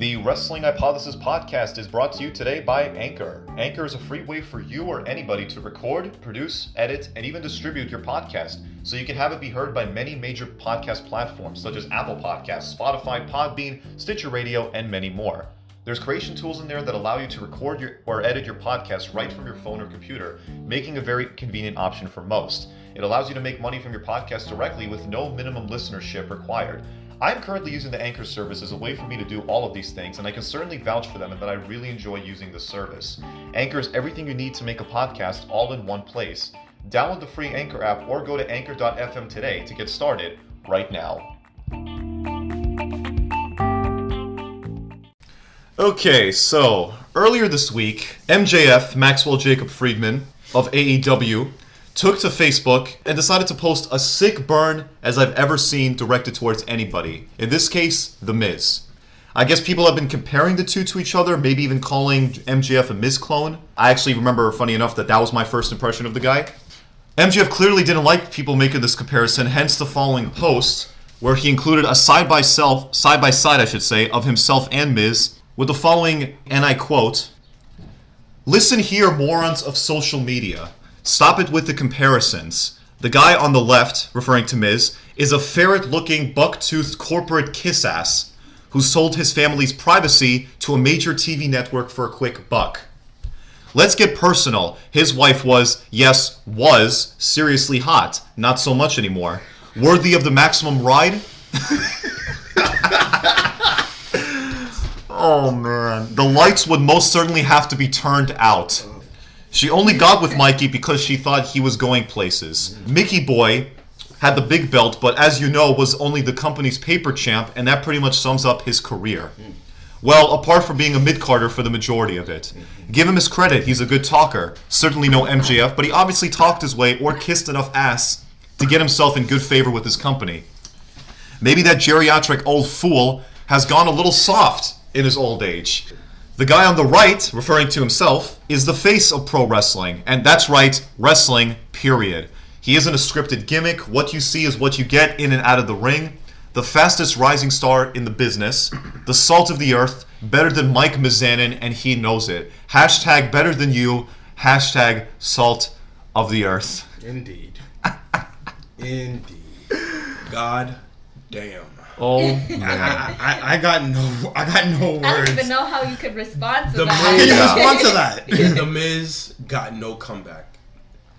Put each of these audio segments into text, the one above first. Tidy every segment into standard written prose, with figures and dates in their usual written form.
The Wrestling Hypothesis podcast is brought to you today by Anchor. Anchor is a free way for you or anybody to record, produce, edit, and even distribute your podcast, so you can have it be heard by many major podcast platforms such as Apple Podcasts, Spotify, Podbean, Stitcher Radio, and many more. There's creation tools in there that allow you to record or edit your podcast right from your phone or computer, making a very convenient option for most. It allows you to make money from your podcast directly with no minimum listenership required. I'm currently using the Anchor service as a way for me to do all of these things, and I can certainly vouch for them and that I really enjoy using the service. Anchor is everything you need to make a podcast all in one place. Download the free Anchor app or go to anchor.fm today to get started right now. Okay, so earlier this week, MJF, Maxwell Jacob Friedman of AEW, took to Facebook and decided to post a sick burn as I've ever seen directed towards anybody. In this case, The Miz. I guess people have been comparing the two to each other, maybe even calling MJF a Miz clone. I actually remember, funny enough, that was my first impression of the guy. MJF clearly didn't like people making this comparison, hence the following post, where he included a side-by-side, of himself and Miz, with the following, and I quote, "Listen here, morons of social media. Stop it with the comparisons. The guy on the left, referring to Miz, is a ferret-looking, buck-toothed corporate kiss-ass who sold his family's privacy to a major TV network for a quick buck. Let's get personal. His wife was seriously hot. Not so much anymore. Worthy of the maximum ride?" Oh, man. The lights would most certainly have to be turned out. She only got with Mikey because she thought he was going places. Mickey Boy had the big belt, but as you know, was only the company's paper champ, and that pretty much sums up his career. Well, apart from being a mid-carder for the majority of it. Give him his credit, he's a good talker. Certainly no MJF, but he obviously talked his way or kissed enough ass to get himself in good favor with his company. Maybe that geriatric old fool has gone a little soft in his old age. The guy on the right, referring to himself, is the face of pro wrestling. And that's right, wrestling, period. He isn't a scripted gimmick. What you see is what you get in and out of the ring. The fastest rising star in the business. The salt of the earth. Better than Mike Mizanin, and he knows it. Hashtag better than you. Hashtag salt of the earth. Indeed. Indeed. God damn. Oh man. I got no words. I don't even know how you could respond to that. How can you respond to that? The Miz got no comeback.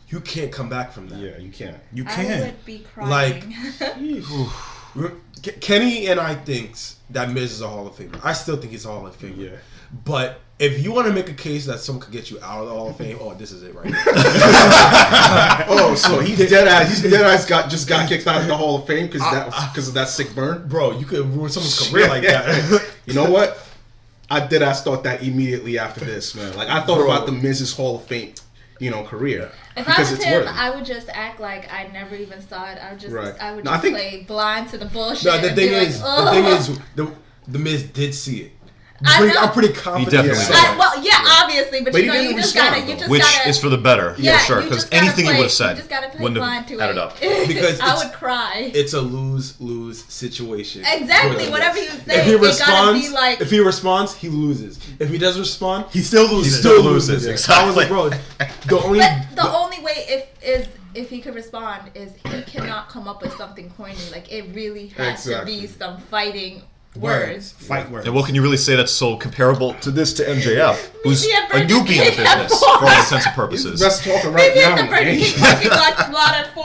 You can't come back from that. Yeah, you can't. You can't. I would be crying. Like, Kenny and I thinks that Miz is a Hall of Famer. I still think he's a Hall of Famer. Yeah. But if you want to make a case that someone could get you out of the Hall of Fame, this is it right now. Oh, so he's dead ass just got kicked out of the Hall of Fame because of that sick burn? Bro, you could ruin someone's career like that. You know what? I dead ass thought that immediately after this, man. Like, I thought about the Miz's Hall of Fame, career. If I was him, I would just act like I never even saw it. I would just play blind to the bullshit. No, the thing is, the Miz did see it. I'm pretty confident. He definitely did. Well, yeah, obviously, but you just gotta. Which is for the better, yeah, sure. Because anything he would have said you just gotta play wouldn't blind have to added it. up. Because I would cry. It's a lose-lose situation. Exactly. Whatever you say, if he responds, he loses. If he doesn't respond, he still loses. He still loses. Exactly. I was like, bro, the only way if he could respond is he cannot come up with something corny. Like, it really has to be some fighting words. Fight words. And what can you really say that's so comparable to MJF, who's a newbie in the business for all intents and purposes? Best talking right now. Maybe at the Burger King parking lot at 4.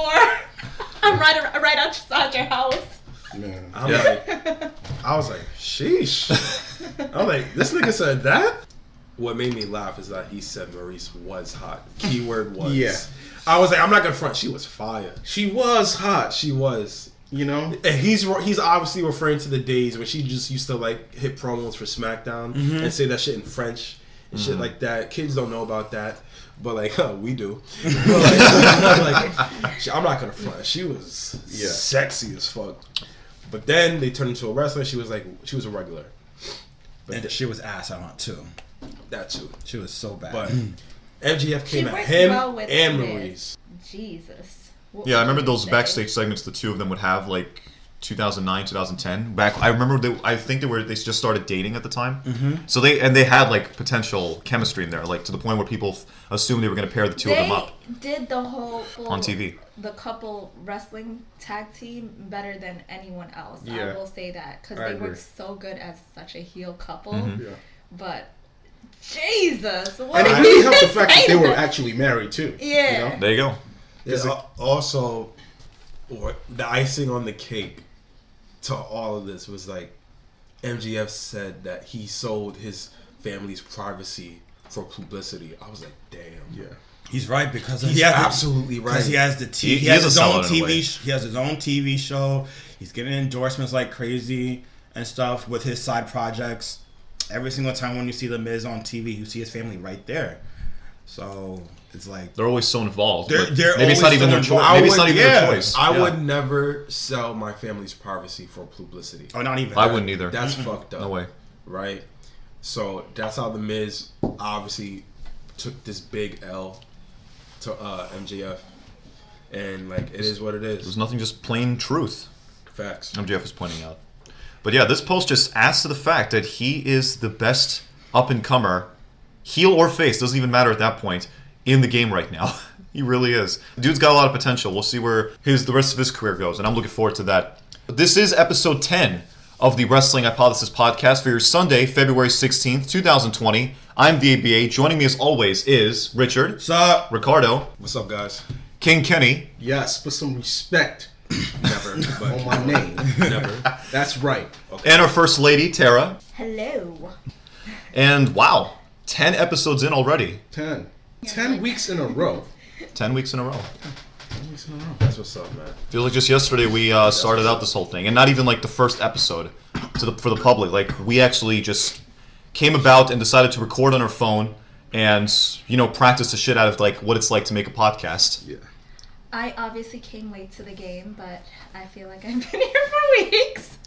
I'm right outside your house. Man. I was like, sheesh. I was like, this nigga said that? What made me laugh is that he said Maurice was hot. Keyword was. Yeah. I was like, I'm not gonna front. She was fire. She was hot. She was. And he's obviously referring to the days when she just used to like hit promos for Smackdown and say that shit in French and shit like that. Kids don't know about that, but like we do. But, I'm not gonna front. She was sexy as fuck. But then they turned into a wrestler. She was a regular. But and she was ass on too. That too. She was so bad. But MJF came at him and Maurice. Jesus. Yeah, I remember those backstage segments the two of them would have, like, 2009, 2010. Back, I remember I think they just started dating at the time. So they had like potential chemistry in there, like to the point where people assumed they were going to pair the two of them up. They did the whole on TV. The couple wrestling tag team better than anyone else. Yeah. I will say that because I they agree. work so good as such a heel couple. Yeah. But Jesus, what And it are really you helped the fact that they were saying? actually married too. Yeah. You know? There you go. Yeah, also, the icing on the cake to all of this was like MJF said that he sold his family's privacy for publicity. I was like, damn. Yeah. He's right because He's absolutely right. Because he has the He he has is his a own sellout in a way. TV. He has his own TV show. He's getting endorsements like crazy and stuff with his side projects. Every single time when you see the Miz on TV, you see his family right there. So it's like They're always so involved. They're- but they're maybe it's not always even so their choice. involved. Maybe it's not even their choice. I Yeah. would never sell my family's privacy for publicity. oh, not even. I that. wouldn't either. That's fucked up. No way. Right? So that's how the Miz obviously took this big L to MJF. And like it is what it There's is. nothing, just plain truth. Facts. MJF was pointing out. But yeah, this post just adds to the fact that he is the best up-and-comer, heel or face, doesn't even matter at that point, in the game right now. He really is. The dude's got a lot of potential. We'll see where the rest of his career goes, and I'm looking forward to that. This is episode 10 of the Wrestling Hypothesis podcast for your Sunday, February 16th, 2020. I'm the ABA. Joining me as always is Richard, What's up? Ricardo, What's up, guys? King Kenny, Yes, put some respect Never. But on my name. never. That's right. and our First Lady, Tara. Hello. And wow, 10 episodes in already. 10. 10 weeks in a row. 10 weeks in a row. 10 weeks in a row. That's what's up, man. Feels like just yesterday we started out this whole thing, and not even like the first episode for the public. Like we actually just came about and decided to record on our phone and practice the shit out of like what it's like to make a podcast. Yeah. I obviously came late to the game, but I feel like I've been here for weeks.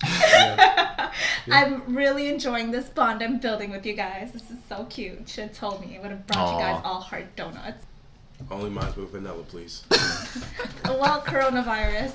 I'm really enjoying this bond I'm building with you guys. This is so cute. You should have told me. I would have brought you guys Aw. all heart donuts. Only mine with vanilla, please. Well, coronavirus.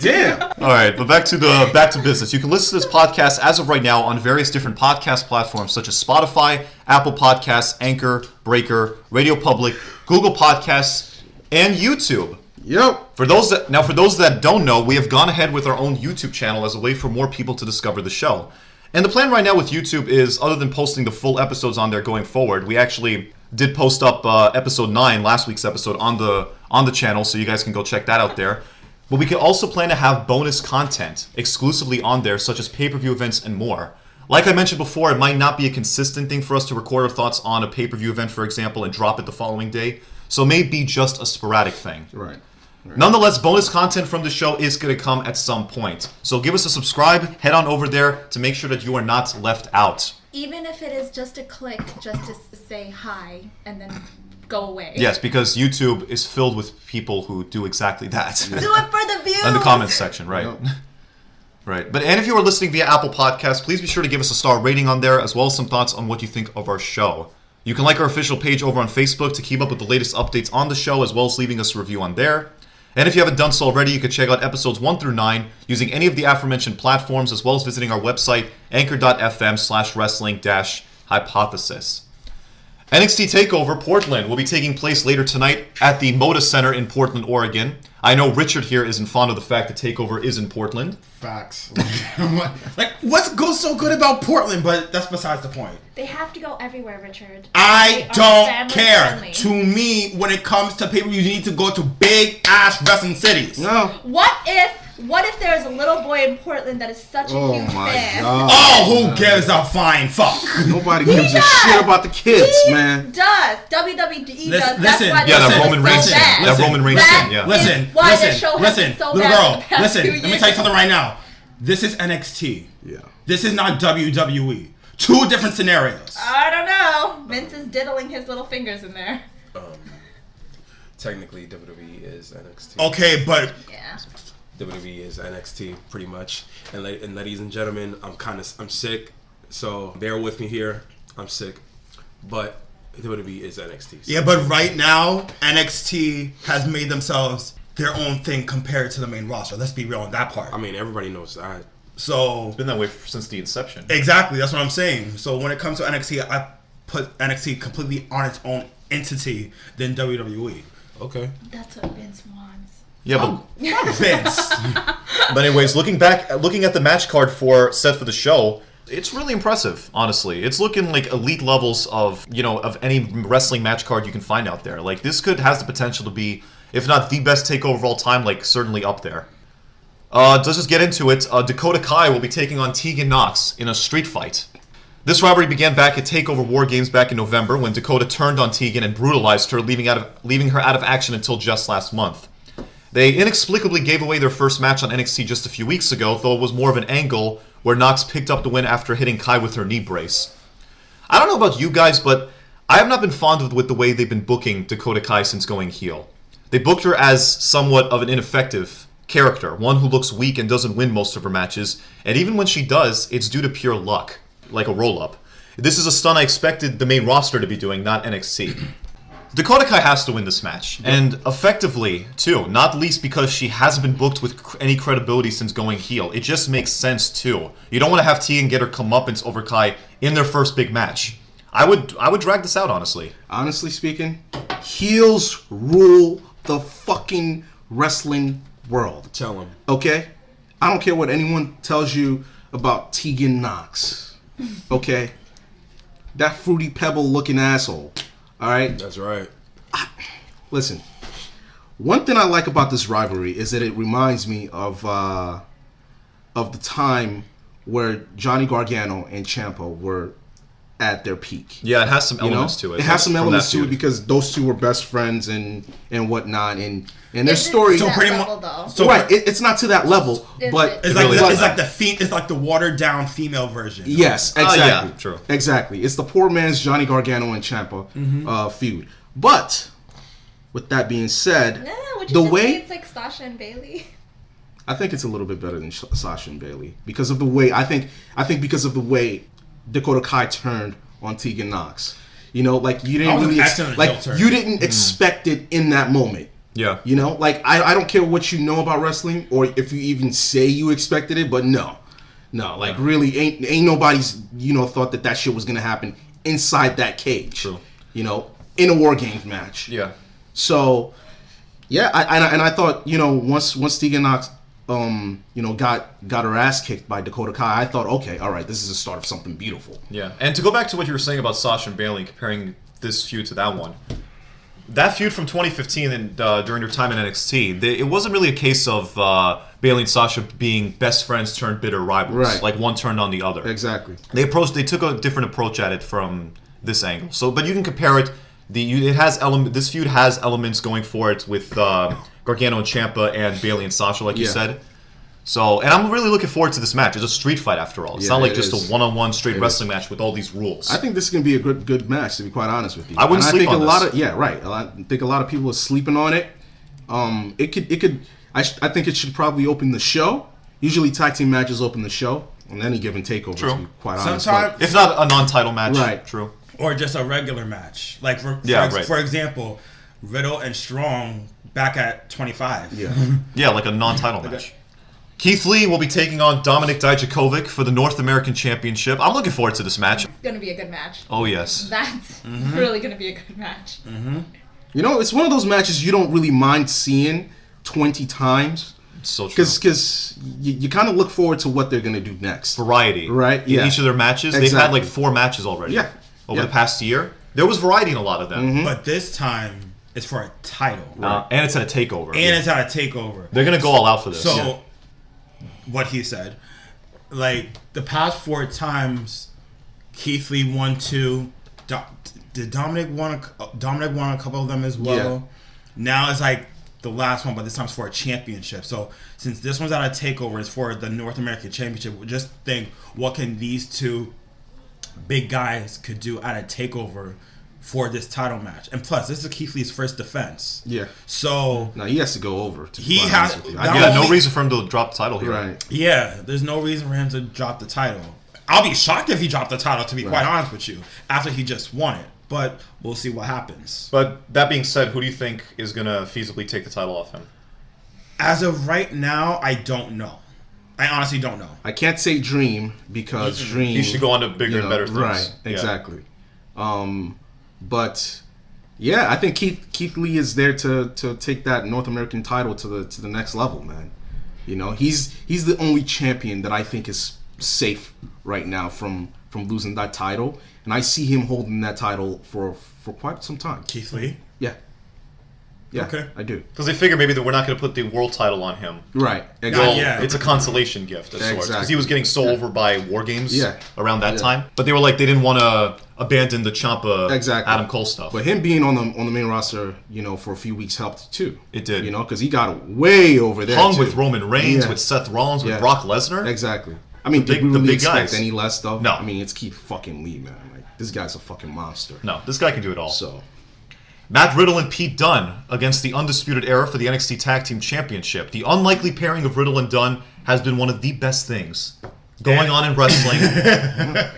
Damn. All right, but back to business. You can listen to this podcast as of right now on various different podcast platforms such as Spotify, Apple Podcasts, Anchor, Breaker, Radio Public, Google Podcasts, and YouTube. Yep. For those that don't know, we have gone ahead with our own YouTube channel as a way for more people to discover the show. And the plan right now with YouTube is, other than posting the full episodes on there going forward, we actually did post up episode 9, last week's episode, on the channel, so you guys can go check that out there. But we can also plan to have bonus content exclusively on there, such as pay-per-view events and more. Like I mentioned before, it might not be a consistent thing for us to record our thoughts on a pay-per-view event, for example, and drop it the following day. So it may be just a sporadic thing. Right. Nonetheless, bonus content from the show is going to come at some point. So give us a subscribe, head on over there to make sure that you are not left out. Even if it is just a click, just to say hi, and then go away. Yes, because YouTube is filled with people who do exactly that. Do it for the views! In the comments section, right? Yep. Right. And if you are listening via Apple Podcasts, please be sure to give us a star rating on there, as well as some thoughts on what you think of our show. You can like our official page over on Facebook to keep up with the latest updates on the show, as well as leaving us a review on there. And if you haven't done so already, you can check out episodes 1 through 9 using any of the aforementioned platforms, as well as visiting our website, anchor.fm/wrestling-hypothesis. NXT TakeOver Portland will be taking place later tonight at the Moda Center in Portland, Oregon. I know Richard here isn't fond of the fact that TakeOver is in Portland. Facts. What goes so good about Portland? But that's besides the point. They have to go everywhere, Richard. I They are don't family care. friendly. To me, when it comes to pay-per-view, you need to go to big-ass wrestling cities. No. What if there's a little boy in Portland that is such a huge my fan? God. Oh, who gives a flying fuck? Nobody gives a shit about the kids, He man. does. WWE does. That's listen. why Yeah, the that show Roman is Reigns so thing. bad. That Roman Reigns That thing, yeah. is Listen, why listen, the show has listen, been so little bad girl, the past listen. 2 Let me years. tell you something right now. This is NXT. Yeah. This is not WWE. Two different scenarios. I don't know. Vince is diddling his little fingers in there. Technically, WWE is NXT. Okay, but Yeah. WWE is NXT pretty much. And ladies and gentlemen, I'm sick, so bear with me here. I'm sick, but WWE is NXT. yeah, but right now NXT has made themselves their own thing compared to the main roster. Let's be real on that part. I mean, everybody knows that. So It's been that way since the inception. exactly, that's what I'm saying. So when it comes to NXT, I put NXT completely on its own entity than WWE. Okay. That's what Vince wants. Yeah, Fuck Vince. but anyways, looking at the match card for Seth for the show, it's really impressive, honestly. It's looking like elite levels of any wrestling match card you can find out there. Like, this has the potential to be, if not the best takeover of all time, like, certainly up there. Let's just get into it. Dakota Kai will be taking on Tegan Nox in a street fight. This rivalry began back at TakeOver War Games back in November when Dakota turned on Tegan and brutalized her, leaving her out of action until just last month. They inexplicably gave away their first match on NXT just a few weeks ago, though it was more of an angle where Nox picked up the win after hitting Kai with her knee brace. I don't know about you guys, but I have not been fond with the way they've been booking Dakota Kai since going heel. They booked her as somewhat of an ineffective character, one who looks weak and doesn't win most of her matches, and even when she does, it's due to pure luck, like a roll-up. This is a stunt I expected the main roster to be doing, not NXT. Dakota Kai has to win this match, and effectively, too, not least because she hasn't been booked with any credibility since going heel. It just makes sense, too. You don't want to have Tegan get her comeuppance over Kai in their first big match. I would drag this out, honestly. Honestly speaking, heels rule the fucking wrestling world. Tell him. Okay? I don't care what anyone tells you about Tegan Nox. Okay? That Fruity Pebble looking asshole. Alright? That's right. Listen. One thing I like about this rivalry is that it reminds me of the time where Johnny Gargano and Ciampa were at their peak. Yeah, it has some elements to it. It has some elements to it feud. because those two were best friends and whatnot, and their story. So pretty level, much, though. Right, it's not to that level, Is but it? it's like the watered down female version. yes, exactly, yeah, true. exactly. It's the poor man's Johnny Gargano and Ciampa feud. But with that being said, Would you the just way say it's like Sasha and Bayley? I think it's a little bit better than Sasha and Bayley because of the way I think because of the way Dakota Kai turned on Tegan Nox. You know, like you didn't really you didn't expect it in that moment. Yeah. You know, like I don't care what you know about wrestling or if you even say you expected it, but no, like really ain't nobody's thought that shit was gonna happen inside that cage. True. You know, in a War Games match. Yeah. So, yeah, I thought once Tegan Nox got her ass kicked by Dakota Kai, I thought, okay, all right, this is the start of something beautiful. Yeah, and to go back to what you were saying about Sasha and Bayley, comparing this feud to that one, that feud from 2015 and during their time in NXT, it wasn't really a case of Bayley and Sasha being best friends turned bitter rivals, Right. like one turned on the other. Exactly. They took a different approach at it from this angle. So, but you can compare it. This feud has elements going for it with Gargano and Ciampa and Bayley and Sasha, like you Yeah. said. So, and I'm really looking forward to this match. It's a street fight after all. It's Yeah, not like it just is. a one-on-one straight wrestling match with all these rules. I think this is gonna be a good match, to be quite honest with you. I wouldn't And sleep I think on a this. lot of I think a lot of people are sleeping on it. I think it should probably open the show. Usually tag team matches open the show on any given takeover. True. To be quite honest. Sometimes, If not a non-title match. Right. True. or just a regular match. Like Right. for example, Riddle and Strong back at 25. Yeah. Yeah, like a non-title match. Keith Lee will be taking on Dominik Dijakovic for the North American Championship. I'm looking forward to this match. It's gonna be a good match. Oh, yes. That's really gonna be a good match. You know, it's one of those matches you don't really mind seeing 20 times. It's so true. Because you kind of look forward to what they're going to do next. Variety. Right, In yeah. each of their matches. They've had like 4 matches already. Yeah. Over Yeah. the past year. There was variety in a lot of them. But this time, it's for a title. And it's at a takeover. And it's at a takeover. They're going to go all out for this. So, what he said, like the past 4 times, Keith Lee won 2. Did Dominic won a couple of them as well? Yeah. Now it's like the last one, but this time's for a championship. So since this one's at a takeover, it's for the North American Championship. Just think, what can these 2 big guys could do at a takeover for this title match? And plus, this is Keith Lee's first defense. Yeah. So Now, he has to go over. To be He quite has- honest with you. that- Yeah, no only- reason for him to drop the title here. Right. yeah, there's no reason for him to drop the title. I'll be shocked if he dropped the title, to be quite honest with you, after he just won it. But we'll see what happens. But that being said, who do you think is going to feasibly take the title off him? As of right now, I don't know. I honestly don't know. I can't say dream because dream. He should go on to bigger and better things. Right, exactly. But yeah, I think Keith Lee is there to take that North American title to the next level, man. You know, he's the only champion that I think is safe right now from losing that title, and I see him holding that title for quite some time. Keith Lee? Yeah. Yeah, okay. I do. Because they figure maybe that we're not going to put the world title on him. Right, exactly. Well, yeah. It's a consolation gift of sorts. Because he was getting so over by War Games around that time. But they were like, they didn't want to abandon the Ciampa Adam Cole stuff. But him being on the main roster, you know, for a few weeks helped too. It did. You know, because he got way over there. Hung with Roman Reigns, with Seth Rollins, with Brock Lesnar. Exactly. I mean, did we really expect any less though? No. I mean, it's Keith fucking Lee, man. Like, this guy's a fucking monster. No, this guy can do it all. So. Matt Riddle and Pete Dunne against the Undisputed Era for the NXT Tag Team Championship. The unlikely pairing of Riddle and Dunne has been one of the best things going on in wrestling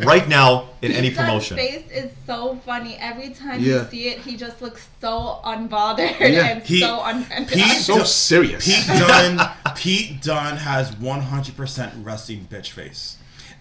right now in any promotion. His face is so funny. Every time you see it, he just looks so unbothered and so serious. Pete Dunne has 100% wrestling bitch face.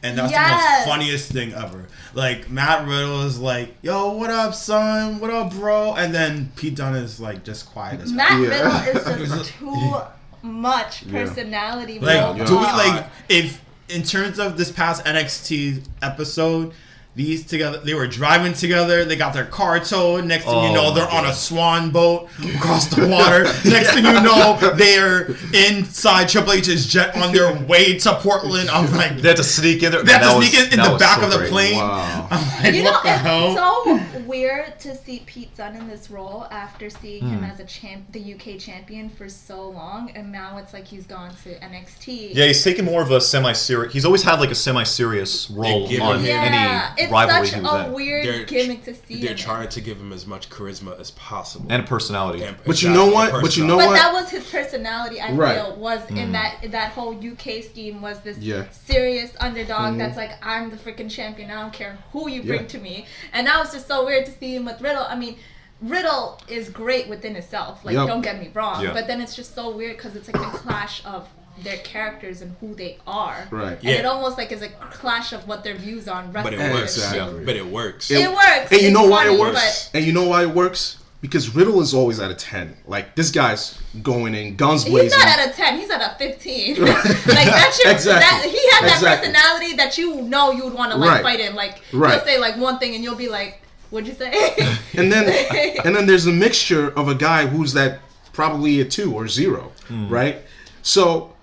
And that's the most funniest thing ever. Like, Matt Riddle is like, yo, what up, son? What up, bro? And then Pete Dunne is like, just quiet as hell. Matt Riddle is just too much personality. Like, do we, like, if, in terms of this past NXT episode, these together, they were driving together, they got their car towed, next thing you know, they're on a swan boat across the water, next thing you know, they're inside Triple H's jet on their way to Portland. I'm like, they had to sneak in there. They had to sneak in the back of the plane. Wow. I'm like, what the hell? It's so weird to see Pete Dunne in this role after seeing him as the UK champion for so long, and now it's like he's gone to NXT. Yeah, he's taken more of a semi-serious. He's always had like a semi-serious role on any rivalry he was in. It's such a weird gimmick to see. They're trying to give him as much charisma as possible and personality. But you know what? But that was his personality. I feel was in that whole UK scheme was this serious underdog that's like, I'm the freaking champion. I don't care who you bring to me. And now it's just so weird to see him with Riddle. I mean, Riddle is great within himself. Like, don't get me wrong. But then it's just so weird because it's like the clash of their characters and who they are. Right. And it almost like is a clash of what their views on wrestling. But it works. Exactly. But it works. It works. And you know why it works? And you know why it works? Because Riddle is always at a 10. Like, this guy's going in guns blazing. He's not at a 10. He's at a 15. Like, that's your... Exactly. He has that personality that you know you would want to, like, fight in. Like, he'll say, like, one thing and you'll be like, what'd you say? and then there's a mixture of a guy who's that probably a 2 or 0, right? So...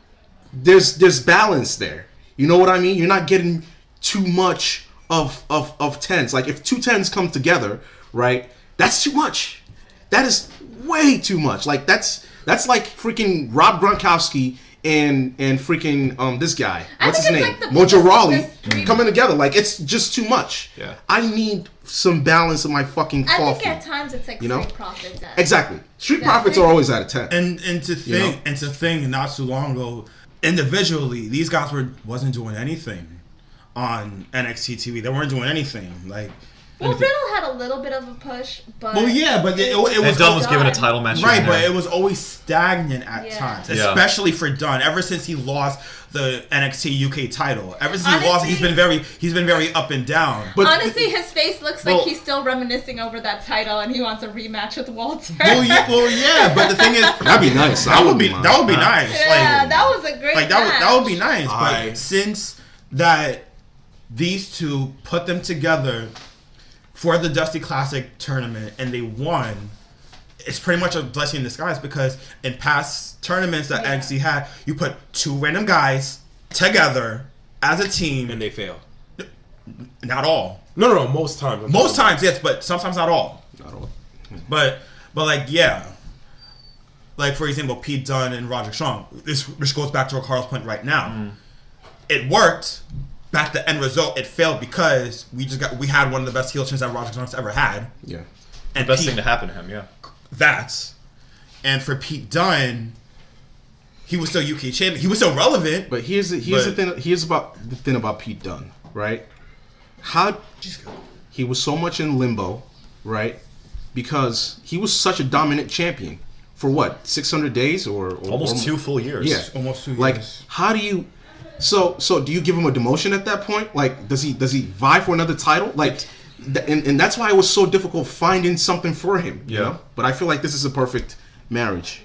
There's balance there. You know what I mean? You're not getting too much of 10s. Like, if 2 10s come together, right? That's too much. That is way too much. Like, that's like freaking Rob Gronkowski and freaking this guy. What's his name? Like Mojo Rawley coming together. Like, it's just too much. Yeah. I need some balance in my fucking coffee. I think at times it's like Street Profits. Exactly. Street Profits are always at a 10. And to think not too long ago, individually, these guys wasn't doing anything on NXT TV. They weren't doing anything. Like, Riddle had a little bit of a push, but it was. And Dunne was given a title match, right? But it was always stagnant at times, especially for Dunne. Ever since he lost the NXT UK title, ever since he lost, he's been very up and down. But honestly, his face looks like he's still reminiscing over that title, and he wants a rematch with Walter. Well, yeah, but the thing is, that'd be nice. That would be nice. Yeah, like, that was a great match. That would be nice. But since that, these two put them together for the Dusty Classic tournament and they won, it's pretty much a blessing in disguise, because in past tournaments that NXT had, you put 2 random guys together as a team and they fail. Not all. No, most times. Most times, yes, but sometimes not all. Not all. But like, yeah. Like, for example, Pete Dunne and Roderick Strong. This goes back to Carl's point right now. It worked. Back the end result, it failed because we had one of the best heel turns that Roderick Strong's ever had. Yeah. And the best thing to happen to him, yeah. And for Pete Dunne, he was still UK champion. He was still relevant. But here's the thing. Here's the thing about Pete Dunne, right? He was so much in limbo, right? Because he was such a dominant champion for what, 600 days or almost 2 full years. Yeah, almost 2 years. Like, how do you? So do you give him a demotion at that point? Like, does he vie for another title? Like, and that's why it was so difficult finding something for him. You know? But I feel like this is a perfect marriage.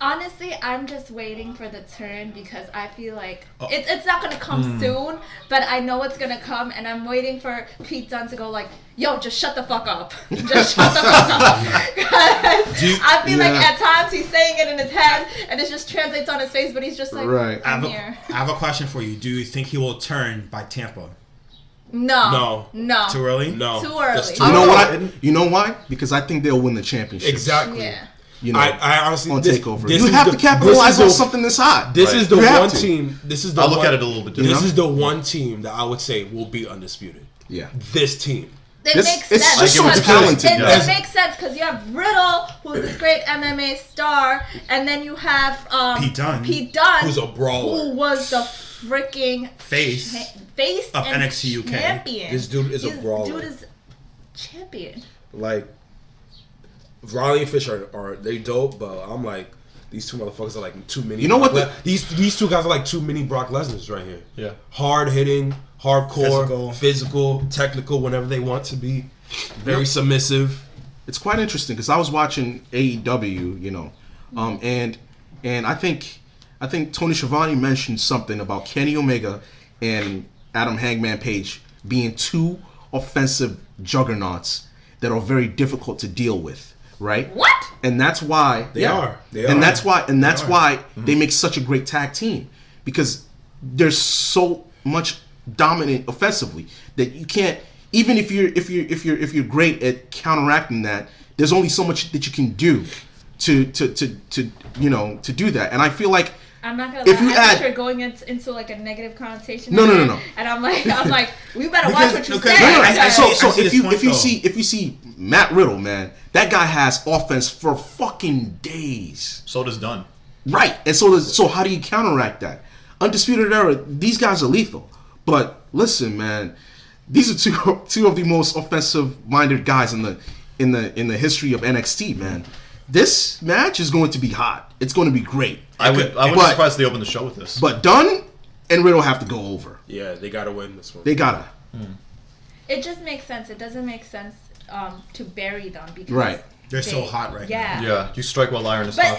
Honestly, I'm just waiting for the turn because I feel like it's not going to come soon, but I know it's going to come, and I'm waiting for Pete Dunne to go like, yo, just shut the fuck up. Just shut the fuck up. I feel like at times he's saying it in his head, and it just translates on his face, but he's just like, I'm here. I have a question for you. Do you think he will turn by Tampa? No. Too early? No. Too early. You know why? Because I think they'll win the championship. Exactly. Yeah. You know, I honestly on Takeover. You have to capitalize on something this hot. This is the one team. I'll look at it a little bit different. This is the one team that I would say will be undisputed. Yeah. This team. It makes sense. It's just so talented. It makes sense because you have Riddle, who's this great MMA star, and then you have Pete Dunne, who's a brawler, who was the freaking face of and NXT UK. Champion. This dude is a brawler. This dude is champion. Like, Riley and Fish are they dope, but I'm like, these two motherfuckers are like too many. You know what? These two guys are like too many Brock Lesnar's right here. Yeah. Hard hitting, hardcore, physical, technical whenever they want to be. Very submissive. It's quite interesting because I was watching AEW, you know, and I think Tony Schiavone mentioned something about Kenny Omega and Adam Hangman Page being two offensive juggernauts that are very difficult to deal with. Right? What? And that's why they are. And that's why they make such a great tag team, because they're so much dominant offensively that you can't, even if you're great at counteracting that, there's only so much that you can do to do that. And I feel like I'm not gonna lie. I think you're going into like a negative connotation. No. And I'm like, we better watch what you say. So if you see Matt Riddle, man, that guy has offense for fucking days. So does Dunne. Right, and so how do you counteract that? Undisputed Era, these guys are lethal. But listen, man, these are two of the most offensive-minded guys in the history of NXT, man. This match is going to be hot. It's going to be great. I wouldn't be surprised if they open the show with this. But Dunne and Riddle have to go over. Yeah, they gotta win this one. They gotta. It just makes sense. It doesn't make sense to bury them because they're so hot right now. Yeah, you strike while iron is hot.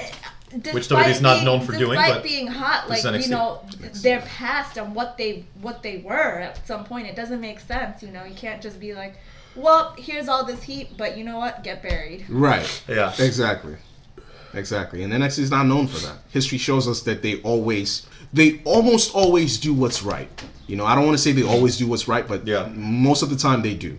Which WWE's not known for doing, despite but being hot, like, you know, their past and what they were at some point, it doesn't make sense. You know, you can't just be like, well, here's all this heat, but you know what? Get buried. Right. Yeah. Exactly. And NXT is not known for that. History shows us that they almost always do what's right. You know, I don't want to say they always do what's right, but most of the time they do.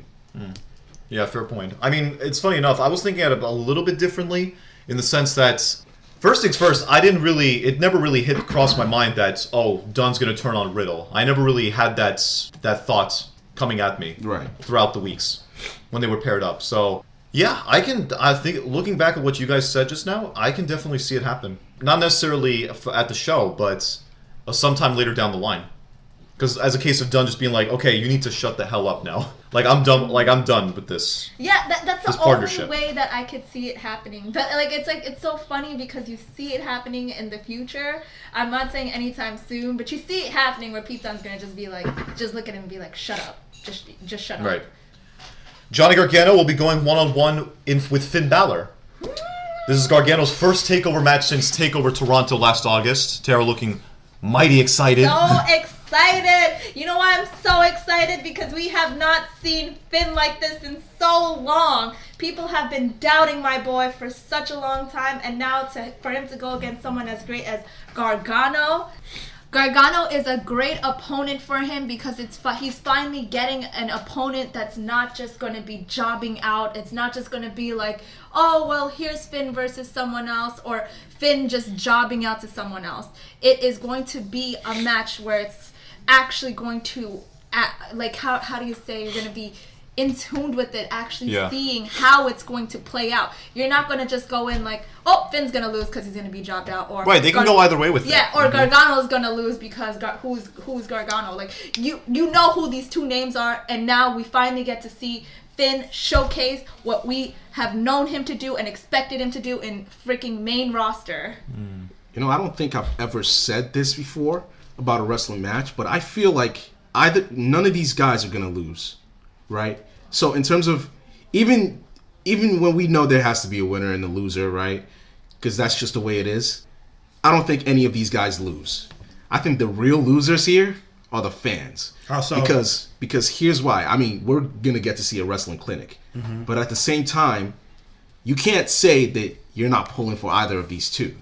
Yeah, fair point. I mean, it's funny enough. I was thinking at it a little bit differently in the sense that, first things first, it never really crossed my mind that, Dunne's going to turn on Riddle. I never really had that thought coming at me throughout the weeks when they were paired up. So, yeah, I think, looking back at what you guys said just now, I can definitely see it happen. Not necessarily at the show, but sometime later down the line. Because as a case of Dunne just being like, okay, you need to shut the hell up now. Like, I'm done with this. Yeah, that's the only way that I could see it happening. But it's so funny because you see it happening in the future. I'm not saying anytime soon, but you see it happening where Pete Dunne's gonna just be like, just look at him and be like, shut up, just shut up. Right. Johnny Gargano will be going one-on-one with Finn Balor. This is Gargano's first Takeover match since Takeover Toronto last August. Tara looking mighty excited. So excited! You know why I'm so excited? Because we have not seen Finn like this in so long. People have been doubting my boy for such a long time, and now for him to go against someone as great as Gargano. Gargano is a great opponent for him because he's finally getting an opponent that's not just going to be jobbing out. It's not just going to be like, oh, well, here's Finn versus someone else, or Finn just jobbing out to someone else. It is going to be a match where it's actually going to, like, how do you say, you're going to be in tune with it, actually seeing how it's going to play out. You're not going to just go in like, oh, Finn's going to lose because he's going to be jobbed out. Or right, they can go either way with it. Yeah, or Gargano's going to lose because who's Gargano. Like, you know who these two names are, and now we finally get to see Finn showcase what we have known him to do and expected him to do in freaking main roster. You know, I don't think I've ever said this before about a wrestling match, but I feel like none of these guys are gonna lose, right? So in terms of even when we know there has to be a winner and a loser, right? Because that's just the way it is. I don't think any of these guys lose. I think the real losers here are the fans. How so? Because here's why. I mean, we're gonna get to see a wrestling clinic, but at the same time, you can't say that you're not pulling for either of these two.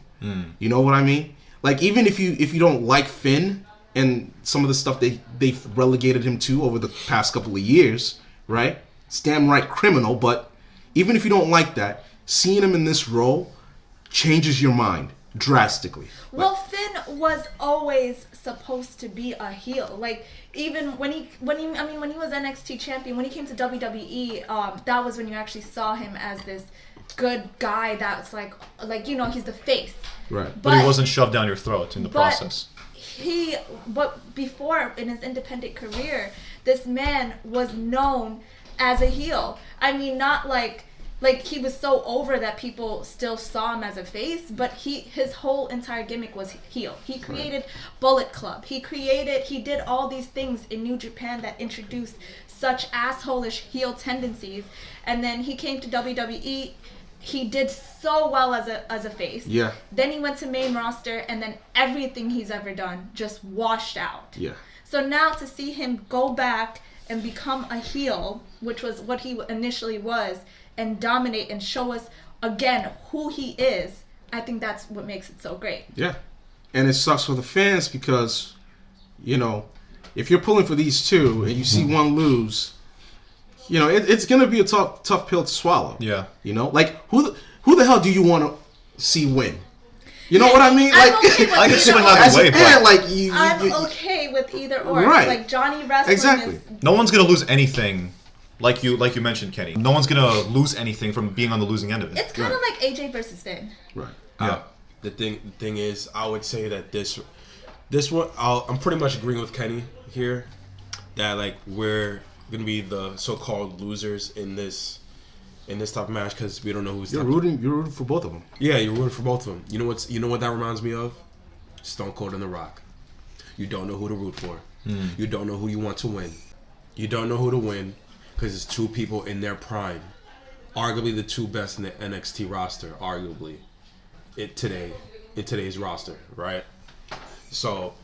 You know what I mean? Like, even if you don't like Finn and some of the stuff they've relegated him to over the past couple of years, right? It's damn right criminal, but even if you don't like that, seeing him in this role changes your mind drastically. Well, Finn was always supposed to be a heel. Like, even when he was NXT champion, when he came to WWE, that was when you actually saw him as this good guy that's like he's the face. Right. But he wasn't shoved down your throat in the process. But before, in his independent career, this man was known as a heel. I mean, not like he was so over that people still saw him as a face, but his whole entire gimmick was heel. He created Bullet Club. He did all these things in New Japan that introduced such asshole-ish heel tendencies, and then he came to WWE. He did so well as a face. Yeah. Then he went to main roster, and then everything he's ever done just washed out. Yeah. So now to see him go back and become a heel, which was what he initially was, and dominate and show us again who he is, I think that's what makes it so great. Yeah. And it sucks for the fans because, you know, if you're pulling for these two and you see one lose, you know, it's going to be a tough pill to swallow. Yeah. You know, like who the hell do you want to see win? You know what I mean? Like, I can swing either way, but like I'm okay with either or. Right. Like Johnny Wrestling exactly. No one's gonna lose anything, like you mentioned, Kenny. No one's gonna lose anything from being on the losing end of it. It's kind of like AJ versus Finn. Right. Yeah. The thing is, I would say that this one, I'm pretty much agreeing with Kenny here, that like we're gonna be the so-called losers in this type of match because we don't know who's. You're rooting for both of them. Yeah, you're rooting for both of them. You know what that reminds me of? Stone Cold and The Rock. You don't know who to root for. You don't know who you want to win. You don't know who to win because it's two people in their prime, arguably the two best in the NXT roster, arguably, in today's roster, right? So,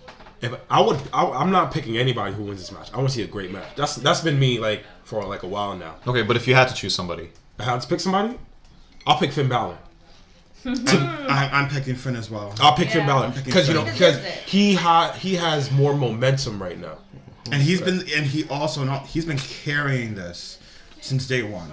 I'm not picking anybody who wins this match. I want to see a great match. That's been me like for like a while now. Okay, but if you had to choose somebody, I had to pick somebody, I'll pick Finn Balor. I'm picking Finn as well. I'll pick Finn Balor because he has more momentum right now, and he's been carrying this since day one.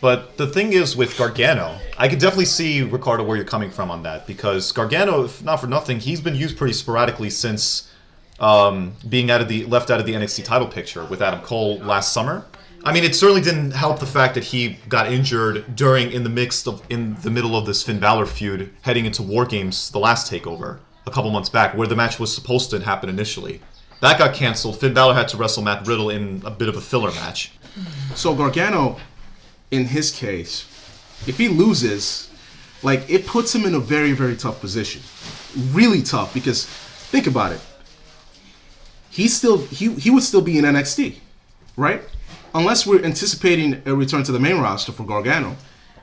But the thing is with Gargano, I could definitely see, Ricardo, where you're coming from on that. Because Gargano, if not for nothing, he's been used pretty sporadically since being left out of the NXT title picture with Adam Cole last summer. I mean, it certainly didn't help the fact that he got injured in the middle of this Finn Balor feud heading into War Games, the last Takeover, a couple months back, where the match was supposed to happen initially. That got canceled. Finn Balor had to wrestle Matt Riddle in a bit of a filler match. So Gargano, in his case, if he loses, like, it puts him in a very, very tough position. Really tough, because think about it. He would still be in NXT, right? Unless we're anticipating a return to the main roster for Gargano,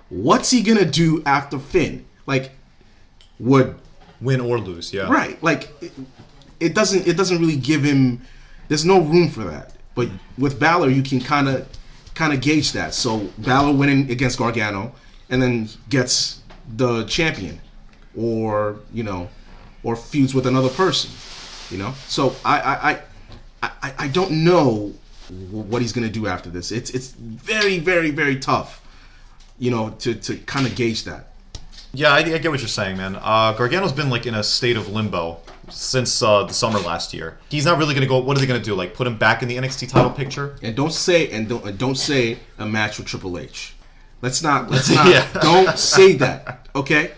what's he gonna do after Finn? Like, would win or lose? Yeah, right. Like, it doesn't really give him. There's no room for that. But with Balor, you can kind of gauge that. So Balor winning against Gargano, and then gets the champion, or feuds with another person, So I don't know what he's gonna do after this. It's very, very, very tough, to kind of gauge that. Yeah, I get what you're saying, man. Gargano's been like in a state of limbo since the summer last year. He's not really gonna go. What are they gonna do? Like put him back in the NXT title picture? And don't say a match with Triple H. Let's not. Yeah. Don't say that. Okay,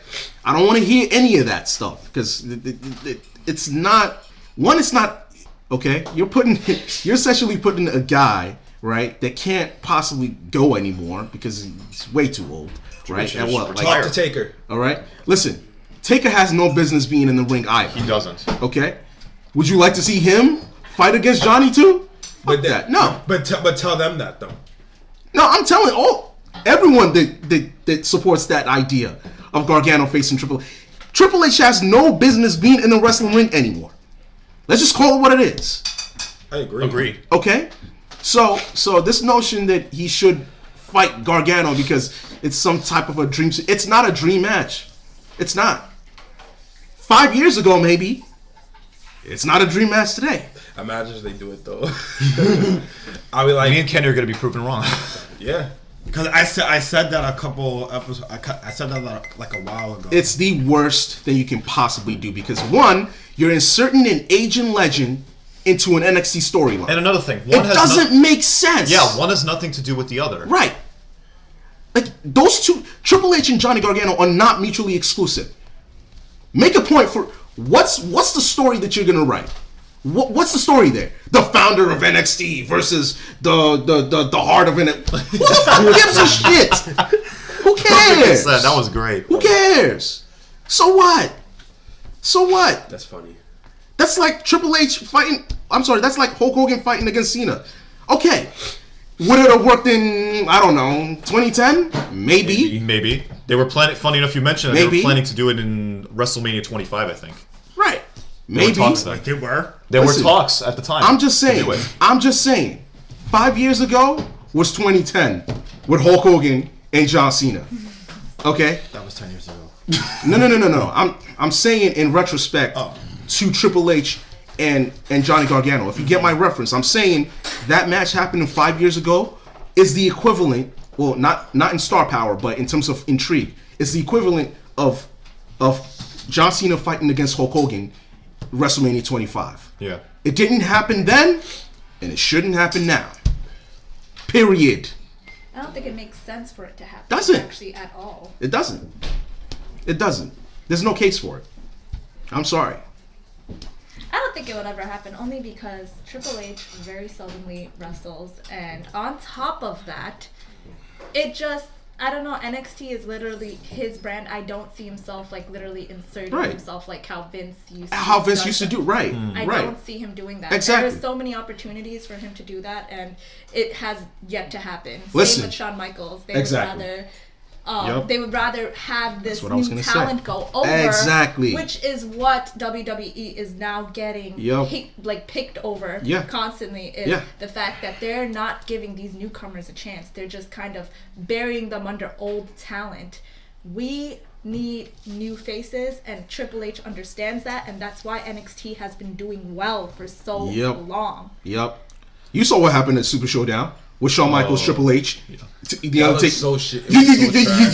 I don't want to hear any of that stuff because it's not. One, it's not. Okay, you're essentially putting a guy right, that can't possibly go anymore because he's way too old, right? And what? Talk to Taker. All right? Listen, Taker has no business being in the ring either. He doesn't. Okay? Would you like to see him fight against Johnny too? But no. But tell them that though. No, I'm telling everyone that supports that idea of Gargano facing Triple H. Triple H has no business being in the wrestling ring anymore. Let's just call it what it is. I agree. Agreed. Okay? So this notion that he should fight Gargano because it's some type of a dream, it's not a dream match. It's not. 5 years ago, maybe. It's not a dream match today. Imagine if they do it though. I'll be like, me and Kenny are going to be proven wrong. Yeah. Because I said that a couple episodes. I said that like a while ago. It's the worst thing you can possibly do because one, you're inserting an aging legend into an NXT storyline. And another thing, it doesn't make sense. Yeah, one has nothing to do with the other. Right. Like those two, Triple H and Johnny Gargano, are not mutually exclusive. Make a point for what's the story that you're gonna write. What's the story there? The founder of NXT versus the heart of NXT. Who gives a shit? Who cares? That was great. Who cares? So what? So what? That's funny. That's like Triple H fighting. I'm sorry. That's like Hulk Hogan fighting against Cena. Okay. Would it have worked in, I don't know, 2010? Maybe. They were planning, funny enough you mentioned it, Maybe. they were planning to do it in WrestleMania 25, I think. Right. Maybe. Maybe. They were. There were talks at the time. I'm just saying. 5 years ago was 2010 with Hulk Hogan and John Cena. Okay? That was 10 years ago. No. I'm saying in retrospect to Triple H and Johnny Gargano. If you get my reference, I'm saying that match happening 5 years ago is the equivalent, well, not in star power, but in terms of intrigue, it's the equivalent of John Cena fighting against Hulk Hogan, WrestleMania 25. Yeah. It didn't happen then, and it shouldn't happen now. Period. I don't think it makes sense for it to happen. Doesn't. Actually, at all. It doesn't. There's no case for it. I'm sorry. I don't think it would ever happen, only because Triple H very seldomly wrestles, and on top of that, it just, I don't know, NXT is literally his brand. I don't see himself like literally inserting himself like how Vince used to do. Right. Mm. I don't see him doing that. Exactly. There's so many opportunities for him to do that, and it has yet to happen. Listen. Same with Shawn Michaels. They would rather have this new talent go over, which is what WWE is now getting picked over constantly. Is the fact that they're not giving these newcomers a chance. They're just kind of burying them under old talent. We need new faces, and Triple H understands that, and that's why NXT has been doing well for so long. You saw what happened at Super Showdown with Shawn Michaels, Triple H. That was so shit. You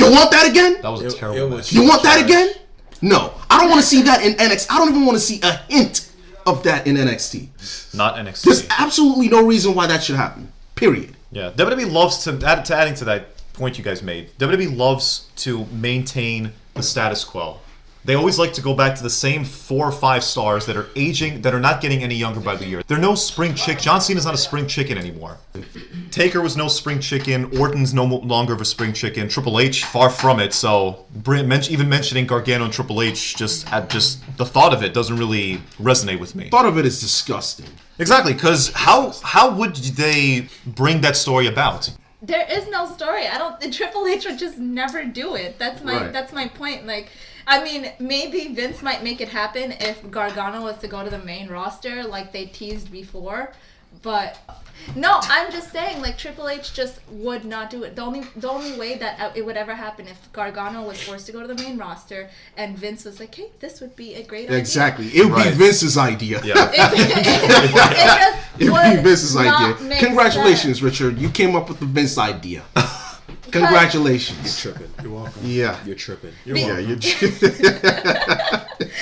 want that again? That was terrible. You want that again? No. I don't want to see that in NXT. I don't even want to see a hint of that in NXT. Not NXT. There's absolutely no reason why that should happen. Period. Yeah. WWE loves adding to that point you guys made. WWE loves to maintain the status quo. They always like to go back to the same 4 or 5 stars that are aging, that are not getting any younger by the year. They're no spring chick. John Cena's not a spring chicken anymore. Taker was no spring chicken. Orton's no longer of a spring chicken. Triple H, far from it. So even mentioning Gargano and Triple H, just the thought of it doesn't really resonate with me. Thought of it is disgusting. Exactly, because how would they bring that story about? There is no story. Triple H would just never do it. That's my point. Like, I mean, maybe Vince might make it happen if Gargano was to go to the main roster, like they teased before. But no, I'm just saying, like, Triple H just would not do it. The only way that it would ever happen if Gargano was forced to go to the main roster and Vince was like, hey, this would be a great idea. Exactly. It would be Vince's idea. Yeah. It would be Vince's idea. Congratulations, sense. Richard. You came up with the Vince idea. Congratulations. You're tripping. You're welcome. Yeah. You're tripping. You're welcome.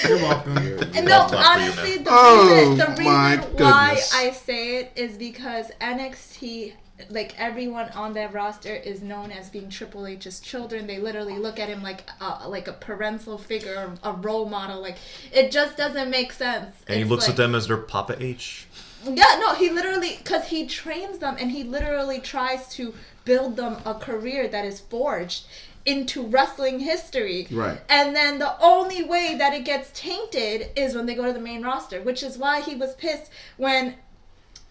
You're welcome. And no, honestly, the reason why I say it is because NXT, like everyone on that roster is known as being Triple H's children. They literally look at him like a parental figure, a role model. Like, it just doesn't make sense. And he looks at them as their Papa H. Yeah, no, he literally, because he trains them and he literally tries to build them a career that is forged into wrestling history. Right. And then the only way that it gets tainted is when they go to the main roster, which is why he was pissed when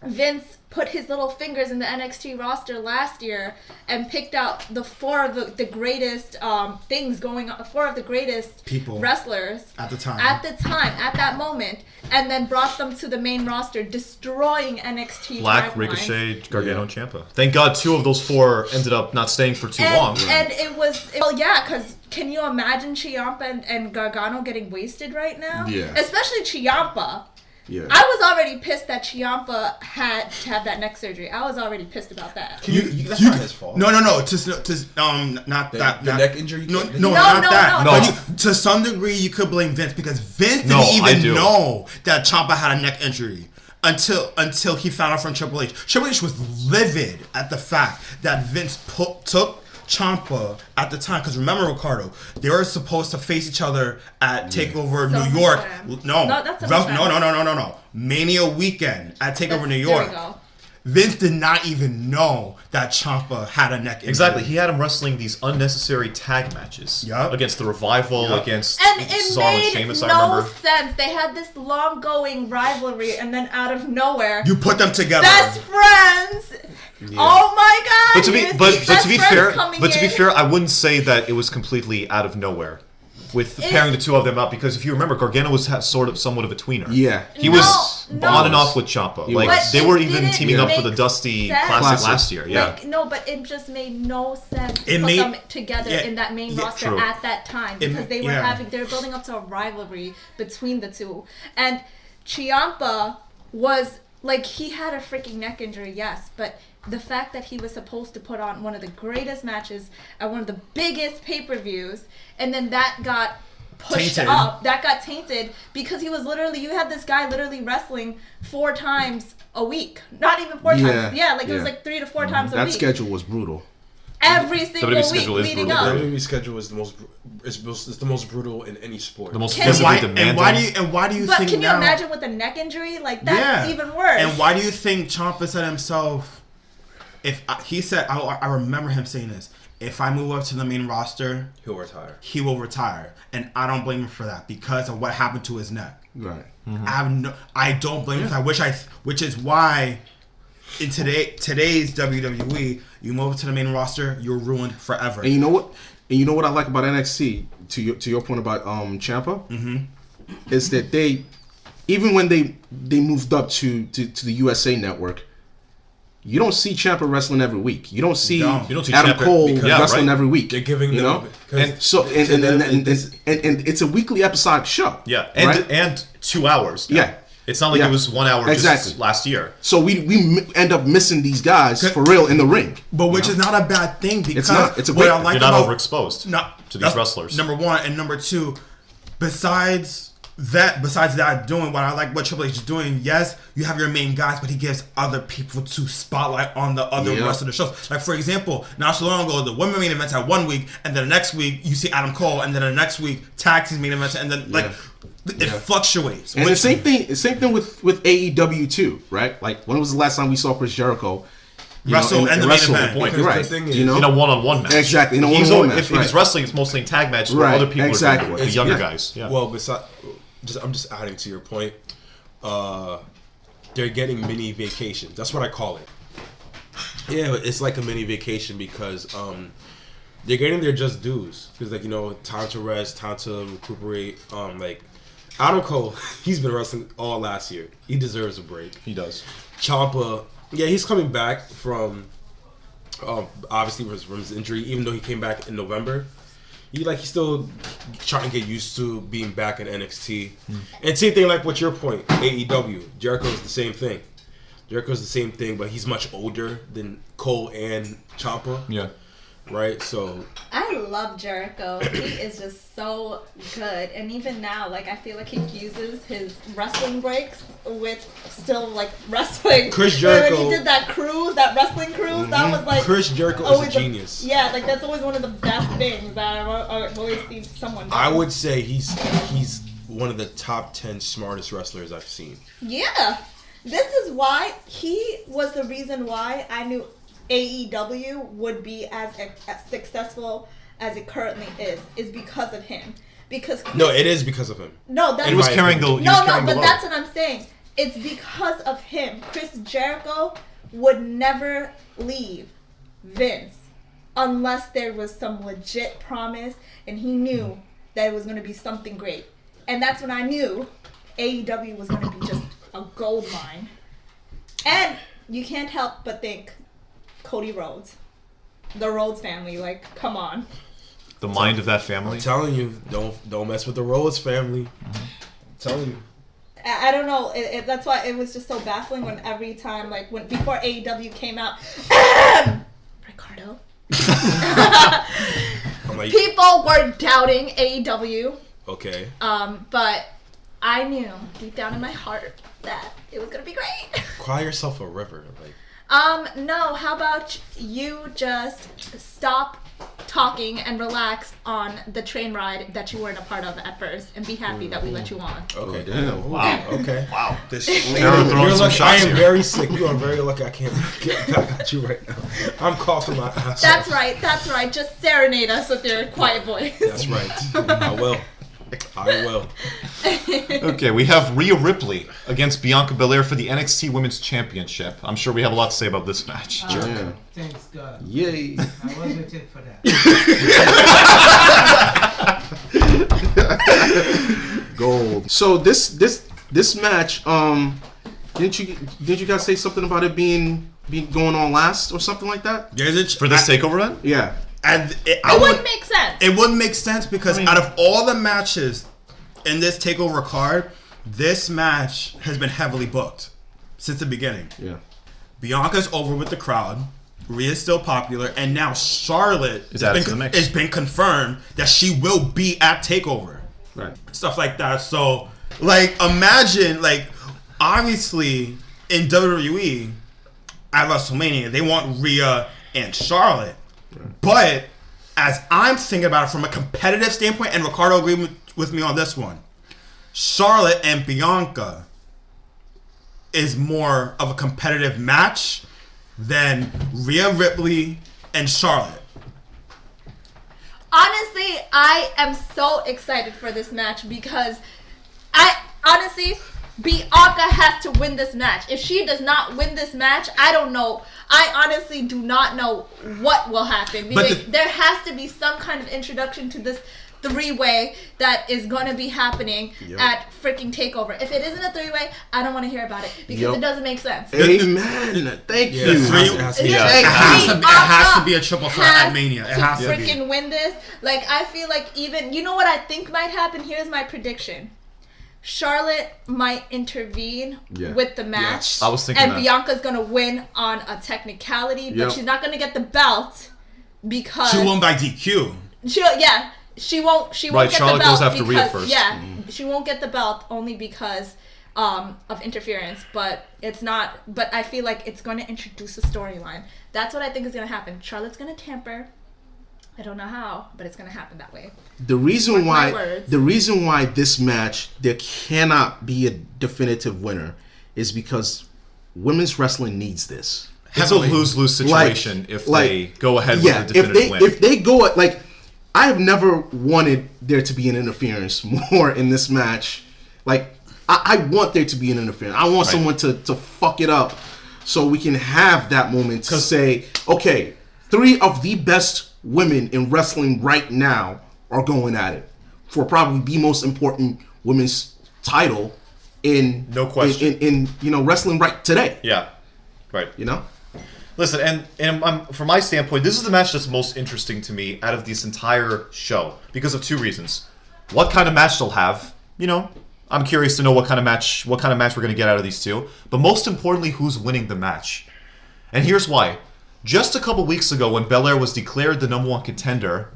Vince put his little fingers in the NXT roster last year and picked out the four of the greatest things going on, four of the greatest people wrestlers at that moment, and then brought them to the main roster, destroying NXT. Black, Ricochet, Gargano, and Ciampa. Thank God 2 of those 4 ended up not staying for too long. And it was, well, yeah, because can you imagine Ciampa and Gargano getting wasted right now? Yeah. Especially Ciampa. Yeah. I was already pissed that Ciampa had to have that neck surgery. I was already pissed about that. That's not his fault. No. Not that. The neck injury? No, No, not that. no. But to some degree, you could blame Vince because Vince didn't even know that Ciampa had a neck injury until he found out from Triple H. Triple H was livid at the fact that Vince took Ciampa at the time, because remember, Ricardo, they were supposed to face each other at Takeover New York. No. Mania weekend at Takeover New York. There we go. Vince did not even know that Ciampa had a neck injury. Exactly. He had him wrestling these unnecessary tag matches against the Revival, against and it Cesaro and made Sheamus, I no remember. sense. They had this long-going rivalry, and then out of nowhere, You put them together. best friends. Yeah. Oh my God! But to be fair, I wouldn't say that it was completely out of nowhere with pairing the 2 of them up, because if you remember, Gargano was somewhat of a tweener. Yeah, he was on and off with Ciampa. Like they were even teaming up for the Dusty Classic last year. Yeah, but it just made no sense to put them together in that main roster at that time, because they were building up to a rivalry between the 2, and Ciampa was like, he had a freaking neck injury, yes, but the fact that he was supposed to put on one of the greatest matches at one of the biggest pay-per-views, and then that got pushed up, that got tainted, because he was literally, you had this guy literally wrestling 4 times a week. Not even 4 times. Yeah, like it was like 3 to 4 times a week. That schedule was brutal. Every single week leading up. The WWE schedule is the most brutal in any sport. The most physically demanding. And why do you but think can you imagine with a neck injury? Like, that's even worse. And why do you think Ciampa said himself, he said, I remember him saying this, if I move up to the main roster, he'll retire. He will retire. And I don't blame him for that because of what happened to his neck. Right. Mm-hmm. I don't blame him for that, which is why in today's WWE, you move to the main roster, you're ruined forever. And you know what? And you know what I like about NXT, to your point about Ciampa, is that they, even when they moved up to the USA Network, you don't see Ciampa wrestling every week. You don't see Adam Cole wrestling every week. They're giving them, and so and it's a weekly episodic show. Yeah, and 2 hours. Yeah. It's not like it was 1 hour just last year. So we end up missing these guys for real in the ring. But which is not a bad thing, because it's not. It's a you're not overexposed to these wrestlers. Number 1, and number 2, besides that doing what I like what Triple H is doing, yes, you have your main guys, but he gives other people to spotlight on the other rest of the shows. Like, for example, not so long ago, the women main events had 1 week, and then the next week you see Adam Cole, and then the next week tag team main events, and then it fluctuates. And the same thing with AEW too, right? Like, when was the last time we saw Chris Jericho wrestle and the main event? Right. In a one-on-one match. Exactly. In a one-on-one match. If he's wrestling, it's mostly in tag matches where other people are doing the younger guys. Yeah. Well, I'm just adding to your point. They're getting mini vacations. That's what I call it. Yeah, it's like a mini vacation because they're getting their just dues. Because, like, time to rest, time to recuperate. Like, Adam Cole, he's been wrestling all last year. He deserves a break. He does. Ciampa, he's coming back from obviously from his injury. Even though he came back in November, he's still trying to get used to being back in NXT. And same thing like with your point, AEW. Jericho's the same thing. But he's much older than Cole and Ciampa. Yeah. right? So I love Jericho. He is just so good, and even now, like I feel like he uses his wrestling breaks with still like wrestling. Chris Jericho. When he did that cruise, that wrestling cruise, that was like Chris Jericho is a genius. Yeah, like that's always one of the best things that I've always seen someone do. I would say he's one of the top 10 smartest wrestlers I've seen. Yeah, this is why he was the reason why I knew AEW would be as successful as it currently is because of him. Because no, it is because of him. No, that's he was carrying the load. But that's what I'm saying. It's because of him. Chris Jericho would never leave Vince unless there was some legit promise and he knew that it was going to be something great. And that's when I knew AEW was going to be just a gold mine. And you can't help but think Cody Rhodes. The Rhodes family, like, come on. The mind of that family? I'm telling you, don't mess with the Rhodes family. I'm telling you. I don't know. That's why it was just so baffling when every time, like, before AEW came out, Ricardo. People were doubting AEW. Okay. But I knew deep down in my heart that it was gonna be great. Cry yourself a river, like. No. How about you just stop talking and relax on the train ride that you weren't a part of at first, and be happy that we let you on. Okay. Damn. Wow. Okay. Wow. You're lucky. I am very sick. You are very lucky. I can't get back at you right now. I'm coughing my ass. That's right. Just serenade us with your quiet voice. That's right. I will. Okay, we have Rhea Ripley against Bianca Belair for the NXT Women's Championship. I'm sure we have a lot to say about this match. Yeah. Thanks God. Yay. I wasn't it for that. Gold. So this match, didn't you guys say something about it being going on last or something like that? For this takeover event? Yeah. And it wouldn't make sense. It wouldn't make sense because out of all the matches in this takeover card, this match has been heavily booked since the beginning. Yeah. Bianca's over with the crowd. Rhea's still popular, and now Charlotte has been confirmed that she will be at Takeover. Right. Stuff like that. So, like, imagine, like, obviously in WWE at WrestleMania, they want Rhea and Charlotte. Right. But as I'm thinking about it from a competitive standpoint, and Ricardo agreed with me on this one, Charlotte and Bianca is more of a competitive match than Rhea Ripley and Charlotte. Honestly, I am so excited for this match because Bianca has to win this match. If she does not win this match, I don't know. I honestly do not know what will happen. There has to be some kind of introduction to this three-way that is going to be happening at freaking Takeover. If it isn't a three-way, I don't want to hear about it because it doesn't make sense. Amen. Thank you. It has to be a triple threat at Mania. It has to freaking win this. Like, I feel like even, you know what I think might happen? Here's my prediction. Charlotte might intervene with the match. Yes. I was thinking that. Bianca's going to win on a technicality, but she's not going to get the belt because... She won by DQ. She won't get Charlotte the belt goes after because, Rhea first. Yeah, she won't get the belt only because of interference, but it's not. But I feel like it's going to introduce a storyline. That's what I think is going to happen. Charlotte's going to tamper. I don't know how, but it's going to happen that way. The reason why this match there cannot be a definitive winner is because women's wrestling needs this. It's a lose-lose situation if they go ahead with a definitive win. If they go at I have never wanted there to be an interference more in this match. Like, I want there to be an interference. I want someone to fuck it up so we can have that moment to say, okay, 3 of the best women in wrestling right now are going at it for probably the most important women's title in in wrestling right today. Yeah. Right. You know? Listen, and from my standpoint, this is the match that's most interesting to me out of this entire show because of 2 reasons. What kind of match they'll have, I'm curious to know what kind of match we're going to get out of these 2. But most importantly, who's winning the match. And here's why. Just a couple weeks ago when Belair was declared the number 1 contender,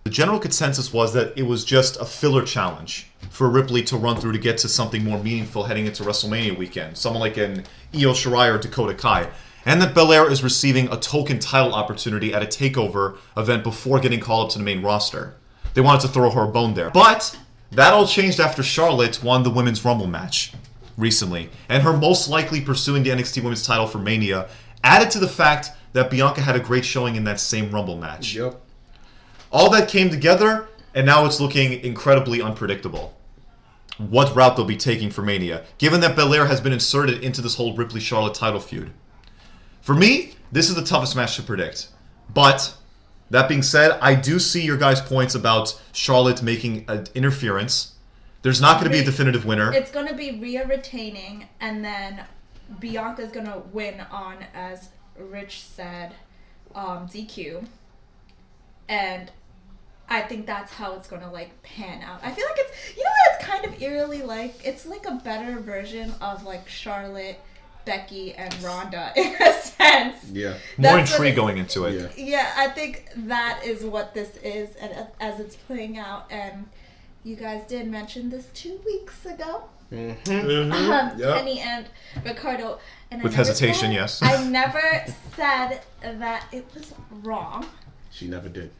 the general consensus was that it was just a filler challenge for Ripley to run through to get to something more meaningful heading into WrestleMania weekend. Someone like an Io Shirai or Dakota Kai. And that Belair is receiving a token title opportunity at a Takeover event before getting called up to the main roster. They wanted to throw her a bone there. But that all changed after Charlotte won the Women's Rumble match recently. And her most likely pursuing the NXT Women's title for Mania added to the fact that Bianca had a great showing in that same Rumble match. Yep. All that came together, and now it's looking incredibly unpredictable. What route they'll be taking for Mania, given that Belair has been inserted into this whole Ripley-Charlotte title feud. For me, this is the toughest match to predict. But, that being said, I do see your guys' points about Charlotte making an interference. There's not going to be a definitive winner. It's going to be Rhea retaining, and then Bianca's going to win on, as Rich said, DQ. And I think that's how it's going to, like, pan out. I feel like it's, you know what it's kind of eerily like? It's like a better version of, like, Charlotte, Becky, and Ronda, in a sense. Yeah. More intrigue going into it. Yeah, I think that is what this is, and as it's playing out. And you guys did mention this 2 weeks ago. Kenny and Ricardo. And with hesitation, yes. I never said that it was wrong. She never did.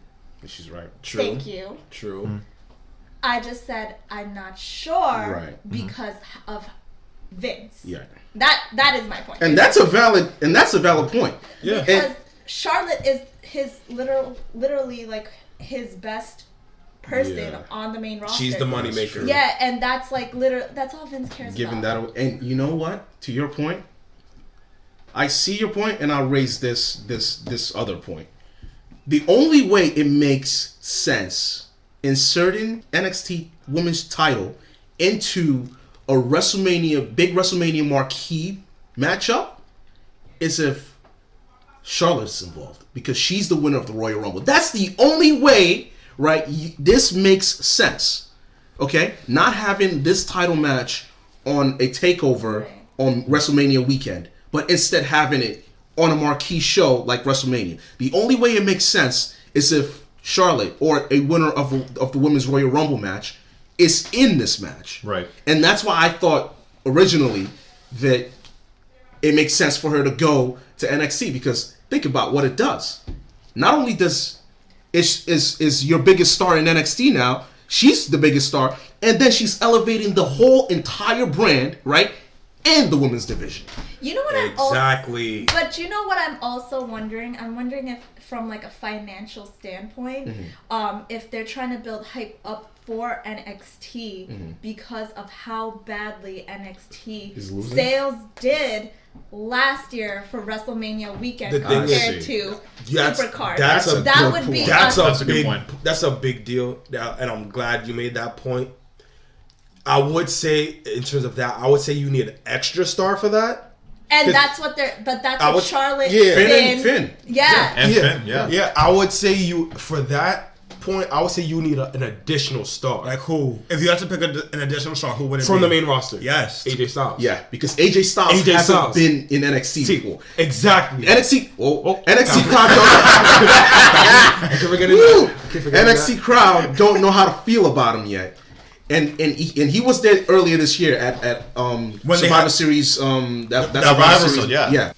And she's right. True. Thank you. True. Mm-hmm. I just said I'm not sure because of Vince. Yeah. That is my point. And that's a valid point. Yeah. Because Charlotte is his literally like his best person on the main roster. She's the moneymaker. Yeah, and that's like literally that's all Vince cares Giving about. that, and you know what? To your point, I see your point, and I'll raise this other point. The only way it makes sense inserting NXT Women's title into a big WrestleMania marquee matchup is if Charlotte's involved, because she's the winner of the Royal Rumble. That's the only way, right? This makes sense. Okay? Not having this title match on a takeover on WrestleMania weekend, but instead having it on a marquee show like WrestleMania. The only way it makes sense is if Charlotte, or a winner of the Women's Royal Rumble match, is in this match. Right. And that's why I thought originally that it makes sense for her to go to NXT, because think about what it does. Not only is your biggest star in NXT now, she's the biggest star, and then she's elevating the whole entire brand, right? And the women's division. You know what exactly. But you know what I'm also wondering? I'm wondering if, from like a financial standpoint, if they're trying to build hype up for NXT because of how badly NXT sales did last year for WrestleMania weekend compared to Supercard. That's a good point. That's a big deal, and I'm glad you made that point. I would say, in terms of that, I would say you need an extra star for that. And that's what Charlotte, Finn. Yeah, I would say for that point, I would say you need an additional star. Like who? If you had to pick an additional star, who would it be? From the main roster. Yes. AJ Styles. Yeah, because AJ Styles hasn't been in NXT before. Exactly. NXT NXT crowd don't know how to feel about him yet. And he was there earlier this year at Survivor Series. That Survivor Series, yeah.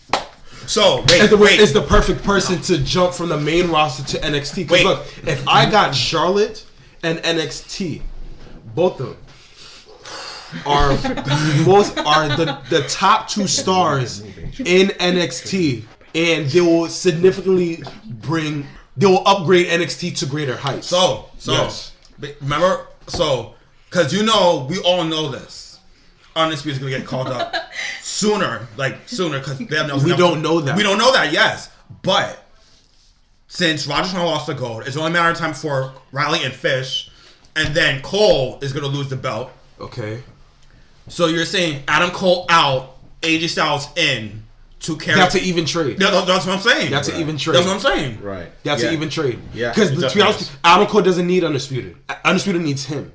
So wait, is the perfect person to jump from the main roster to NXT. Because look, if I got Charlotte and NXT, both of them are the top two stars in NXT, and they will significantly upgrade NXT to greater heights. Remember, because we all know this. Undisputed is going to get called up sooner, because they have no. We don't know that. We don't know that, yes. But since Roger Strong lost the gold, it's only a matter of time for Riley and Fish, and then Cole is going to lose the belt. Okay. So you're saying Adam Cole out, AJ Styles in to carry. That's an even trade. That's what I'm saying. That's an even trade. That's what I'm saying. Right. That's an even trade. Yeah. Because to be honest, Adam Cole doesn't need Undisputed. Undisputed needs him.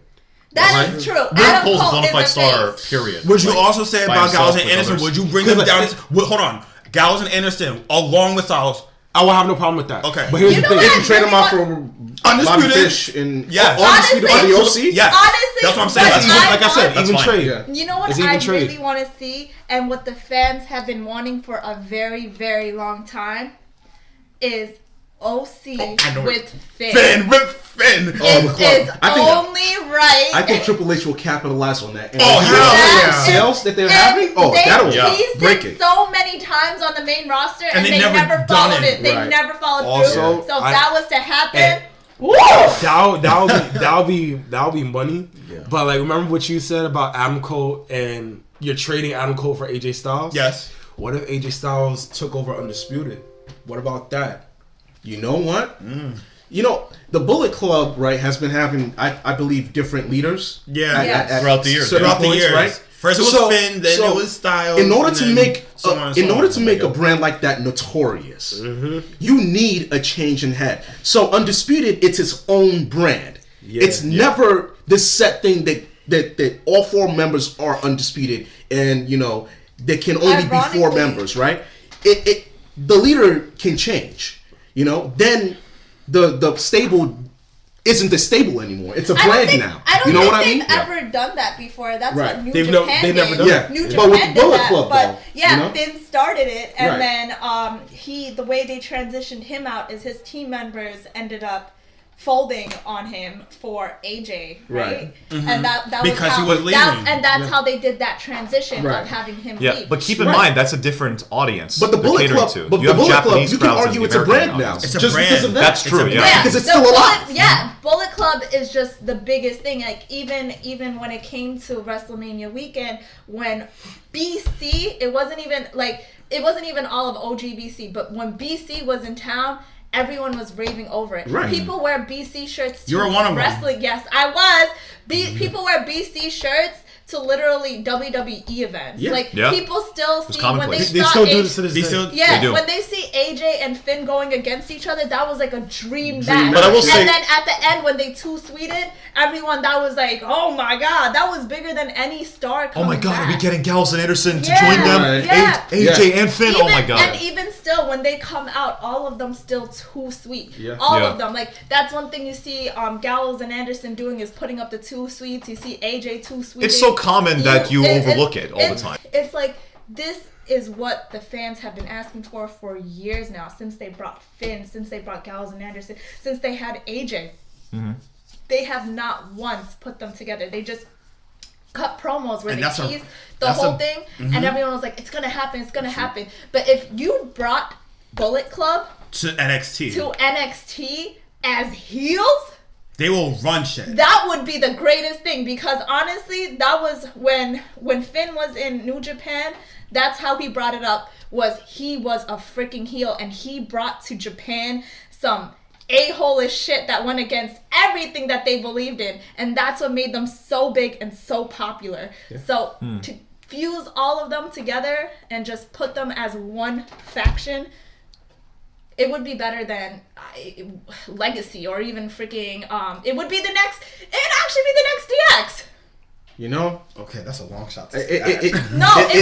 That is true. Adam Cole's a bona fide star, period. Would you also say about Gallows and Anderson, would you bring them down? Hold on. Gallows and Anderson, along with Styles, I will have no problem with that. Okay. But here's the thing. If you trade him out for Undisputed Fish and Undisputed on the OC? Yes. Honestly, that's what I'm saying. That's even, like I said, That's even fine. trade. Yeah. You know what I really want to see, and what the fans have been wanting for a very, very long time, is OC with Finn. Finn with Finn. It is only right. I think Triple H will capitalize on that. And hell sales that they're having, that'll break it. So many times on the main roster, and they never done followed it. They Right. never followed Also, through. So if that was to happen, that'll be money. Yeah. But like, remember what you said about Adam Cole, and you're trading Adam Cole for AJ Styles? Yes. What if AJ Styles took over Undisputed? What about that? You know what? You know, the Bullet Club, right, has been having, I believe, different leaders. Yeah. Throughout the years. Throughout the years, right? First it was Finn, then it was Styles. In order to make a a brand like that notorious, you need a change in head. So Undisputed, it's its own brand. It's never this set thing that all 4 members are undisputed, and you know there can only be 4 members, right? The leader can change, you know. Then the stable isn't the stable anymore. It's a brand now. I don't you know think what I mean? they've ever done that before. That's what New They've Japan never did. done that. New But with Japan Bullet did that. Club, But though, yeah, you know? Finn started it, and Right. then the way they transitioned him out is his team members ended up folding on him for AJ, right? And that Because was how, he was leaving. and that's how they did that transition of having him leave. But keep in mind that's a different audience. But the Bullet Club, but the Bullet Club, you can argue it's a brand now. It's a just brand. because of that. That's true. Because it's still alive. Bullet Club is just the biggest thing. Like even when it came to WrestleMania weekend, when BC, it wasn't even all of OG BC, but when BC was in town, everyone was raving over it. Right. People wear BC shirts to You were one of wrestling. them. Yes, I was. People wear BC shirts to literally WWE events. People still see when they They saw still do this to this day. Yeah, They do. when they see AJ and Finn going against each other, that was like a dream match. But I will say, and then at the end, when they two-sweeted, everyone, that was like, oh my god, that was bigger than any star coming oh my god, back. are we getting Gallows and Anderson to join them? Yeah. AJ and Finn, oh my god. And even still, when they come out, all of them still too sweet. Yeah. All of them. Like, that's one thing you see Gallows and Anderson doing is putting up the 2 sweets. You see AJ 2 sweet. It's so common that you overlook it all the time. It's like, this is what the fans have been asking for years now, since they brought Finn, since they brought Gallows and Anderson, since they had AJ. They have not once put them together. They just cut promos where they teased the whole thing, and everyone was like, it's gonna happen, it's gonna happen. But if you brought Bullet Club to NXT as heels, they will run shit. that would be the greatest thing, because honestly, that was when Finn was in New Japan, that's how he brought it up, was he was a freaking heel, and he brought to Japan some a-hole-ish shit that went against everything that they believed in, and that's what made them so big and so popular. So to fuse all of them together and just put them as one faction, it would be better than Legacy, or even freaking it would actually be the next DX. You know? Okay, that's a long shot. It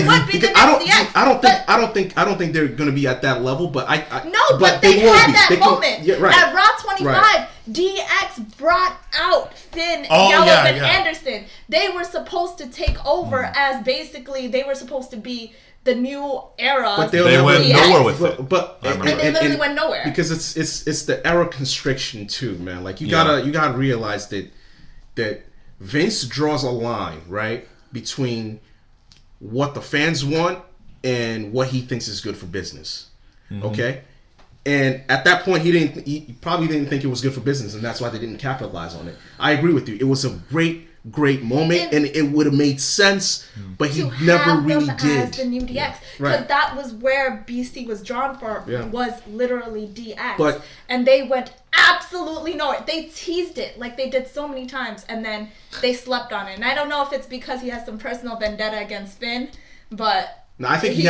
would be the next DX. I don't think they're going to be at that level, but but they had that moment. Right. At Raw 25, Right. DX brought out Finn, Gallows, and Anderson. They were supposed to take over as basically, they were supposed to be the new era. But they went nowhere with it. And they literally went nowhere. Because it's the era constriction too, man. Like you gotta realize that Vince draws a line, right, between what the fans want and what he thinks is good for business. Okay? And at that point he probably didn't think it was good for business, and that's why they didn't capitalize on it. I agree with you. It was a great moment, and it would have made sense, but he never really did. As the new DX, because that was where BC was drawn for, was literally DX, and they went absolutely nowhere. They teased it like they did so many times, and then they slept on it. And I don't know if it's because he has some personal vendetta against Finn, but no, I think he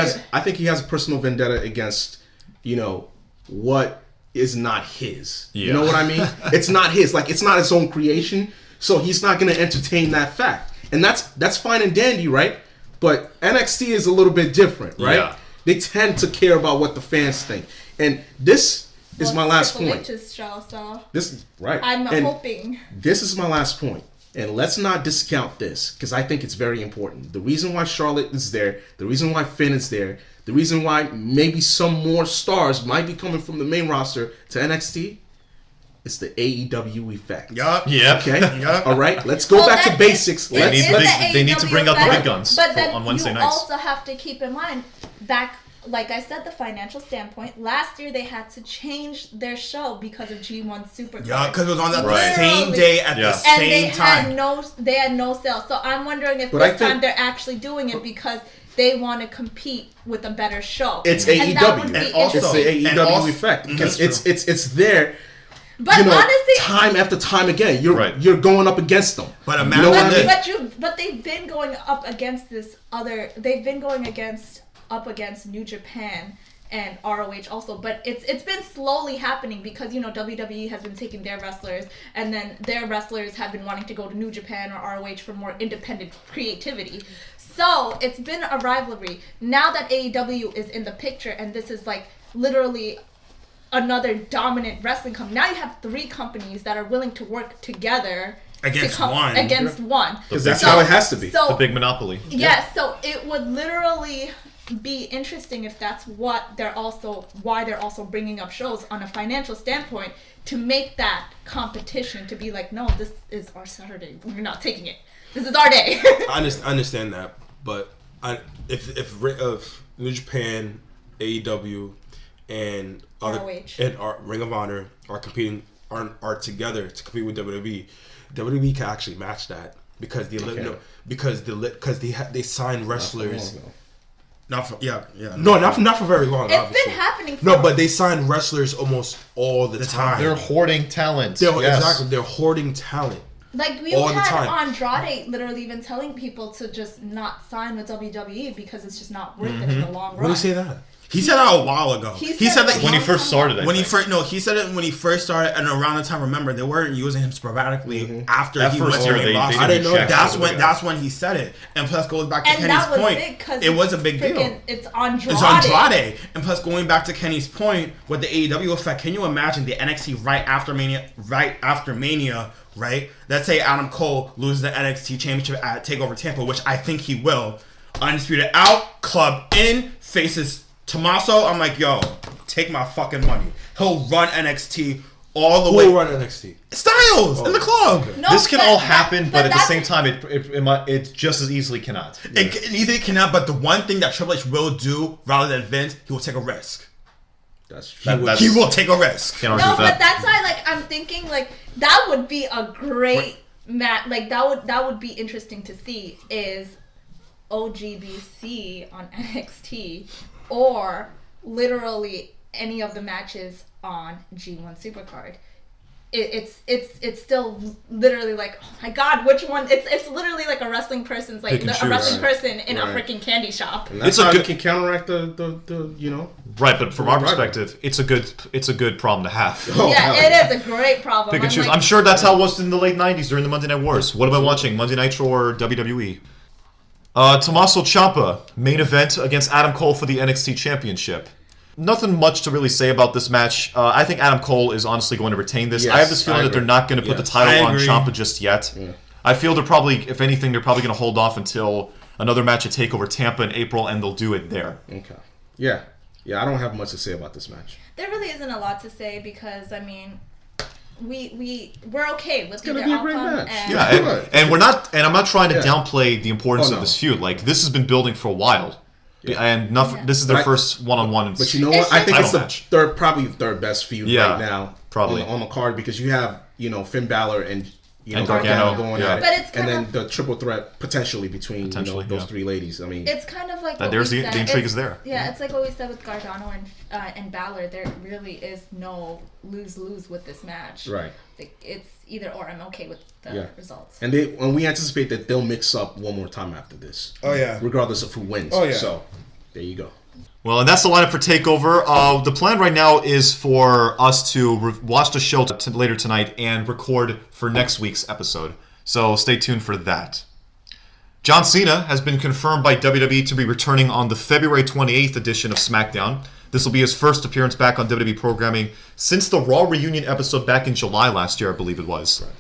has a personal vendetta against, you know, what is not his. You know what I mean? It's not his. Like, it's not his own creation. So he's not going to entertain that fact. And that's fine and dandy, right? But NXT is a little bit different, right? Yeah. They tend to care about what the fans think. And this is my last Triple point. H's show, so This is right. I'm And hoping. This is my last point. And let's not discount this, because I think it's very important. The reason why Charlotte is there, the reason why Finn is there, the reason why maybe some more stars might be coming from the main roster to NXT, it's the AEW effect. Yup. Yeah. Okay? Yup. All right? Let's go back to basics. They need to bring out the big guns but then on Wednesday you nights. also have to keep in mind, back, like I said, the financial standpoint, last year they had to change their show because of G1 Supercard. Yeah, because it was on that Right. same day at the and same time. They had no sales. So I'm wondering if But this I think- time they're actually doing it because they want to compete with a better show. It's And that would AEW. be And also- It's the and AEW also- effect. Because That's it's there. But honestly, time after time again, you're Right. you're going up against them. But You imagine know what I mean? but they've been going up against They've been going up against New Japan and ROH also, but it's been slowly happening because WWE has been taking their wrestlers, and then their wrestlers have been wanting to go to New Japan or ROH for more independent creativity. So it's been a rivalry. Now that AEW is in the picture, and this is like literally another dominant wrestling company. Now you have 3 companies that are willing to work together Against one. Because that's how it has to be. So, The big monopoly. yes, so it would literally be interesting if that's why they're also bringing up shows on a financial standpoint to make that competition to be like, no, this is our Saturday. We're not taking it. This is our day. I understand that, but if New Japan, AEW, and ROH. and Ring of Honor are competing are together to compete with WWE, WWE can actually match that because they sign wrestlers. Not for, yeah. No, not for very long. It's obviously. been happening for No, but they sign wrestlers almost all the time. They're hoarding talent. Exactly. They're hoarding talent. like we all the had time. Andrade literally even telling people to just not sign with WWE because it's just not worth it in the long run. When do you say that? He said that a while ago. He He said said that that When he first started, he said it when he first started, and around the time, remember, they weren't using him sporadically after That he first went year, to they lost. didn't I didn't know check That's for when the that's when he said it, and plus goes back to And Kenny's that was point. big because It was a big deal. It's Andrade. It's Andrade, and plus going back to Kenny's point with the AEW effect. Can you imagine the NXT right after Mania? Right? Let's say Adam Cole loses the NXT Championship at Takeover Tampa, which I think he will. Undisputed out, club in, faces Tommaso. I'm like, yo, take my fucking money. He'll run NXT all the Who way. will run NXT? Styles in the club. No, This can all happen, but at the that's- same time, it just as easily cannot. It easily cannot, but the one thing that Triple H will do rather than Vince, he will take a risk. That's true. He will take a risk. Can't argue No, with but that. that's why, like, I'm thinking, like, that would be a great match. Like, that would be interesting to see is OGBC on NXT or literally any of the matches on G1 Supercard. It's still literally like, oh my god, which one? It's literally like a wrestling person's like Pick and a choose. wrestling person in a Right. freaking candy shop. And that's It's a how good- you can counteract the you know. Right, but from our Right. perspective, it's a good problem to have. Oh, Yeah, hell it is a great problem. Pick and I'm choose. like, I'm sure that's how it was in the late 90s during the Monday Night Wars. What am I watching? Monday Nitro or WWE? Tommaso Ciampa, main event against Adam Cole for the NXT Championship. Nothing much to really say about this match. I think Adam Cole is honestly going to retain this. Yes, I have this feeling I that they're agree. not going to put the Yes. title I on agree. Ciampa just yet. Yeah. I feel they're probably, if anything, they're probably going to hold off until another match at Takeover Tampa in April, and they'll do it there. Okay. Yeah. I don't have much to say about this match. there really isn't a lot to say because I mean, we're okay with gonna either be a great outcome. match. And Yeah, Right. and we're not, and I'm not trying to Yeah. downplay the importance Oh, of no. this feud. Like, this has been building for a while, and Yeah. this is their But- first one-on-one. But you know It's what? I think title it's the match. probably their best feud Yeah, right now. probably. on the card because you have Finn Balor and And Gargano Gargano, going yeah. at it, But it's and kinda- then the triple threat potentially between Potentially, those yeah. 3 ladies. I mean, it's kind of like That what there's we the said. intrigue It's- is there. Yeah, it's like what we said with Gargano and Balor. There really is no lose with this match. right. Like, it's either or. I'm okay with the Yeah. results. And we anticipate that they'll mix up one more time after this. Oh, yeah. Regardless of who wins. Oh, yeah. So there you go. Well, and that's the lineup for Takeover. The plan right now is for us to watch the show later tonight and record for next week's episode. So stay tuned for that. John Cena has been confirmed by WWE to be returning on the February 28th edition of Smackdown. This will be his first appearance back on WWE programming since the Raw reunion episode back in July last year, I believe it was. Right.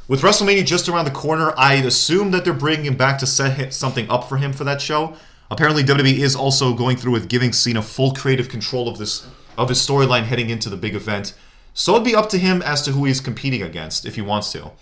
With WrestleMania just around the corner, I'd assume that they're bringing him back to set something up for him for that show. Apparently, WWE is also going through with giving Cena full creative control of his storyline heading into the big event. So it'd be up to him as to who he's competing against if he wants to.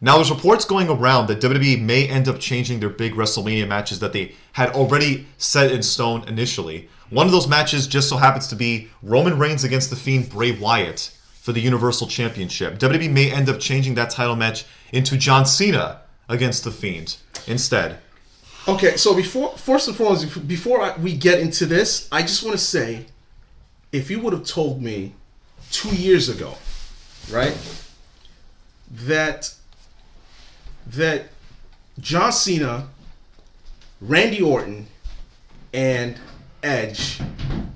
Now, there's reports going around that WWE may end up changing their big WrestleMania matches that they had already set in stone initially. One of those matches just so happens to be Roman Reigns against The Fiend Bray Wyatt for the Universal Championship. WWE may end up changing that title match into John Cena against The Fiend instead. Okay, so first and foremost, before we get into this, I just want to say, if you would have told me 2 years ago, right, that John Cena, Randy Orton, and Edge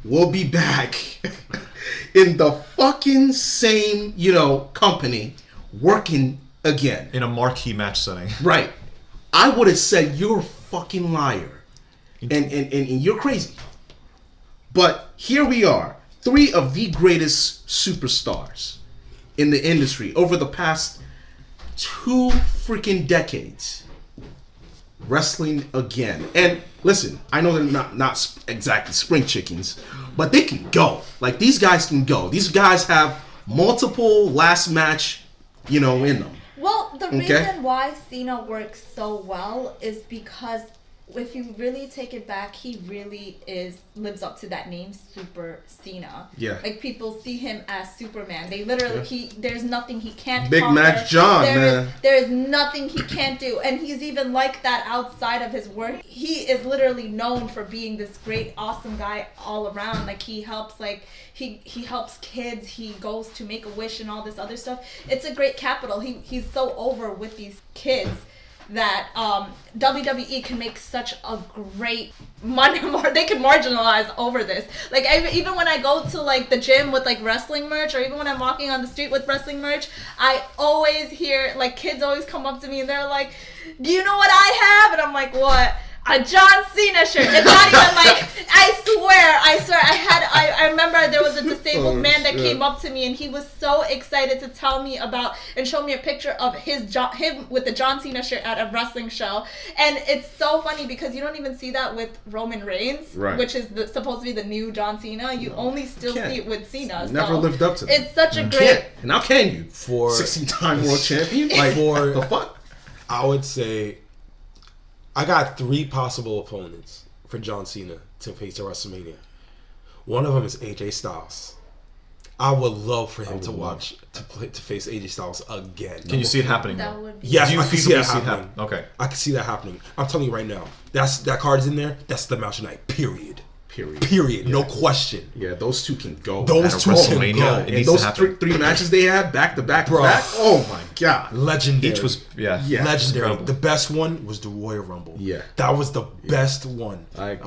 will be back in the fucking same, company, working again. In a marquee match setting. Right. I would have said, you're a fucking liar. And you're crazy. But here we are. 3 of the greatest superstars in the industry over the past 2 freaking decades, wrestling again. And listen, I know they're not exactly spring chickens, but they can go. Like, these guys can go. These guys have multiple last match, in them. Well, the reason why Cena works so well is because if you really take it back, he really lives up to that name, Super Cena. Yeah. Like, people see him as Superman. They literally, there's nothing he can't Big conquer. Match John, man. There is nothing he can't do. And he's even like that outside of his work. He is literally known for being this great, awesome guy all around. Like, he helps, he helps kids. He goes to Make-A-Wish and all this other stuff. It's a great capital. He's so over with these kids that WWE can make such a great money. They can marginalize over this. Like, even when I go to the gym with wrestling merch, or even when I'm walking on the street with wrestling merch, I always hear kids always come up to me and they're like, "Do you know what I have?" And I'm like, "What?" A John Cena shirt. It's not even I swear, I remember there was a disabled man that came up to me and he was so excited to tell me about and show me a picture of him with the John Cena shirt at a wrestling show. And it's so funny because you don't even see that with Roman Reigns, right, which is supposed to be the new John Cena. You only still see it with Cena. Never lived up to that. It's such a great... And how can you? For 16-time world champion? For the fuck? I would say I got 3 possible opponents for John Cena to face at WrestleMania. One of them is AJ Styles. I would love for him to face AJ Styles again. Can you see it happening? That would be... Yes, Do you I can see that happening. Okay. I can see that happening. I'm telling you right now. That card's in there. That's the match tonight. Period. Yeah. No question. Yeah, those 2 can go. Those 2 can go. And those 3 matches they had back to back, oh my god, legendary. Each was legendary. incredible. The best one was the Royal Rumble. Yeah, that was the best one.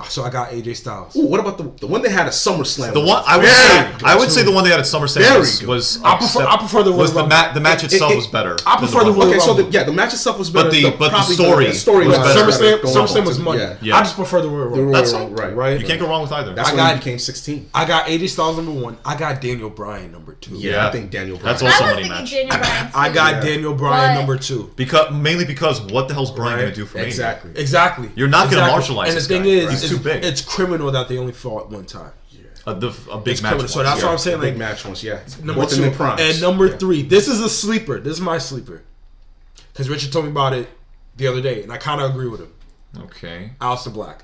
So I got AJ Styles. Ooh, what about the one they had at SummerSlam? The one I would say the one they had at SummerSlam was I prefer the Royal Rumble. The match itself was better. I prefer the Royal Rumble. So the match itself was better. But the story was better. SummerSlam was money. Yeah. I just prefer the Royal Rumble. That's right. You can't go wrong with either. That's when he became 16. I got AJ Styles number 1. I got Daniel Bryan number 2. Yeah, I think Daniel Bryan. That's also I was money thinking match. Daniel Bryan too. I got Daniel Bryan number 2. Mainly because what the hell's Bryan going to do for me? Exactly. You're not going to marginalize and this the thing guy. is, he's too big. It's criminal that they only fought one time. A big match. So that's what I'm saying. Big match once, Number 2 and number 3. This is a sleeper. This is my sleeper. Because Richard told me about it the other day, and I kind of agree with him. Okay. Aleister Black.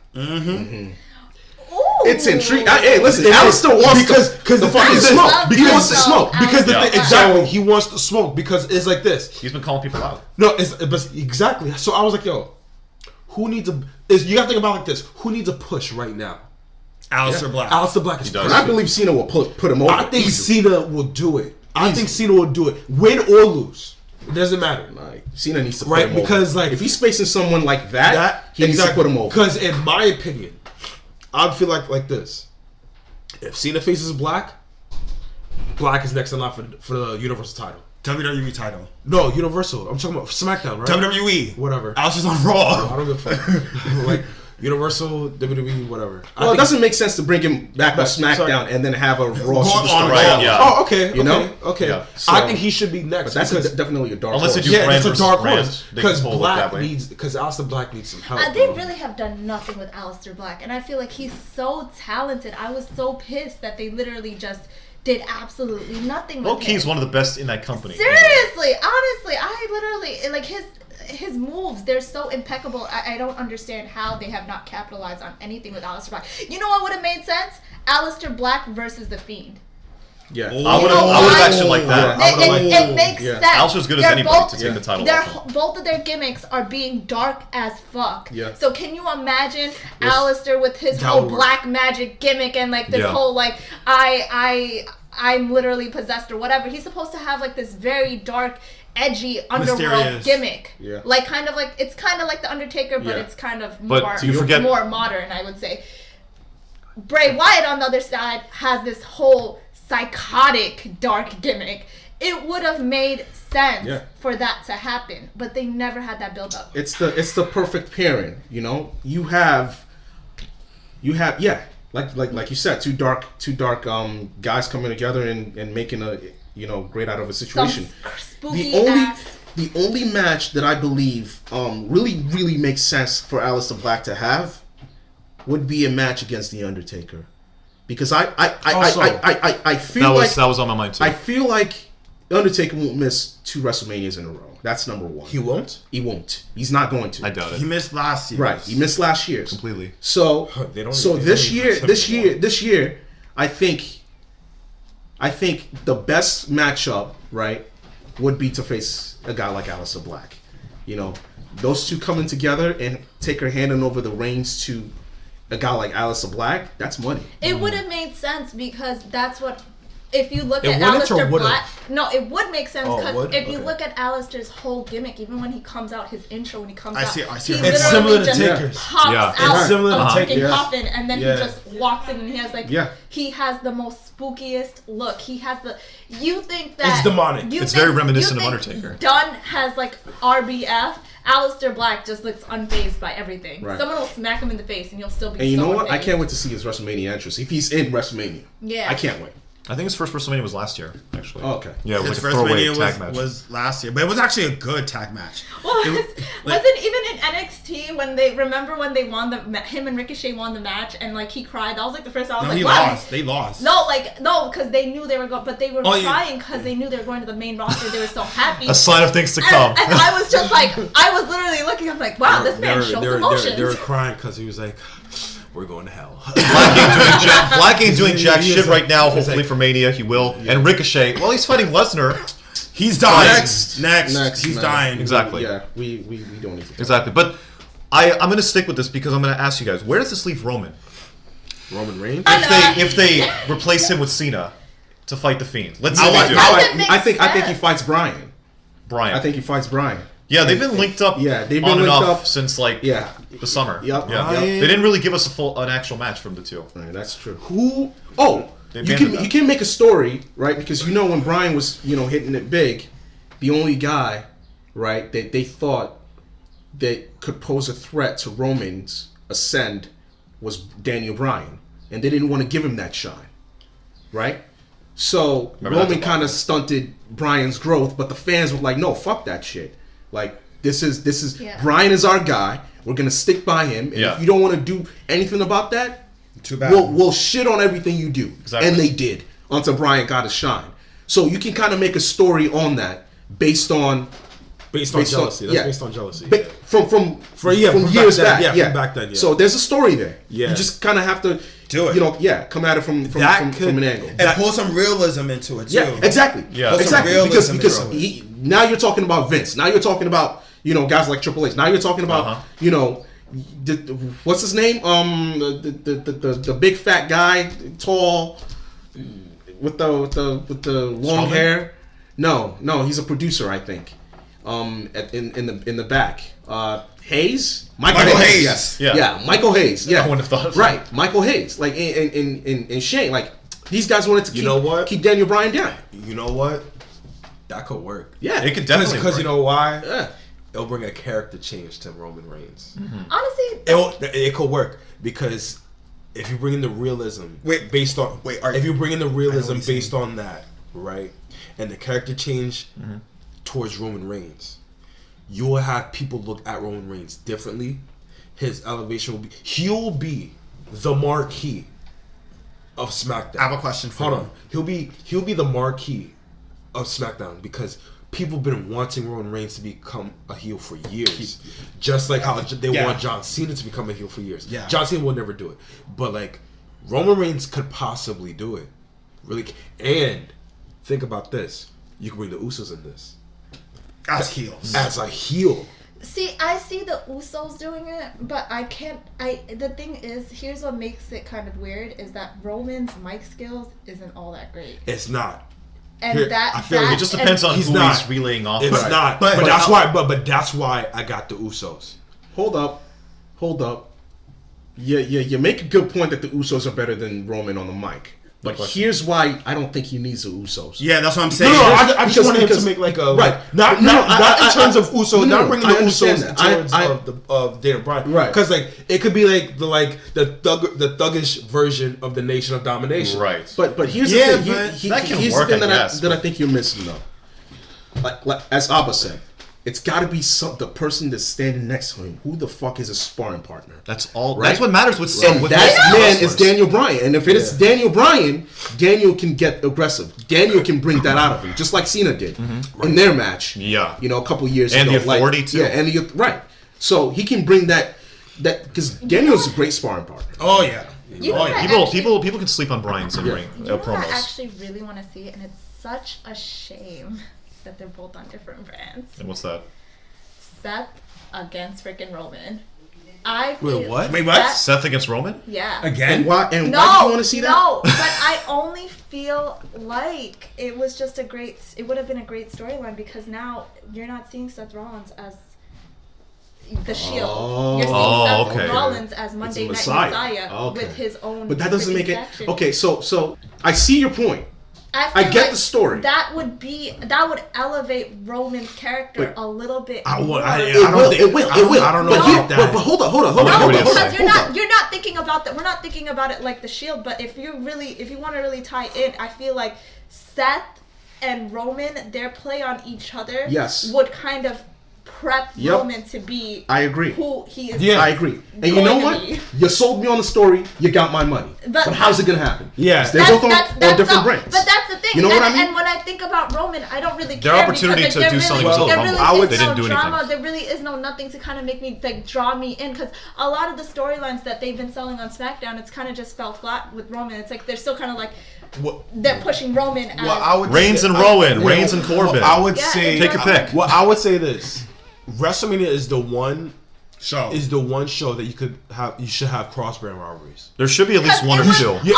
It's intriguing. Hey, listen, Aleister wants the fucking smoke. He wants to smoke because exactly he wants to smoke because it's like this. He's been calling people out. No, but exactly. So I was like, yo, who needs a? You got to think about it like this. Who needs a push right now? Aleister Black. Aleister Black is. And I believe Cena will put him over. I think Cena will do it. I think Cena will do it, win or lose. It doesn't matter. Like, Cena needs to put him because over. If he's facing someone like that he needs to put him over. Because in my opinion, I'd feel like this. If Cena faces Black is next in line for the Universal title. WWE title. No, Universal. I'm talking about SmackDown, right? WWE. Whatever. Alistair's on Raw. I don't give a fuck. Universal, WWE, whatever. Well, it doesn't make sense to bring him back on SmackDown and then have a Raw superstar. Right, yeah. Oh, okay. You know? Okay. Yeah. So, I think he should be next. But that's definitely a dark unless horse. they do it's a dark horse. Because Because Aleister Black needs some help. They really have done nothing with Aleister Black, and I feel like he's so talented. I was so pissed that they literally just did absolutely nothing with him. He's one of the best in that company. Seriously, honestly, I literally like his moves. They're so impeccable. I don't understand how they have not capitalized on anything with Aleister Black. You know what would have made sense? Aleister Black versus The Fiend. Yeah, I would have actually liked that. It makes sense. Aleister's good as anybody to take the title off. Both of their gimmicks are being dark as fuck. Yeah. So can you imagine Aleister with his whole black magic gimmick and like this whole like I'm literally possessed or whatever? He's supposed to have like this very dark, edgy underworld gimmick. Yeah. Like it's kind of like the Undertaker, but it's kind of more modern, I would say. Bray Wyatt on the other side has this whole psychotic dark gimmick. It would have made sense for that to happen, but they never had that build up. It's the perfect pairing, you know. You have like you said, two dark guys coming together and making a great out of a situation. The only match that I believe really makes sense for Aleister Black to have would be a match against the Undertaker. Because I feel that was on my mind too. I feel like Undertaker won't miss 2 WrestleManias in a row. That's number 1. He won't? He won't. He's not going to. I doubt it. He missed last year. Right. He missed last year's. Completely. So this year, I think the best matchup, right, would be to face a guy like Aleister Black. You know, those two coming together and Taker handing over the reins to a guy like Aleister Black, that's money. It would have made sense because that's what. If you look at Aleister Black, no, it would make sense because if you look at Aleister's whole gimmick, even when he comes out, his intro when he comes out, I see. he It's similar to Taker's. Pops out It's similar to Taker's coffin, and then he just walks in and he has he has the most spookiest look. He has the. You think that it's demonic? It's very reminiscent of Undertaker. Dunne has like RBF. Aleister Black just looks unfazed by everything. Right. Someone will smack him in the face and he'll still be. And you know what? I can't wait to see his WrestleMania entrance. If he's in WrestleMania, I can't wait. I think his first WrestleMania was last year, actually. Oh, okay. Yeah, it was his like a first throwaway WrestleMania tag match. was last year, but it was actually a good tag match. Well, wasn't even in NXT when they won him and Ricochet won the match and like he cried. That was like the first time I was like, wow. They lost. No, because they knew they were going, but they were crying because they knew they were going to the main roster. They were so happy. A sign of things to come. And I was just like, I was literally looking. I'm like, wow, this man shows emotions. They were crying because he was like, we're going to hell. Black ain't doing jack shit right now. Hopefully for Mania he will. Yeah. And Ricochet, well, he's fighting Lesnar. He's dying. Next. He's dying. Exactly. Yeah, we don't need to. Exactly. But I'm going to stick with this because I'm going to ask you guys, where does this leave Roman? Roman Reigns? If they replace him with Cena to fight the Fiend. Let's say they do. I think he fights Bryan. I think he fights Bryan. Yeah, they've been linked up. Yeah, they've been linked up since like the summer. Yep. They didn't really give us an actual match from the two. Right, that's true. You can make a story, right? Because when Bryan was hitting it big, the only guy, right, that they thought that could pose a threat to Roman's ascend was Daniel Bryan, and they didn't want to give him that shine, right? So Roman kind of stunted Bryan's growth, but the fans were like, "No, fuck that shit." Like this is Bryan is our guy. We're gonna stick by him, and if you don't want to do anything about that, too bad. We'll shit on everything you do. Exactly. And they did until Bryan got his shine. So you can kind of make a story on that based on jealousy. That's based on jealousy. From years back. From back then. Yeah. So there's a story there. Yeah. You just kind of have to do it. Come at it from an angle. And pull some realism into it too. Yeah, exactly. Yeah. Exactly. Because now you're talking about Vince. Now you're talking about guys like Triple H. Now you're talking about what's his name? The big fat guy, tall, with the long hair. No, he's a producer, I think. In the back, Hayes. Michael Hayes. Yes. Yeah. Michael Hayes. Yeah. I wouldn't have thought of right. That. Michael Hayes. Like in Shane. Like these guys wanted to keep Daniel Bryan down. You know what? That could work. Yeah, it could definitely. Because you know why? Yeah. it'll bring a character change to Roman Reigns. Honestly, it could work because if you bring in the realism based on that, right, and the character change towards Roman Reigns, you will have people look at Roman Reigns differently. His elevation will be he'll be the marquee of SmackDown. I have a question for you. Hold on. He'll be the marquee of SmackDown because people have been wanting Roman Reigns to become a heel for years. Just like how they want John Cena to become a heel for years. Yeah. John Cena will never do it. But like Roman Reigns could possibly do it. Really. And think about this. You can bring the Usos in this. As heels. As a heel. See, I see the Usos doing it, but I can't. The thing is, here's what makes it kind of weird: is that Roman's mic skills isn't all that great. It's not. And I feel like it just depends on who he's relaying off. It's not. But that's why. But that's why I got the Usos. Hold up. You make a good point that the Usos are better than Roman on the mic. But here's why I don't think he needs the Usos. Yeah, that's what I'm saying. No, I just wanted him to make like a not in terms of Usos, not bringing the Usos in terms of Daniel Bryan, right? Because like it could be like the thuggish version of the Nation of Domination, right? But here's the thing. Here's the thing that I think you're missing though. Like as Abba said, it's got to be the person that's standing next to him. Who the fuck is a sparring partner? That's all. Right? That's what matters with some. And that man is Daniel Bryan. And if it is Daniel Bryan, Daniel can get aggressive. Daniel can bring that out of him, just like Cena did in their match. Yeah, a couple years ago. And the authority too. Yeah, and right. So he can bring that because Daniel's a great sparring partner. Oh yeah. People can sleep on Bryan's in ring promos. I actually really want to see it, and it's such a shame that they're both on different brands. And what's that? Seth against freaking Roman. Wait, what? Seth against Roman? Yeah. Again? And why do you want to see that? No, but I only feel like it was just it would have been a great storyline because now you're not seeing Seth Rollins as the Shield. You're seeing Seth Rollins as Monday Night Messiah with his own. But that doesn't make it. Okay, so I see your point. I get the story. That would elevate Roman's character a little bit. It will. I don't know about that. But hold on. Because you're not thinking about that. We're not thinking about it like the Shield. But if you want to really tie in, I feel like Seth and Roman, their play on each other, would kind of prep Roman to be who he is. Yeah, I agree. And you know what? You sold me on the story. You got my money. But how's it going to happen? Yeah. They're both on different brands. But that's the thing. You know what I mean? And when I think about Roman, I don't really care. Their opportunity to do something with the Rumble, they didn't do anything. There really is no nothing to kind of make me draw me in because a lot of the storylines that they've been selling on SmackDown, it's kind of just fell flat with Roman. It's like they're still kind of like they're pushing Roman as Reigns and Rowan, Reigns and Corbin. I would say take your pick. Well, I would say this. WrestleMania is the one show that you should have cross-brand rivalries. There should be at least one or two. You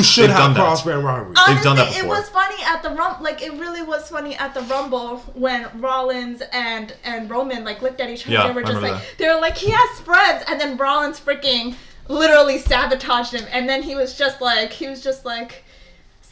should have cross-brand rivalries. Honestly, they've done that before. It was funny at the Rumble. Like it really was funny at the Rumble when Rollins and Roman looked at each other. Yeah, they were just like he has friends, and then Rollins freaking literally sabotaged him, and then he was just like.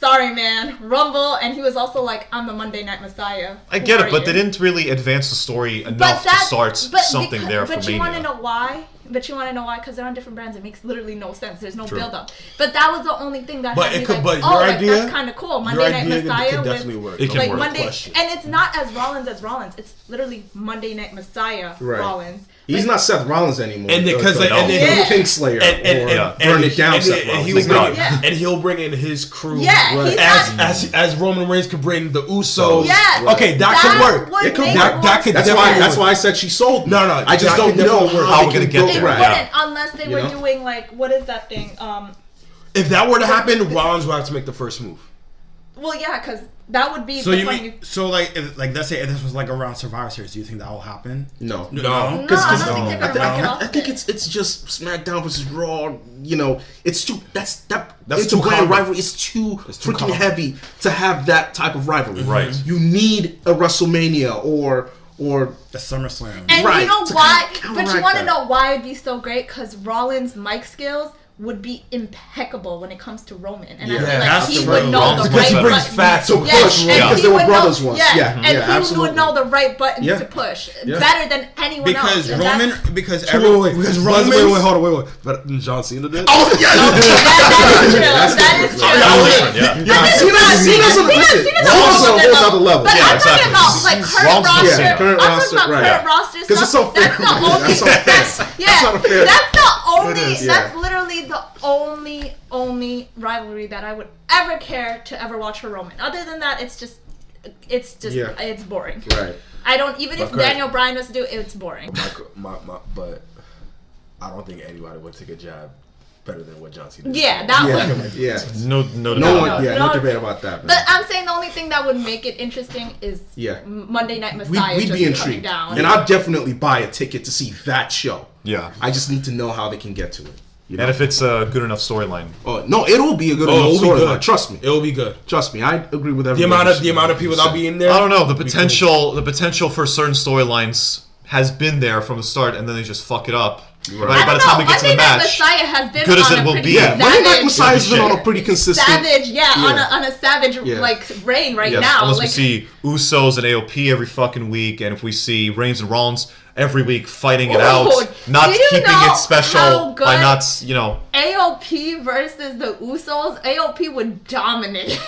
Sorry, man. Rumble, and he was also like, I'm the Monday Night Messiah. I get it, but they didn't really advance the story enough to start something there for Mania. But you want to know why? Because they're on different brands. It makes literally no sense. There's no build-up. But that was the only thing that had me that's kind of cool. Monday Night Messiah could definitely work. It can work. Monday, and it's not as Rollins. It's literally Monday Night Messiah Rollins. He's not Seth Rollins anymore. And because Kingslayer or Burn It Down Seth Rollins. And he'll bring in his crew. As Roman Reigns could bring the Usos. Okay, that could work. It could work. That's why I said she sold me. No. I just don't know how we're gonna get there. It wouldn't unless they were doing what is that thing? If that were to happen, Rollins would have to make the first move. Well, yeah, because that would be. So let's say if this was around Survivor Series, do you think that will happen? No. I think it's just SmackDown versus Raw. It's too. That's too brand rivalry. It's too freaking heavy to have that type of rivalry. Right. You need a WrestleMania or the SummerSlam. And you know why? But you want to know why it'd be so great? Because Rollins' mic skills would be impeccable when it comes to Roman, and Yeah. I feel like he true. would know Roman's the because right he brings buttons. facts to Yes, push, and yeah. he Because they were would brothers know, once. Yeah, Yeah, and yeah, he absolutely. would know the right buttons Yeah. to push Yeah. better than anyone else. Because and Roman, that's- because Wait, everyone, because Roman. wait, hold on, wait. But John Cena did? Oh yeah. that is true. That is true. Yeah. Cena's on a whole other level. But Yeah, I'm exactly. talking about like current Rollins is roster. Cena. Current I'm roster, talking about right. current roster stuff. 'Cause it's unfair. That's the only. That's unfair. Yeah, That's not fair. that's the only. It is, yeah. That's literally the only rivalry that I would ever care to ever watch for Roman. Other than that, it's just Yeah. it's boring. Right. I don't even if Okay. Daniel Bryan was to do it, it's boring. But I don't think anybody would take a jab better than what John Cena did. Yeah, that would. Yeah. No No debate. one. Yeah. No. No debate about that. Man. But I'm saying the only thing that would make it interesting is Yeah. Monday Night Messiah We'd just be coming intrigued, down. and I'd definitely buy a ticket to see that show. Yeah. I just need to know how they can get to it. You know? And if it's a good enough storyline. Oh no, it'll be a good it'll be storyline. good. Trust me. It'll be good. Trust me. I agree with The everybody. amount of people that'll be in there. I don't know. The potential for certain storylines has been there from the start, and then they just fuck it up. By the time we get to the Monday Night match, Messiah has been good as on it a will pretty be. Yeah, Monday Night savage, Messiah's been on a pretty consistent. savage, Yeah. on a savage Yeah. like reign right yes, now. unless we Like, see Usos and AOP every fucking week, and if we see Reigns and Rollins every week fighting it out, not do you keeping know it how special by good- not, you know. AOP versus the Usos, AOP would dominate.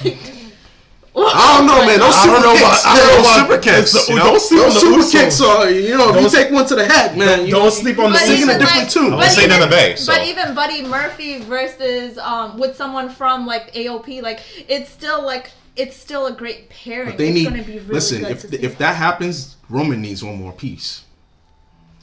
I don't know, man. Those super kicks. I don't know about super kicks. You know? Don't sleep on Those the super Usos. kicks are, if you take one to the head, man. Don't sleep on the But singing even a different tune. but I'm saying even- MMA, so. But even Buddy Murphy versus with someone from like AOP, like it's still a great pairing. But they it's need. gonna be really Listen, good to see if that happens, Roman needs one more piece.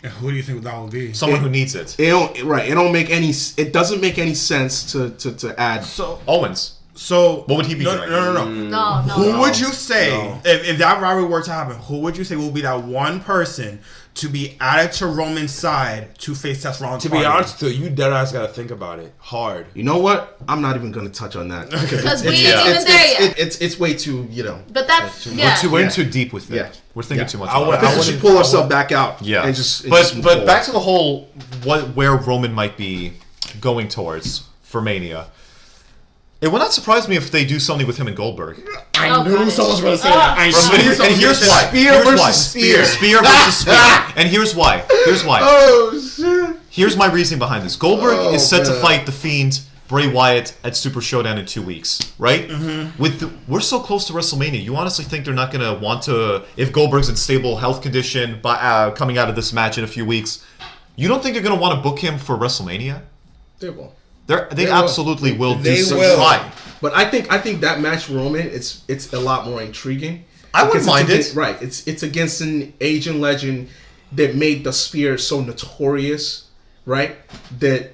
And who do you think that will be? Someone who needs it. It don't make any. It doesn't make any sense to add. Owens. So What would he be no, doing? No. No. Who would you say No. if that rivalry were to happen? Who would you say will be that one person to be added to Roman's side to face Seth Rollins? To be honest with you, dead ass gotta think about it hard. You know what? I'm not even gonna touch on that. Because we ain't even there yet. It's way too. But that's yeah. We're in too deep with it. Yeah. We're thinking Yeah. too much I about would- it. I think we should pull ourselves back out. Yeah, and just but move but forward. back to the whole where Roman might be going towards for Mania. It would not surprise me if they do something with him and Goldberg. I Oh, knew God. someone was going to say that. I And here's why. Spear Here's versus why. spear. Spear versus spear. And here's why. Here's why. Oh shit! Here's my reasoning behind this. Goldberg is set to man. fight the Fiend Bray Wyatt at Super Showdown in 2 weeks, right? Mm-hmm. We're so close to WrestleMania. You honestly think they're not going to want to, if Goldberg's in stable health condition by coming out of this match in a few weeks, you don't think they're going to want to book him for WrestleMania? They will. They absolutely will do They some will. try. But I think that match for Roman, it's a lot more intriguing. I wouldn't Because mind it's it. Right. It's against an Asian legend that made the spear so notorious, right? That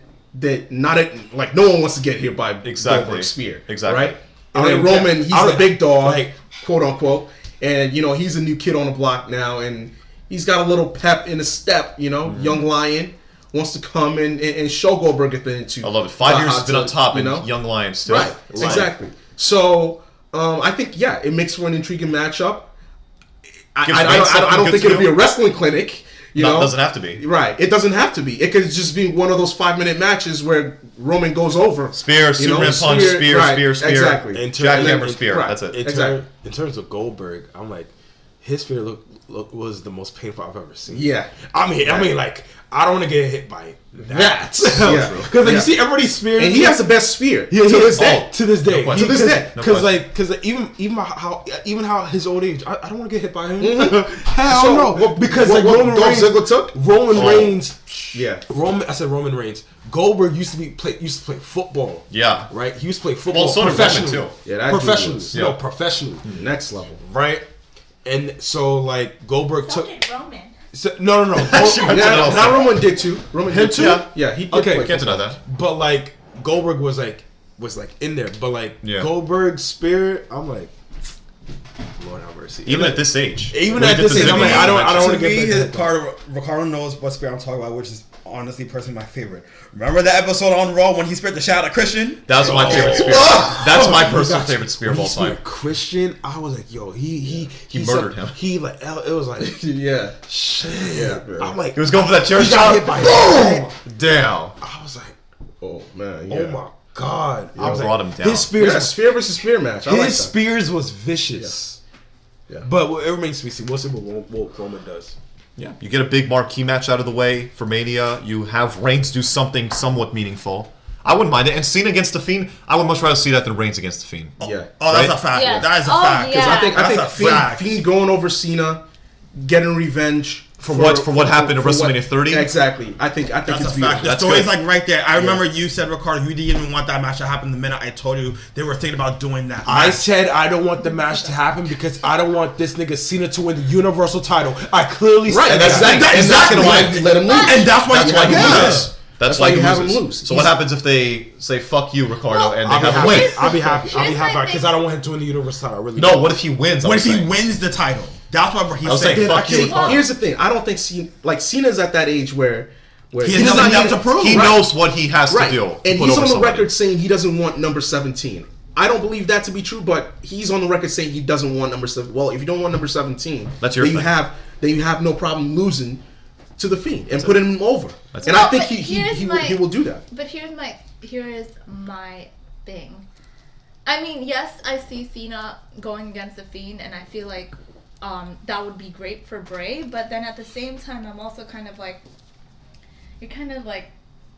not like no one wants to get hit by Exactly. Goldberg's spear. Exactly. Right? I And then don't even Roman, care. he's I the don't- big dog, like- quote unquote. And he's a new kid on the block now, and he's got a little pep in his step, young lion. Wants to come and show Goldberg at the end too. I love it. 5 years has been on top, and Young Lion still. Right, exactly. So I think it makes for an intriguing matchup. I Gives Reigns don't something think good it'll to be a do. wrestling clinic. It doesn't have to be. Right, it doesn't have to be. It could just be one of those 5-minute matches where Roman goes over. Spear, Superman punch, spear, right, spear, spear. Exactly. Jackhammer, spear. right. That's it. Exactly. In terms of Goldberg, I'm like, his spear look was the most painful I've ever seen. Yeah. I mean, like, I don't want to get hit by that. Yeah. Because you see everybody's spear, And he has the best spear to this day. To this day. No question. To this day. No Because question. even how his old age, I don't want to get hit by him. Hell So, no. Because what Roman Dolph Reigns, Ziggler took? Roman Reigns. Yeah. I said Roman Reigns. Goldberg used to play football. Yeah. Right. He used to play football Well, so did professionally. Roman, too. Yeah, that dude professionally. was- No, Yeah. professionally. Next level. Right. And so like Goldberg So took. did Roman. So, no. She went to Yeah, the now Roman did too. Roman Him did too? too. Yeah, he did Okay, play Can't football. deny that. But like Goldberg was like in there, but like Yeah. Goldberg's spirit, I'm like, Lord have mercy. Even at this age. Even When at he did this the age, I'm like, Ziggler I don't matches. want to To me, get his that. part of Ricardo knows what spear I'm talking about, which is honestly personally my favorite. Remember that episode on Raw when he speared the shit out of Christian? That was my favorite spear. That's my personal favorite spear of all time. Christian, I was like, yo, he murdered him. He like, it was like, Yeah. shit. Yeah, bro. I'm like, He was going for that chair he got hit shot. by Boom! Damn. I was like, Oh man. Yeah. Oh my god. I brought him down. His spears, spear versus spear match. his spears was vicious. Yeah. But it remains to be seen. We'll see what Roman does. Yeah, you get a big marquee match out of the way for Mania. You have Reigns do something somewhat meaningful. I wouldn't mind it. And Cena against The Fiend, I would much rather see that than Reigns against The Fiend. Yeah. Oh, that's Right? a fact. Yeah. That is a Oh, fact. yeah. I think Fiend going over Cena, getting revenge For what happened at WrestleMania 30? Exactly. I think That's it's a fact. beautiful. The That's story's good. like right there. I remember you said, Ricardo, you didn't even want that match to happen the minute I told you they were thinking about doing that. I said I don't want the match to happen because I don't want this nigga Cena to win the Universal title. I clearly Right, said and that's that. exactly, and that's gonna why you let him lose. And that's why That's why he Yeah. loses. That's why you have him lose. So what happens if they say "fuck you, Ricardo" and they I'll be have him win? happy. I'll be happy. I'll be Here's my happy because thing. I don't want him to win the Universal title. I really No, don't. what if he wins? What if he saying. wins the title? That's what he's was saying. saying, fuck Fuck you. you. Here's the thing. I don't think Cena's at that age where He he's has not nothing even- to prove. He Right. knows what he has right. to do. And put he's over on the somebody. record saying he doesn't want number 17. I don't believe that to be true, but he's on the record saying he doesn't want number 7. Well, if you don't want number 17, That's your then thing. you have no problem losing to the Fiend and putting him over. That's And it. I think But he will do that. But here is my thing. I mean, yes, I see Cena going against the Fiend, and I feel like that would be great for Bray. But then at the same time, I'm also kind of like, you're kind of like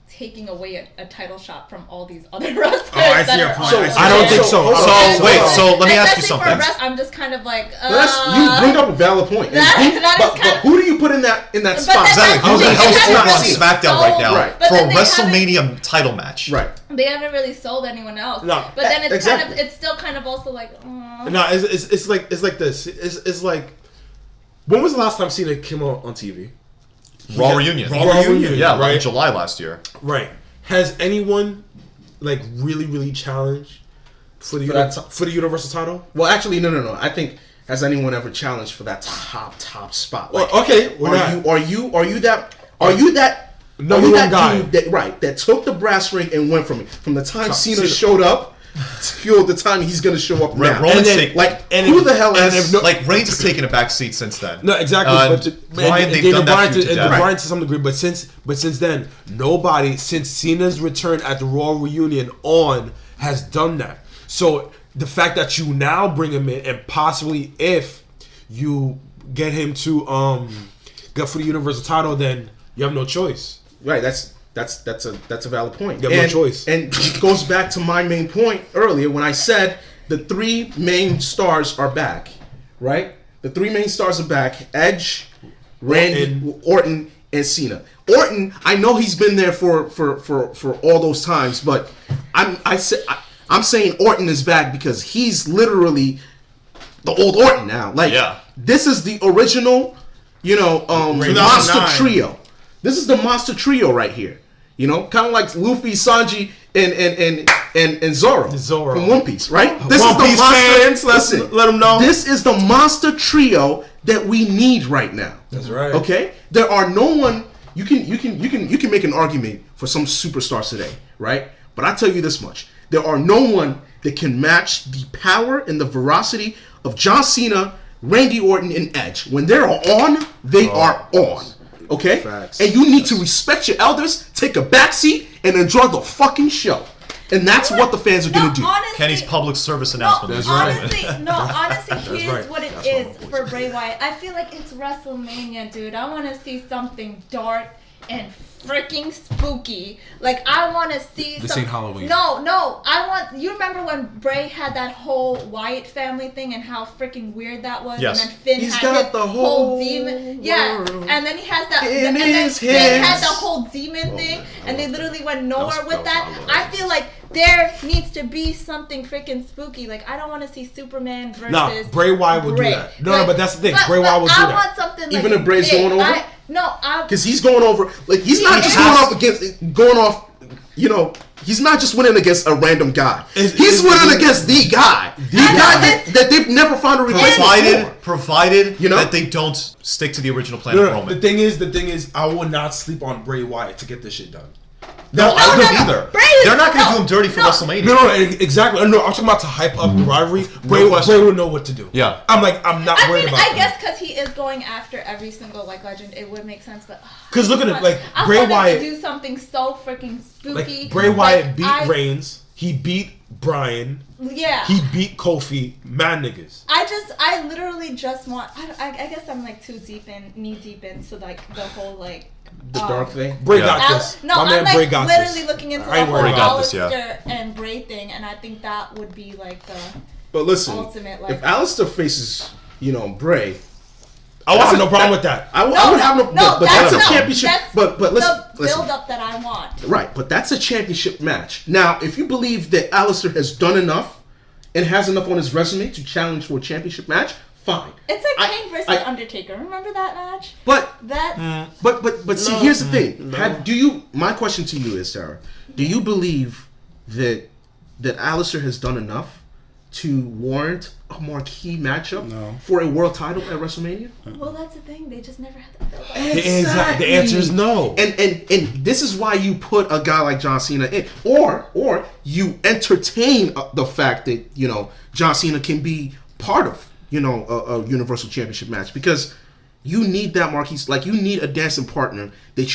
taking away a title shot from all these other wrestlers. Oh, I see that your are point. on I the see I don't show. think so. So let me ask you Especially something. for wrestling, I'm just kind of like, You bring up a valid point. And but who do you put in that spot? Exactly. Who the They hell's haven't over on really SmackDown right sold- now Right. but for then a they haven't- WrestleMania title match? Right. They haven't really sold anyone else. No, but then it's exactly. it's still kind of also like, No, it's like this. It's like, when was the last time Cena came on TV? Raw reunion. Raw reunion, Yeah, like right? in July last year. Right. Has anyone like really challenged for the for the Universal title? Well, actually, no. I think has anyone ever challenged for that top spot? Well, okay, Are you that number one guy dude that took the brass ring and went from the time Cena Cena showed up till the time he's gonna show up now? Roman's And then- taking, Who the hell has like Reigns has taken a back seat since then. No, exactly. Bryan, they've done that feud to death. Bryan to some degree, but since then, nobody since Cena's return at the Raw reunion on has done that. So the fact that you now bring him in, and possibly if you get him to go for the Universal title, then you have no choice. Right, that's a valid point. You have no choice. And it goes back to my main point earlier when I said the three main stars are back. Right? The three main stars are back. Edge, Randy, Orton, and Cena. Orton, I know he's been there for all those times, but I'm saying Orton is back because he's literally the old Orton now. Like, this is the original, monster trio. This is the monster trio right here. Kind of like Luffy, Sanji, and Zoro from One Piece, right? This One is Piece fans. let them know. This is the monster trio that we need right now. That's right. Okay, there are no one. You can make an argument for some superstars today, right? But I tell you this much: there are no one that can match the power and the veracity of John Cena, Randy Orton, and Edge. When they're on, they are on. Okay? Facts. And you need to respect your elders, take a backseat, and enjoy the fucking show. And that's what the fans are going to do. Honestly, Kenny's public service announcement. That's right. Honestly, here's right. what it is for Bray Wyatt. I feel like it's WrestleMania, dude. I want to see something dark and freaking spooky. Like, I want to see This ain't Halloween. No. You remember when Bray had that whole Wyatt family thing and how freaking weird that was? Yes. And then Finn He's had got his the whole demon. Yeah. world And then he has that. in And then his Finn had hands. the whole demon thing. And they literally went nowhere with that that. was I feel like there needs to be something freaking spooky. Like, I don't want to see Superman versus No, Bray Wyatt will do Bray. that. No, but that's the thing. Bray Wyatt will do I that. want something like Even if Bray's big. going over? Because He's going over. Like, he's not just he's not just winning against a random guy. He's winning against the guy. The guy that they've never found a replacement for. Provided that they don't stick to the original plan of Roman. The thing is, I will not sleep on Bray Wyatt to get this shit done. No, I don't either. They're not going to do him dirty for WrestleMania. No, exactly. No, I'm talking about to hype up the rivalry. Bray will know what to do. Yeah. I'm not worried about I guess because he is going after every single legend, it would make sense. But because look at it, like I Bray wanted Wyatt to do something so freaking spooky. Like Bray Wyatt beat Reigns. He beat Bryan. Yeah. He beat Kofi. Mad niggas. I literally just want. I guess I'm like knee deep into like the whole like. The dark thing? Bray got this. No, I'm like literally looking into the whole Alistair and Bray thing, and I think that would be like the ultimate. Like, if Alistair faces, Bray, I would have no problem with that. I would have no. But that's a championship. But listen, the build up that I want. Right, but that's a championship match. Now, if you believe that Alistair has done enough and has enough on his resume to challenge for a championship match, fine. It's like Kane versus Undertaker. Remember that match? But see, No. here's the thing. My question to you is, Sarah, do you believe that Alistair has done enough to warrant a marquee matchup for a world title at WrestleMania? Well, that's the thing. They just never had the build up. Exactly. The answer is no. And this is why you put a guy like John Cena in, or you entertain the fact that John Cena can be part of a Universal Championship match, because you need that marquee, like you need a dancing partner that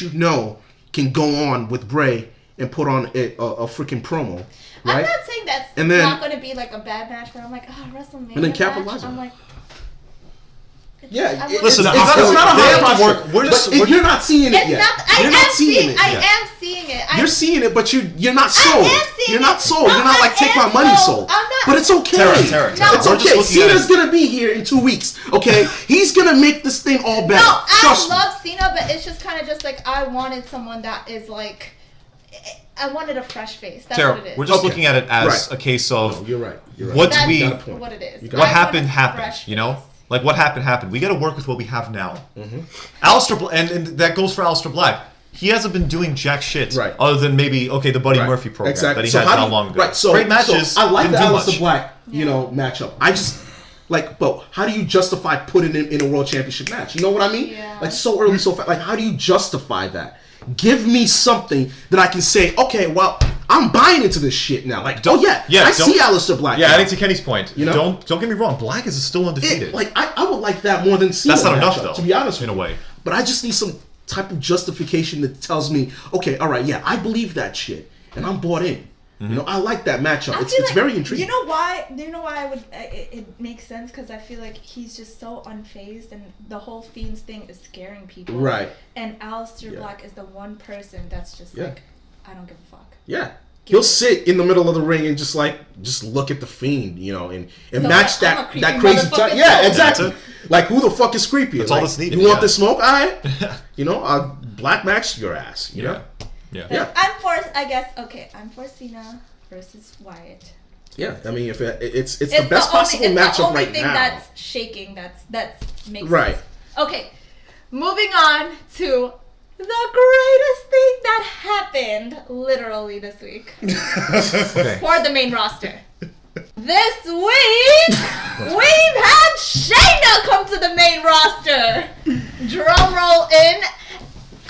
can go on with Bray and put on a freaking promo. Right? I'm not saying that's not going to be like a bad match, but I'm like, WrestleMania. And then capitalize match, on I'm like, yeah, listen, it's not a hard work. You're not seeing it yet. I am seeing it. You're seeing it, but you're not sold. You're not sold. No, You're not like take my money sold. I'm not. But it's okay. Tara. It's okay. Cena's gonna be here in 2 weeks. Okay, he's gonna make this thing all better. No, Trust me. I love Cena, but it's just kind of just like I wanted someone that is like. I wanted a fresh face. That's Tara, what it is. we're just looking at it as a case of you're right. what it is. What happened. Like what happened. We got to work with what we have now. Mm-hmm. Alistair and that goes for Alistair Black. He hasn't been doing jack shit other than maybe the Buddy Murphy program that he had not long ago. Right. So great matches. I like the Alistair Black matchup. I just but how do you justify putting him in a world championship match? You know what I mean? Yeah. Like so early, so fast. Like how do you justify that? Give me something that I can say, okay, well, I'm buying into this shit now. Like, I see Alistair Black. Yeah, adding to Kenny's point, don't get me wrong. Black is still undefeated. I would like that more than Cena. That's not enough, though. To be honest, in a way. But I just need some type of justification that tells me, okay, all right, I believe that shit, and I'm bought in. Mm-hmm. I like that matchup. It's very intriguing. You know why? I would. It makes sense because I feel like he's just so unfazed, and the whole Fiends thing is scaring people. Right. And Alistair Black is the one person that's just like, I don't give a fuck. Yeah. He'll sit in the middle of the ring and just look at the Fiend, and match that crazy time. Yeah, exactly. Like who the fuck is creepy? That's all that's needed. You want this smoke? All right. I'll black match your ass. You know. Yeah. I'm for Cena versus Wyatt. Yeah, I mean, if it's the best possible matchup right now. It's the only thing that's shaking. That makes right. sense. Okay, moving on to the greatest thing that happened literally this week for the main roster. This week, we've had Shayna come to the main roster. Drum roll in.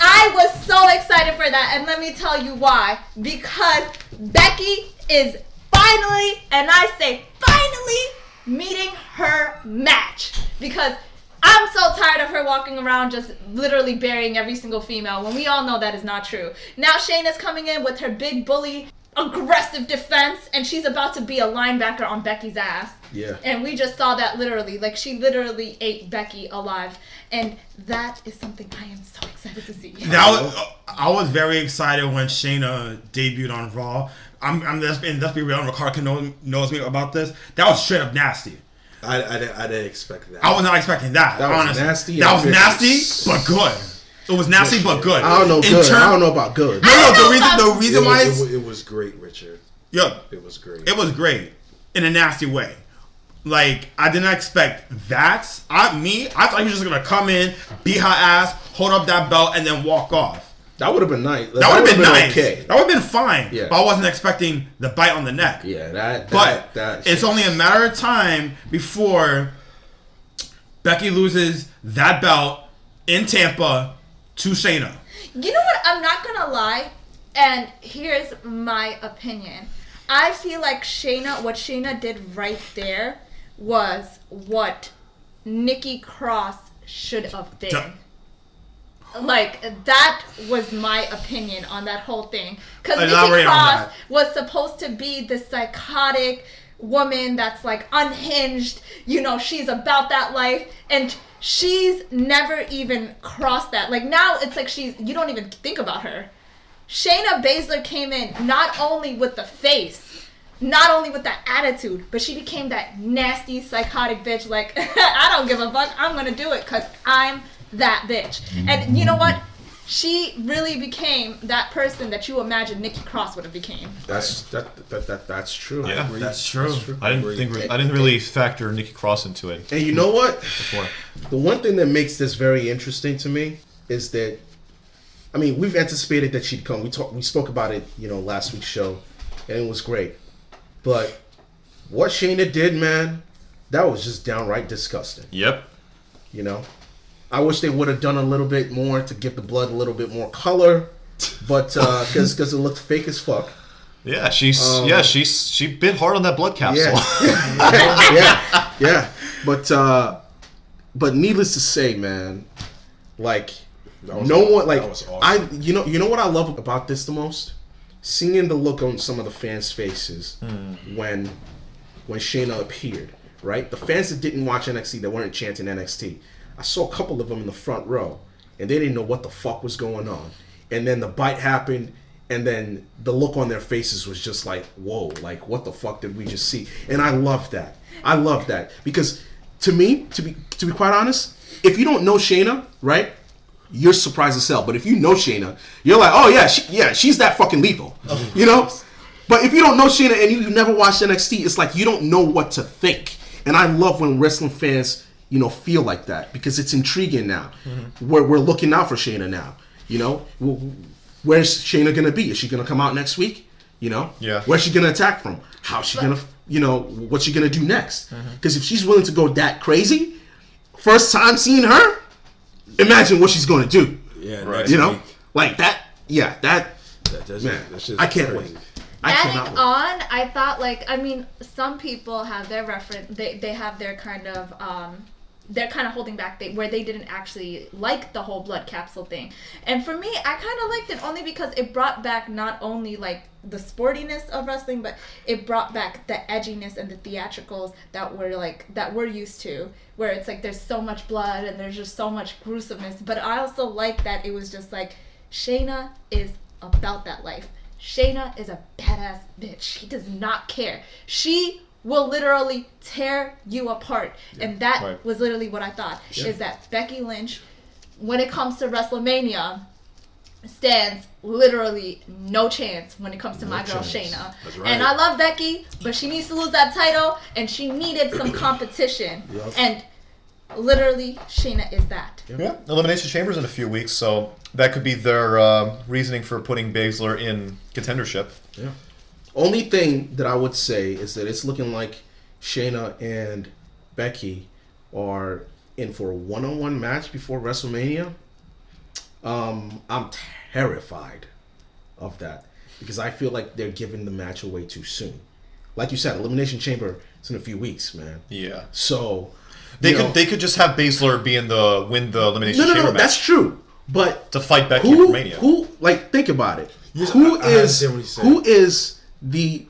I was so excited for that, and let me tell you why. Because Becky is finally, and I say finally, meeting her match. Because I'm so tired of her walking around just literally burying every single female when we all know that is not true. Now Shayna's coming in with her big bully aggressive defense, and she's about to be a linebacker on Becky's ass. Yeah. And we just saw that literally. Like, she literally ate Becky alive. And that is something I am so excited to see. I was very excited when Shayna debuted on Raw. Let's be real, Ricardo knows me about this. That was straight up nasty. I didn't expect that. I was not expecting that. That was nasty. That was nasty, but good. It was nasty, but good. I don't know good. I don't know about good. The reason why it was great, Richard. Yeah, it was great. It was great in a nasty way. Like, I did not expect that. I thought he was just gonna come in, beat her ass, hold up that belt, and then walk off. That would have been nice. That would have been nice. Okay. That would have been fine. Yeah. But I wasn't expecting the bite on the neck. Yeah, But it's only a matter of time before Becky loses that belt in Tampa to Shayna. You know what? I'm not gonna lie. And here's my opinion. I feel like what Shayna did right there was what Nikki Cross should have been. Like, that was my opinion on that whole thing. Because Nikki Cross was supposed to be this psychotic woman that's, like, unhinged. You know, she's about that life. And she's never even crossed that. Like, now it's like you don't even think about her. Shayna Baszler came in not only with the face, not only with that attitude, but she became that nasty, psychotic bitch. Like, I don't give a fuck. I'm going to do it because I'm that bitch. And you know what? She really became that person that you imagine Nikki Cross would have became. That's true. Yeah, that's true. I didn't really factor Nikki Cross into it. And you know what? Before. The one thing that makes this very interesting to me is that, I mean, we've anticipated that she'd come. We spoke about it, last week's show, and it was great. But what Shayna did, man, that was just downright disgusting. Yep. I wish they would have done a little bit more to give the blood a little bit more color, but because it looked fake as fuck. Yeah, she bit hard on that blood capsule. Yeah. But needless to say, man, like that was awesome. you know what I love about this the most? Seeing the look on some of the fans' faces when Shayna appeared. Right, the fans that didn't watch NXT, that weren't chanting NXT. I saw a couple of them in the front row, and they didn't know what the fuck was going on. And then the bite happened, and then the look on their faces was just like, whoa, like, what the fuck did we just see? And I love that. Because to me, to be quite honest, if you don't know Shayna, right, you're surprised as hell. But if you know Shayna, you're like, oh yeah, she's that fucking lethal, But if you don't know Shayna and you've never watched NXT, it's like you don't know what to think. And I love when wrestling fans feel like that, because it's intriguing now. We're looking out for Shayna now. Where's Shayna gonna be? Is she gonna come out next week? Yeah. Where's she gonna attack from? How's she gonna? What's she gonna do next? Because if she's willing to go that crazy, first time seeing her, imagine what she's gonna do. Yeah. Right. Like that. Yeah. That's just I can't crazy. wait. Adding on, I thought, some people have their reference. They have their kind of they're kind of holding back where they didn't actually like the whole blood capsule thing. And for me, I kind of liked it only because it brought back not only like the sportiness of wrestling, but it brought back the edginess and the theatricals that we're used to, where it's like there's so much blood and there's just so much gruesomeness. But I also like that it was just like Shayna is about that life. Shayna is a badass bitch. She does not care. She will literally tear you apart. Yeah, and that was literally what I thought. Yeah. Is that Becky Lynch, when it comes to WrestleMania, stands literally no chance when it comes to my girl Shayna. That's right. And I love Becky, but she needs to lose that title, and she needed some competition. Yep. And literally, Shayna is that. Yeah. Elimination Chamber's in a few weeks, so that could be their reasoning for putting Baszler in contendership. Yeah. Only thing that I would say is that it's looking like Shayna and Becky are in for a one-on-one match before WrestleMania. I'm terrified of that because I feel like they're giving the match away too soon. Like you said, Elimination Chamber is in a few weeks, man. Yeah. So they could just have Baszler win the Elimination Chamber match. That's true. But to fight Becky at Mania. Think about it. Who is the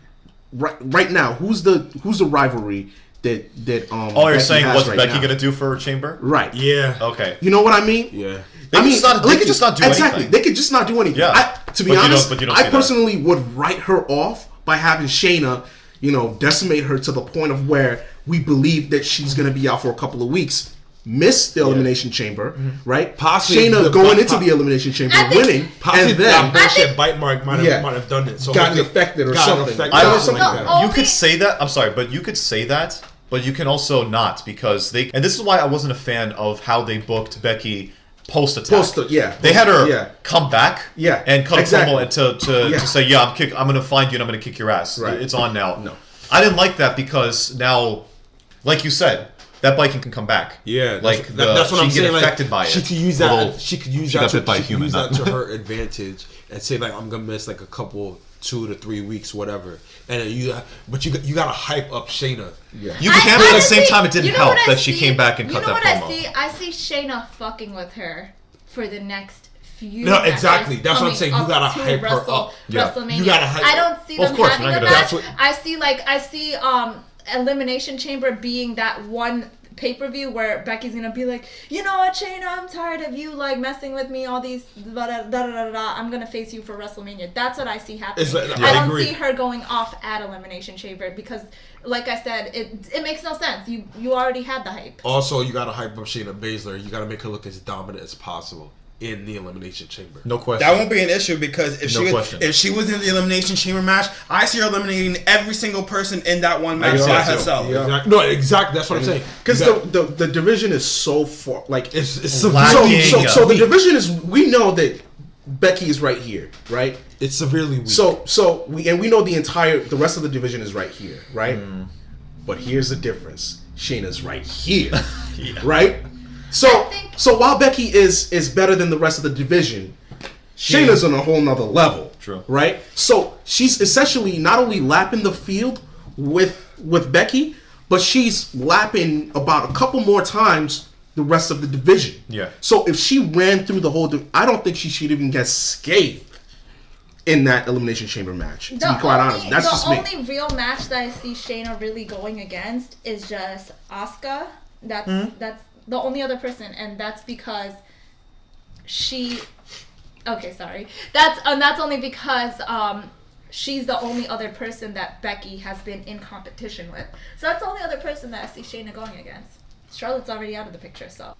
right now? Who's the rivalry that you're Becky saying what's right Becky now? gonna do for Chamber? Right. Yeah. Okay. You know what I mean? Yeah. They could just not do exactly. anything. They could just not do anything. Yeah. To be honest, I personally would write her off by having Shayna, decimate her to the point of where we believe that she's going to be out for a couple of weeks, miss the Elimination Chamber, right? Possibly Shayna going into the Elimination Chamber, winning, and then that bullshit bite mark might have done it. So gotten affected or something. You could say that. I'm sorry, but you could say that. But you can also not, because and this is why I wasn't a fan of how they booked Becky post-attack. They had her come back and cut a promo and to say, I'm going to find you and I'm going to kick your ass. Right. It's on now. No. I didn't like that because now, like you said, that biking can come back. Yeah, like that's what I'm saying. She can get affected by it. She could use that. She could use that to her advantage and say like, I'm gonna miss like a couple 2 to 3 weeks, whatever. And you gotta hype up Shayna. Yeah, you can but at the same time it didn't help that she came back and cut that promo. I see Shayna fucking with her for the next few. No, exactly. That's what I'm saying. You gotta hype her up. WrestleMania. You gotta hype. I don't see them having a match. What, I see Elimination Chamber being that one pay-per-view where Becky's gonna be like, you know what, Shayna, I'm tired of you like messing with me, all these I'm gonna face you for WrestleMania. That's what I see happening. I don't see her going off at Elimination Chamber because, like I said, it makes no sense. You already had the hype. Also, you gotta hype up Shayna Baszler. You gotta make her look as dominant as possible in the Elimination Chamber. No question. That won't be an issue because if she was in the Elimination Chamber match, I see her eliminating every single person in that one match by herself. Yeah. Exactly. No, exactly. That's what I'm saying. Because the division is so far, like it's so the division is. We know that Becky is right here, right? It's severely weak. So we know the rest of the division is right here, right? But here's the difference: Shayna's right here, right? So while Becky is better than the rest of the division, Shayna's on a whole nother level. True. Right? So she's essentially not only lapping the field with Becky, but she's lapping about a couple more times the rest of the division. Yeah. So if she ran through the whole I don't think she should even get scathed in that Elimination Chamber match, to be quite honest. That's just me. The only real match that I see Shayna really going against is just Asuka. That's the only other person, and that's because she. Okay, sorry. That's only because she's the only other person that Becky has been in competition with. So that's the only other person that I see Shayna going against. Charlotte's already out of the picture, so.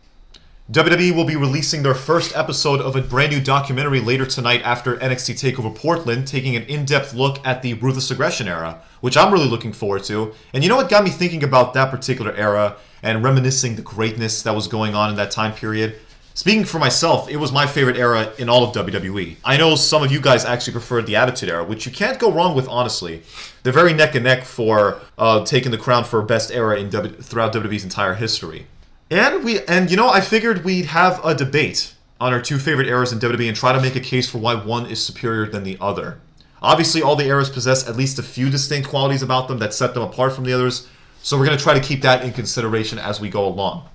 WWE will be releasing their first episode of a brand new documentary later tonight after NXT TakeOver Portland, taking an in-depth look at the Ruthless Aggression Era, which I'm really looking forward to. And you know what got me thinking about that particular era and reminiscing the greatness that was going on in that time period? Speaking for myself, it was my favorite era in all of WWE. I know some of you guys actually preferred the Attitude Era, which you can't go wrong with, honestly. They're very neck and neck for taking the crown for best era throughout WWE's entire history. And I figured we'd have a debate on our two favorite eras in WWE and try to make a case for why one is superior than the other. Obviously, all the eras possess at least a few distinct qualities about them that set them apart from the others, so we're going to try to keep that in consideration as we go along.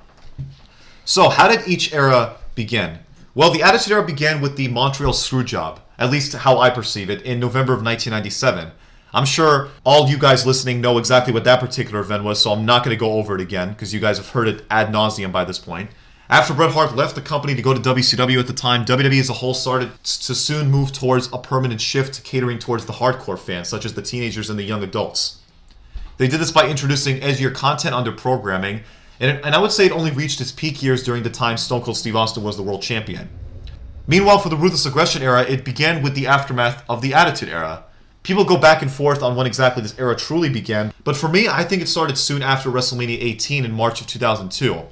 So, how did each era begin? Well, the Attitude Era began with the Montreal Screwjob, at least how I perceive it, in November of 1997. I'm sure all you guys listening know exactly what that particular event was, so I'm not going to go over it again, because you guys have heard it ad nauseum by this point. After Bret Hart left the company to go to WCW at the time, WWE as a whole started to soon move towards a permanent shift to catering towards the hardcore fans, such as the teenagers and the young adults. They did this by introducing edgier content on their programming, and I would say it only reached its peak years during the time Stone Cold Steve Austin was the world champion. Meanwhile, for the Ruthless Aggression Era, it began with the aftermath of the Attitude Era. People go back and forth on when exactly this era truly began, but for me, I think it started soon after WrestleMania 18 in March of 2002.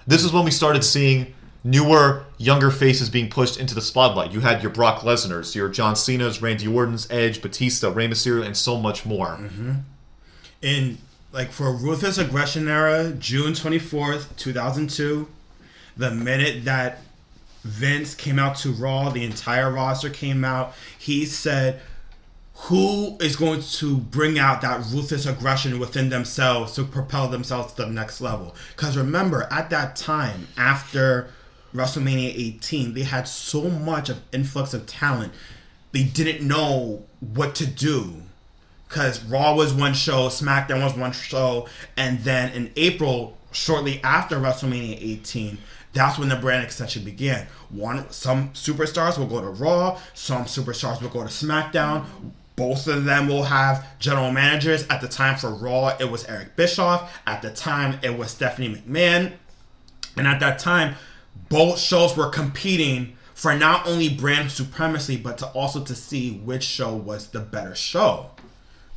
This is when we started seeing newer, younger faces being pushed into the spotlight. You had your Brock Lesnar's, your John Cena's, Randy Orton's, Edge, Batista, Rey Mysterio, and so much more. In for Ruthless Aggression Era, June 24th, 2002, the minute that Vince came out to Raw, the entire roster came out, he said, who is going to bring out that ruthless aggression within themselves to propel themselves to the next level? Because remember, at that time, after WrestleMania 18, they had so much of influx of talent, they didn't know what to do. Because Raw was one show, SmackDown was one show, and then in April, shortly after WrestleMania 18, that's when the brand extension began. Some superstars will go to Raw, some superstars will go to SmackDown. Both of them will have general managers. At the time for Raw, it was Eric Bischoff. At the time, it was Stephanie McMahon. And at that time, both shows were competing for not only brand supremacy, but also to see which show was the better show.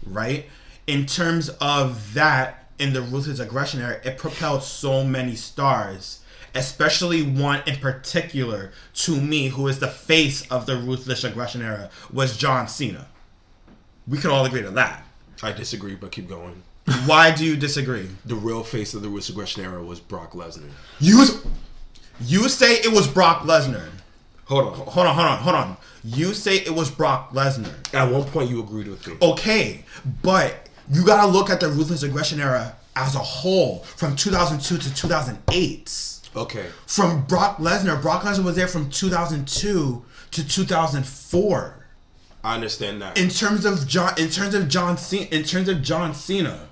Right? In terms of that, in the Ruthless Aggression Era, it propelled so many stars, especially one in particular, to me, who is the face of the Ruthless Aggression Era, was John Cena. We can all agree to that. I disagree, but keep going. Why do you disagree? The real face of the Ruthless Aggression Era was Brock Lesnar. You say it was Brock Lesnar. Hold on. You say it was Brock Lesnar. At one point, you agreed with me. Okay, but you gotta look at the Ruthless Aggression Era as a whole from 2002 to 2008. Okay. From Brock Lesnar was there from 2002 to 2004. I understand that. In terms of John Cena,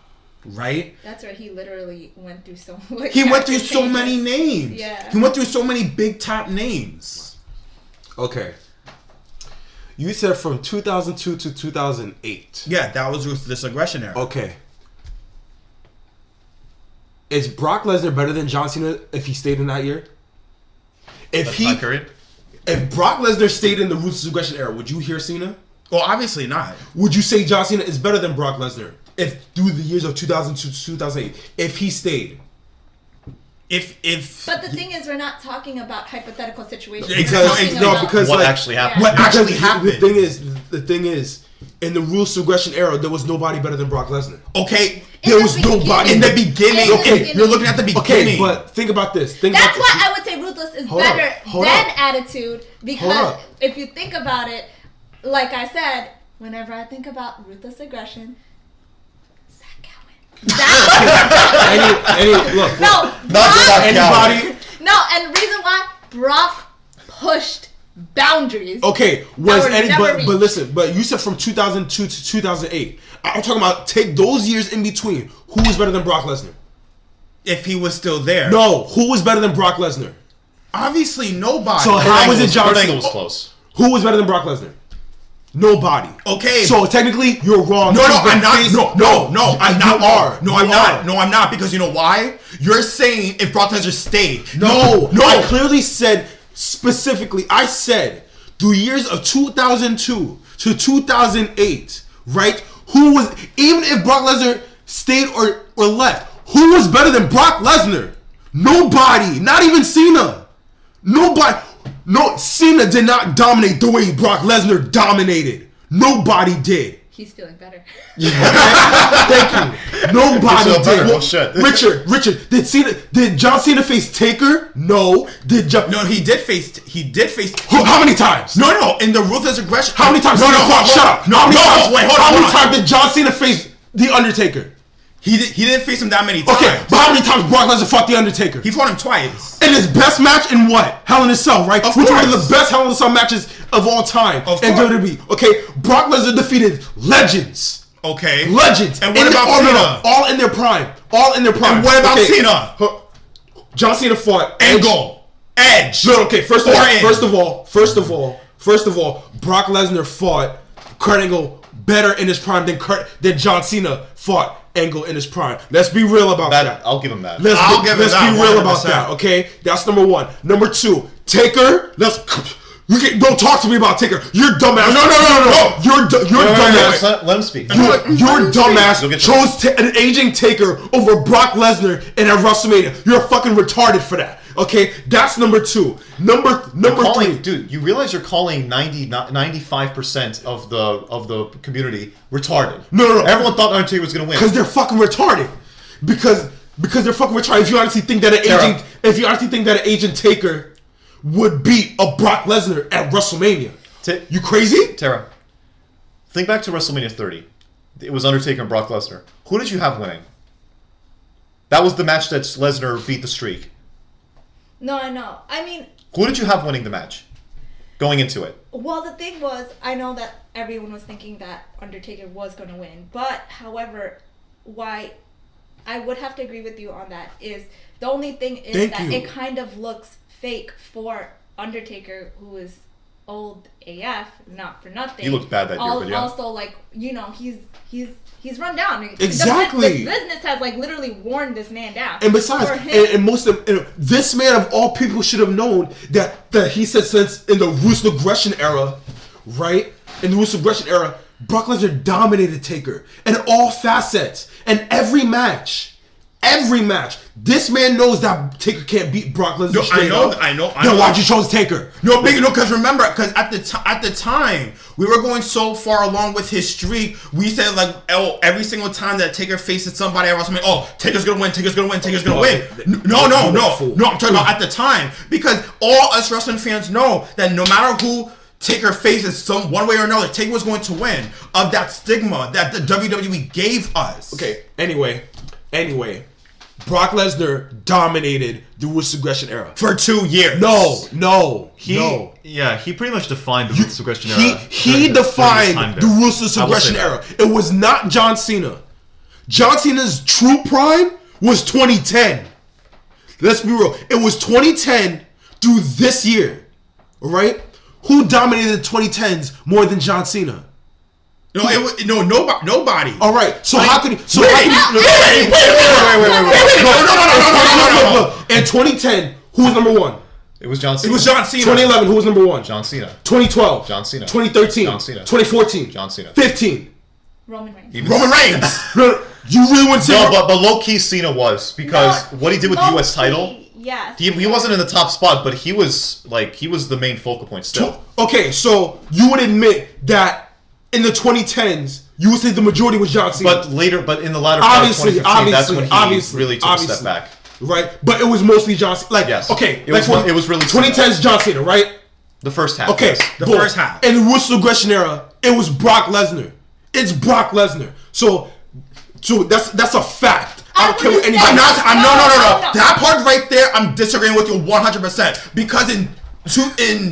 right? That's where he literally went through so many names. Yeah. He went through so many big top names. Okay. You said from 2002 to 2008. Yeah, that was Ruthless Aggression Era. Okay. Is Brock Lesnar better than John Cena if he stayed in that year? If Brock Lesnar stayed in the Ruthless Aggression Era, would you hear Cena? Well, obviously not. Would you say John Cena is better than Brock Lesnar if through the years of 2002 to 2008, if he stayed? But the thing is, we're not talking about hypothetical situations. Because what actually happened. What actually happened. The thing is, in the Ruthless Aggression Era, there was nobody better than Brock Lesnar. Okay, there was nobody in the beginning. Okay, you're looking at the beginning. Okay, but think about this. That's why I would say Ruthless is better than Attitude, because if you think about it, like I said, whenever I think about Ruthless Aggression, and reason why Brock pushed boundaries. Okay, but listen, but you said from 2002 to 2008. I'm talking about take those years in between. Who was better than Brock Lesnar? If he was still there. No, who was better than Brock Lesnar? Obviously nobody. So how was it John Cena? was close. Who was better than Brock Lesnar? Nobody. Okay. So technically, you're wrong. No, I'm not. No, I'm not. Because you know why? You're saying if Brock Lesnar stayed. No. I clearly said specifically. I said the years of 2002 to 2008. Right? Who was, even if Brock Lesnar stayed or left, who was better than Brock Lesnar? Nobody. Not even Cena. Nobody. No, Cena did not dominate the way Brock Lesnar dominated. Nobody did. He's feeling better. Thank you. Nobody did. Oh, shit. Richard, did John Cena face Taker? No. No, he did face. How many times? No. In the Ruthless Aggression. How many times? Shut up. How many times did John Cena face the Undertaker? He didn't face him that many times. Okay, but how many times Brock Lesnar fought the Undertaker? He fought him twice. In his best match in what? Hell in a Cell, right? Of Which course. one of the best Hell in a Cell matches of all time in WWE? Okay, Brock Lesnar defeated legends. Okay. Legends. And what about Cena? All in their prime. And what about Cena? John Cena fought Angle. Edge. No, okay, first of all, Brock Lesnar fought Kurt Angle better in his prime than John Cena fought Angle in his prime. Let's be real about that. I'll give him that. Let's be real about that, okay? That's number one. Number two, Taker. Don't talk to me about Taker. You're dumbass. No. You're dumbass. Let him speak. Your dumbass chose an aging Taker over Brock Lesnar in a WrestleMania. You're fucking retarded for that. Okay, that's number two. Number three. Dude, you realize you're calling 95% of the community retarded. No. Everyone thought Undertaker was gonna win. Because they're fucking retarded. Because they're fucking retarded. If you honestly think that an aging Taker would beat a Brock Lesnar at WrestleMania, you crazy? Tara, think back to WrestleMania 30. It was Undertaker and Brock Lesnar. Who did you have winning? That was the match that Lesnar beat the streak. No, I know. I mean... Who did you have winning the match? Going into it. Well, the thing was, I know that everyone was thinking that Undertaker was going to win. But, however, why I would have to agree with you on that is... The only thing is it kind of looks fake for Undertaker, who is old AF, not for nothing. He looks bad that year, but yeah. Also, like, you know, he's run down. Exactly. The business has like literally worn this man down. And besides, this man of all people should have known that he said since in the Ruthless Aggression Era, right? In the Ruthless Aggression Era, Brock Lesnar dominated Taker in all facets and every match. Every match. This man knows that Taker can't beat Brock Lesnar. No, I know. Then why'd you chose Taker? No, because remember, because at the time we were going so far along with his streak, we said like, oh, every single time that Taker faces somebody at WrestleMania, oh, Taker's gonna win. No. I'm talking about at the time, because all us wrestling fans know that no matter who Taker faces, one way or another, Taker was going to win of that stigma that the WWE gave us. Okay. Anyway, Brock Lesnar dominated the Ruthless Aggression Era for 2 years. No. Yeah, he pretty much defined the Ruthless Aggression Era. He defined the Ruthless Aggression Era. It was not John Cena. John Cena's true prime was 2010. Let's be real. It was 2010 through this year. All right? Who dominated the 2010s more than John Cena? Nobody. All right. So how can you? Wait. No. In 2010, who was number one? It was John Cena. 2011, who was number one? John Cena. 2012, John Cena. 2013, John Cena. 2014, John Cena. 15. Roman Reigns. Roman Reigns. You really wouldn't say No, but low key Cena was, because what he did with the US title. Yes. He wasn't in the top spot, but he was the main focal point still. Okay, so you would admit that in the 2010s, you would say the majority was John Cena. But in the latter part of 2015, that's when he really took a step back. Right? But it was mostly John Cena. Like, yes. Okay. It was really 2010's John Cena, right? The first half. Okay. Yes. The first half. In the Ruthless Aggression Era, it was Brock Lesnar. It's Brock Lesnar. So that's a fact. I don't care what anybody. No. That part right there, I'm disagreeing with you 100%. Because in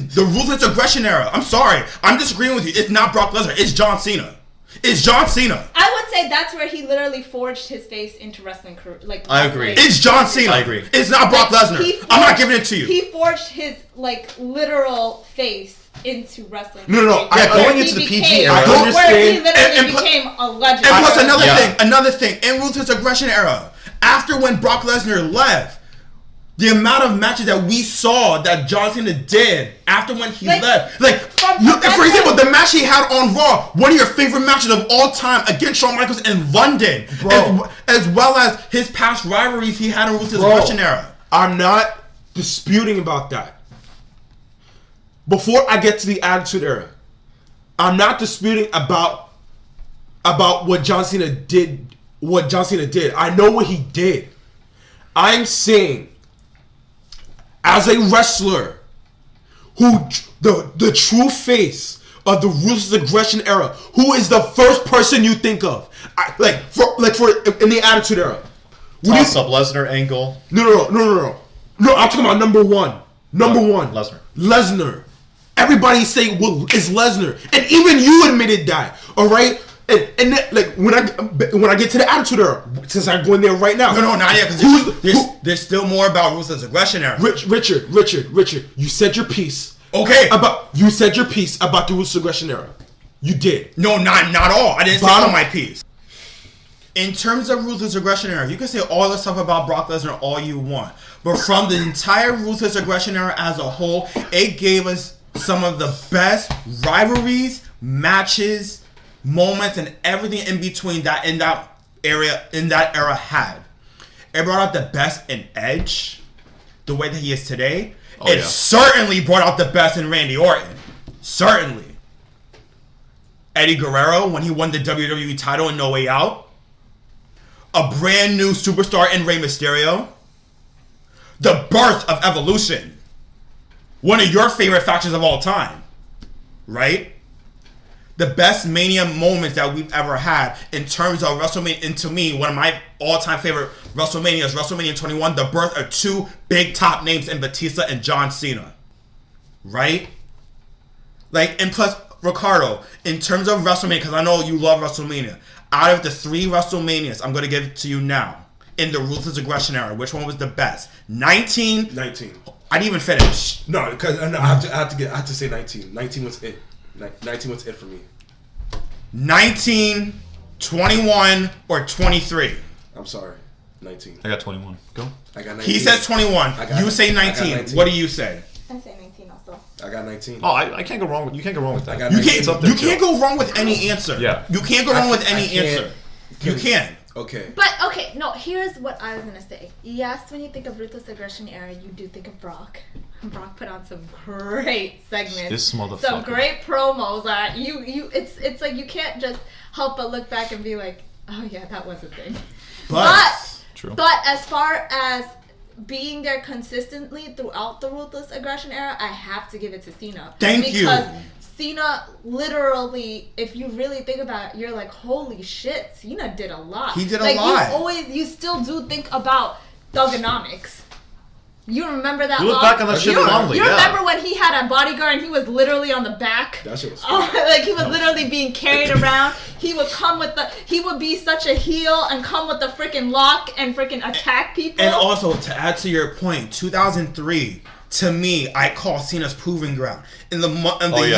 the Ruthless Aggression Era, I'm sorry, I'm disagreeing with you. It's not Brock Lesnar. It's John Cena. I would say that's where he literally forged his face into wrestling career. I agree. It's John Cena. I agree. It's not Brock Lesnar. I'm not giving it to you. He forged his literal face into wrestling. No. Going into the PG era. I understand. Where he literally became a legend. And plus another thing, in Ruthless Aggression Era, after when Brock Lesnar left, the amount of matches that we saw that John Cena did after when he left. For example, the match he had on Raw, one of your favorite matches of all time against Shawn Michaels in London. Bro. As well as his past rivalries he had in Ruthless Aggression Era. I'm not disputing about that. Before I get to the Attitude Era, I'm not disputing about what John Cena did. I know what he did. I'm saying, as a wrestler, who the true face of the Ruthless Aggression Era, who is the first person you think of? For in the Attitude Era. Toss up Lesnar angle. No. No, I'm talking about number one. Lesnar. Everybody say it's Lesnar, and even you admitted that. All right. And when I get to the Attitude Era, since I'm going there right now. No, not yet, because there's still more about Ruthless Aggression Era. Richard, you said your piece. Okay. You said your piece about the Ruthless Aggression Era. You did. No, not all. I didn't say all my piece. In terms of Ruthless Aggression Era, you can say all the stuff about Brock Lesnar all you want, but from the entire Ruthless Aggression Era as a whole, it gave us some of the best rivalries, matches, moments, and everything in between that era had. It brought out the best in Edge, the way that he is today. It certainly brought out the best in Randy Orton. Certainly. Eddie Guerrero, when he won the WWE title in No Way Out. A brand new superstar in Rey Mysterio. The birth of Evolution. One of your favorite factions of all time. Right? The best Mania moments that we've ever had in terms of WrestleMania. And to me, one of my all-time favorite WrestleMania is WrestleMania 21. The birth of two big top names in Batista and John Cena. Right? And plus, Ricardo, in terms of WrestleMania, because I know you love WrestleMania. Out of the 3 WrestleManias, I'm going to give it to you now. In the Ruthless Aggression Era, which one was the best? 19. I didn't even finish. No, because I have to say 19. 19 was it. 19 was it for me. 19, 21, or 23? I'm sorry. 19. I got 21. Go. I got 19. He says 21. You say 19. What do you say? I say 19 also. I got 19. Oh, I can't go wrong with you. Can't go wrong with that. You can't go wrong with any answer. Yeah. You can't go wrong with any answer. You can. Okay. But, okay, no, here's what I was going to say. Yes, when you think of Ruthless Aggression Era, you do think of Brock. Brock put on some great segments. This motherfucker. Some great promos. It's like you can't just help but look back and be like, oh yeah, that was a thing. But as far as being there consistently throughout the Ruthless Aggression Era, I have to give it to Cena. Thank you. Because Cena, literally, if you really think about it, you're like, holy shit, Cena did a lot. He did a lot. You still do think about Thugonomics. You remember that? You look back on that shit fondly. You remember when he had a bodyguard and he was literally on the back? That shit was fun. Like he was literally being carried around. He would he would be such a heel and come with the freaking lock and freaking attack people. And also, to add to your point, 2003, to me, I call Cena's proving ground. In the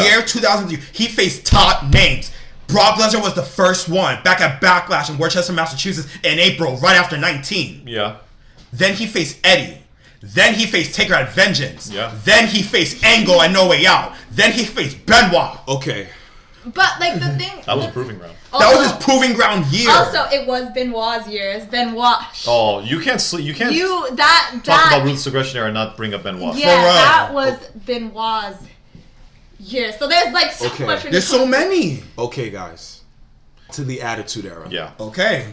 year 2003, he faced top names. Brock Lesnar was the first one back at Backlash in Worcester, Massachusetts in April, right after 19. Yeah. Then he faced Eddie. Then he faced Taker at Vengeance. Yeah. Then he faced Angle at No Way Out. Then he faced Benoit. Okay. But like the thing, that was a proving ground. That was his proving ground year. Also, it was Benoit's years. Benoit. Oh, you can't talk about Ruthless Aggression Era and not bring up Benoit. Yeah, that was Benoit's year. So there's like so much. There's so many. Okay, guys. To the Attitude Era. Yeah. Okay.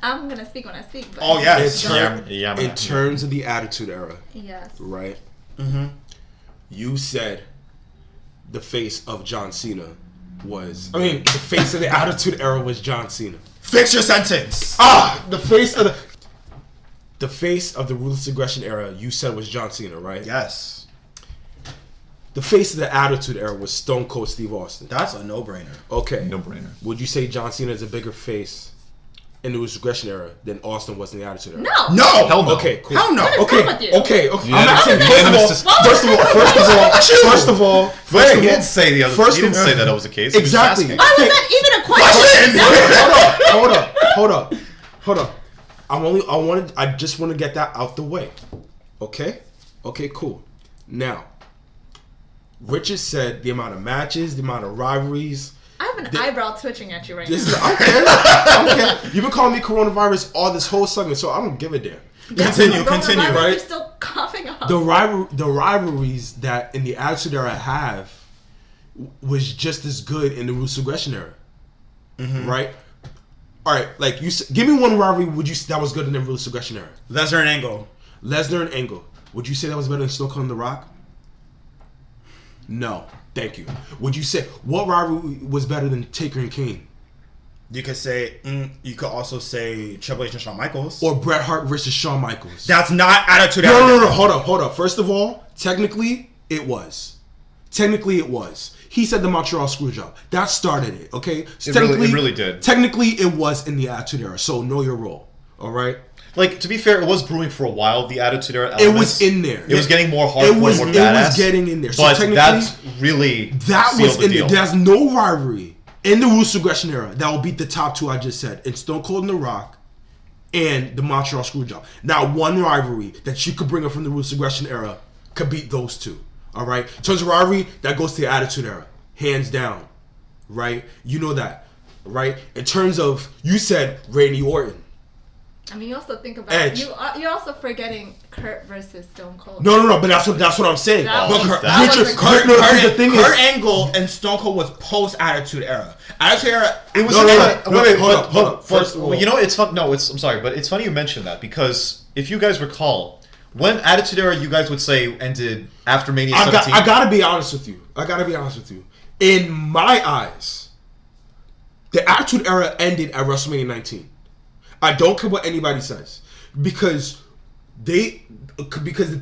I'm gonna speak when I speak. But oh yes. In terms of the Attitude Era. Yes. Right. Mm-hmm. You said the face of John Cena was. I mean, the face of the Attitude Era was John Cena. Fix your sentence. The face of the face of the Ruthless Aggression Era. You said was John Cena, right? Yes. The face of the Attitude Era was Stone Cold Steve Austin. That's a no-brainer. Okay. No-brainer. Would you say John Cena is a bigger face in the Ruthless Aggression Era than Austin was in the Attitude Era? No. Hell no. Okay, cool. Hell no. Okay. I'm not saying First of all, he didn't say the other. He didn't say that was the case. Exactly. Why was that even a question? Hold up. I just want to get that out the way. Okay, cool. Now, Richard said the amount of matches, the amount of rivalries. I have an eyebrow twitching at you right now. Okay. You've been calling me coronavirus all this whole segment, so I don't give a damn. Continue, right? You're still coughing up. The rivalries that in the Attitude Era have was just as good in the Ruthless Aggression Era, right? All right, like give me one rivalry that was good in the Ruthless Aggression Era. Lesnar and Angle. Would you say that was better than Stone Cold and The Rock? No, thank you. Would you say what rivalry was better than Taker and Kane? You could say. You could also say Triple H and Shawn Michaels, or Bret Hart versus Shawn Michaels. That's not Attitude Era. No. Hold up. First of all, technically it was. He said the Montreal Screwjob. That started it. Okay. So it really did. Technically, it was in the Attitude Era. So know your role. All right. Like, to be fair, it was brewing for a while, the Attitude Era elements. It was in there. It was getting more hardcore, more badass. It was getting in there. So but that really was in there. There's no rivalry in the Ruthless Aggression Era that will beat the top two I just said. It's Stone Cold and The Rock and the Montreal Screwjob. Now, one rivalry that you could bring up from the Ruthless Aggression Era could beat those two. All right? In terms of rivalry, that goes to the Attitude Era. Hands down. Right? You know that. Right? In terms of, you said Randy Orton. I mean, you also think about Edge. You're also forgetting Kurt versus Stone Cold. No, but that's what I'm saying. Kurt Angle and Stone Cold was post Attitude Era. Attitude Era. It was hold up. First of all, you know it's fun. No, I'm sorry, but it's funny you mentioned that because if you guys recall, when Attitude Era, you guys would say ended after Mania 17. I gotta be honest with you. In my eyes, the Attitude Era ended at WrestleMania 19. I don't care what anybody says because the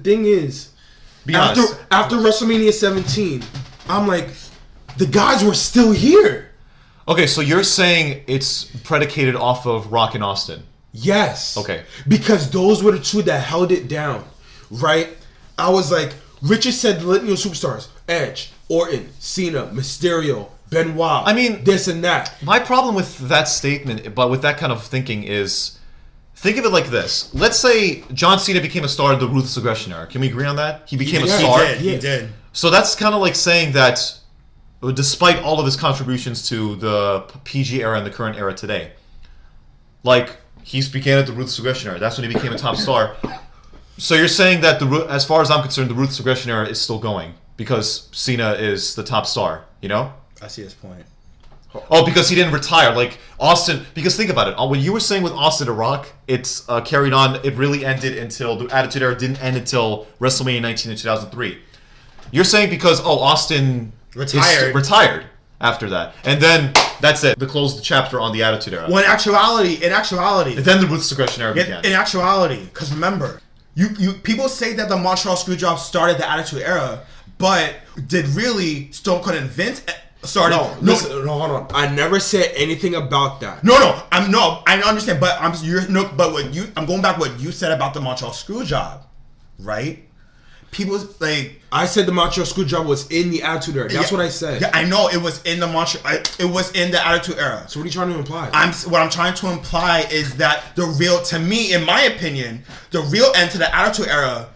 thing is after WrestleMania 17, I'm like, the guys were still here. Okay, so you're saying it's predicated off of Rock and Austin? Yes. Okay. Because those were the two that held it down, right? I was like, Richard said the Litany of Superstars: Edge, Orton, Cena, Mysterio, Benoit. I mean, this and that. My problem with that statement, but with that kind of thinking, is think of it like this. Let's say John Cena became a star in the Ruthless Aggression Era. Can we agree on that? He became a star. He did. So that's kind of like saying that despite all of his contributions to the PG era and the current era today. Like, he began at the Ruthless Aggression Era. That's when he became a top star. So you're saying that, as far as I'm concerned, the Ruthless Aggression Era is still going because Cena is the top star, you know? I see his point. Oh, because he didn't retire. Like, Austin... Because think about it. What you were saying with Austin to Rock, it's carried on. It really ended until... The Attitude Era didn't end until WrestleMania 19 in 2003. You're saying because, Austin... Retired after that. And then, that's it. They closed the chapter on the Attitude Era. Well, in actuality... And then the Ruthless Aggression Era began. In actuality, because remember, you people say that the Montreal Screwjob started the Attitude Era, but did really Stone Cold and Vince... Sorry. No, hold on. I never said anything about that. I understand, but I'm going back what you said about the Montreal Screwjob, right? People like I said the Montreal Screwjob was in the Attitude Era. That's what I said. Yeah, I know it was in the it was in the Attitude Era. So what are you trying to imply? What I'm trying to imply is that to me, in my opinion, the real end to the Attitude Era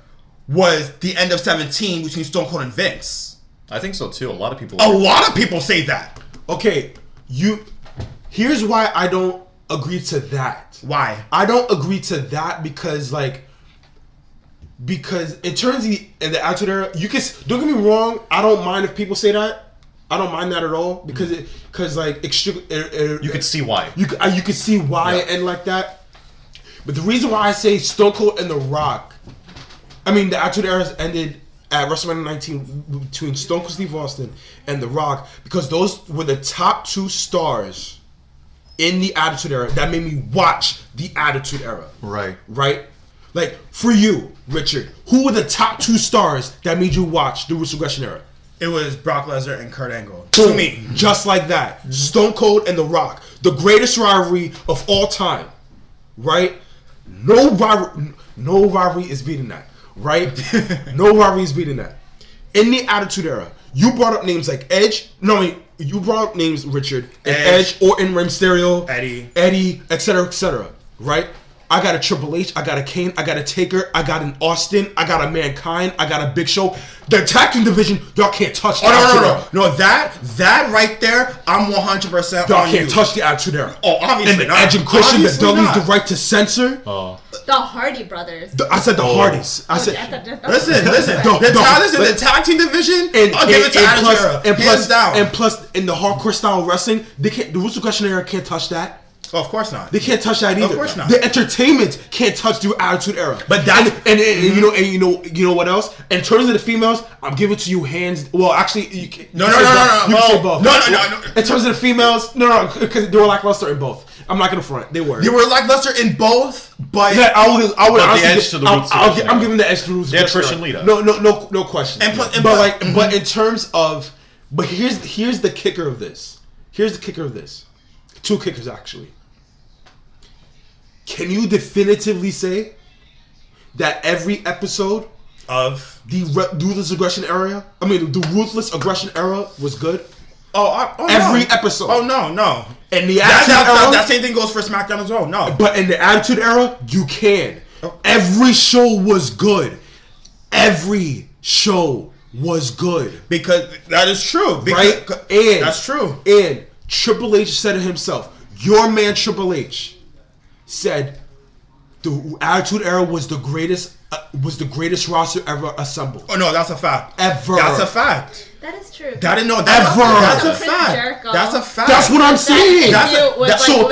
was the end of 17 between Stone Cold and Vince. I think so too. A lot of people say that. Okay, here's why I don't agree to that. Why? I don't agree to that because in terms of the Attitude Era, don't get me wrong, I don't mind if people say that. I don't mind that at all because you could see why. You could see why and like that. But the reason why I say Stone Cold and The Rock, the Attitude Era has ended at WrestleMania 19 between Stone Cold Steve Austin and The Rock because those were the top two stars in the Attitude Era that made me watch the Attitude Era. Right. Like, for you, Richard, who were the top two stars that made you watch the Ruthless Aggression Era? It was Brock Lesnar and Kurt Angle. Boom. To me. Just like that. Mm-hmm. Stone Cold and The Rock. The greatest rivalry of all time. Right? No rivalry is beating that. Right? No rivalry is beating that. In the Attitude Era, you brought up names like Edge. You brought up names, Richard, and Edge or in Rey Mysterio, Eddie, etc., right? I got a Triple H, I got a Kane, I got a Taker, I got an Austin, I got a Mankind, I got a Big Show. The tag team division, y'all can't touch that. No, that right there, I'm 100% y'all can't touch the Attitude Era. Oh, obviously and Edge and Christian that Dudley's the right to censor. The Hardy Brothers. I said the Hardys. I said, listen. The tag team division, I'll give it to Attitude Era. And plus, in the hardcore style wrestling, the Ruthless Aggression Era can't touch that. Oh, of course not. They can't touch that either. Of course not. The entertainment can't touch the Attitude Era. But that's and you know what else? In terms of the females, I'm giving it to you hands. Well, actually, you can. No. You can say both. No. In terms of the females, no, because they were lackluster in both. I'm not gonna front. They were. You were lackluster in both, but yeah, I would honestly. The edge to the Ruthless I'm giving the edge to the Ruthless. They had Christian Lita. No question. But in terms of, here's the kicker of this. Two kickers actually. Can you definitively say that every episode of the Ruthless Aggression Era, the Ruthless Aggression Era was good? Every episode. Oh no. And the Attitude Era, that same thing goes for SmackDown as well. No. But in the Attitude Era, you can. Every show was good. Every show was good. Because that is true. Right? And that's true. And Triple H said it himself. Your man Triple H said the Attitude Era was the greatest roster ever assembled. Oh no, that's a fact. Ever. That's a fact. That is true. That's a fact. Jericho. That's a fact. That's what I'm saying. So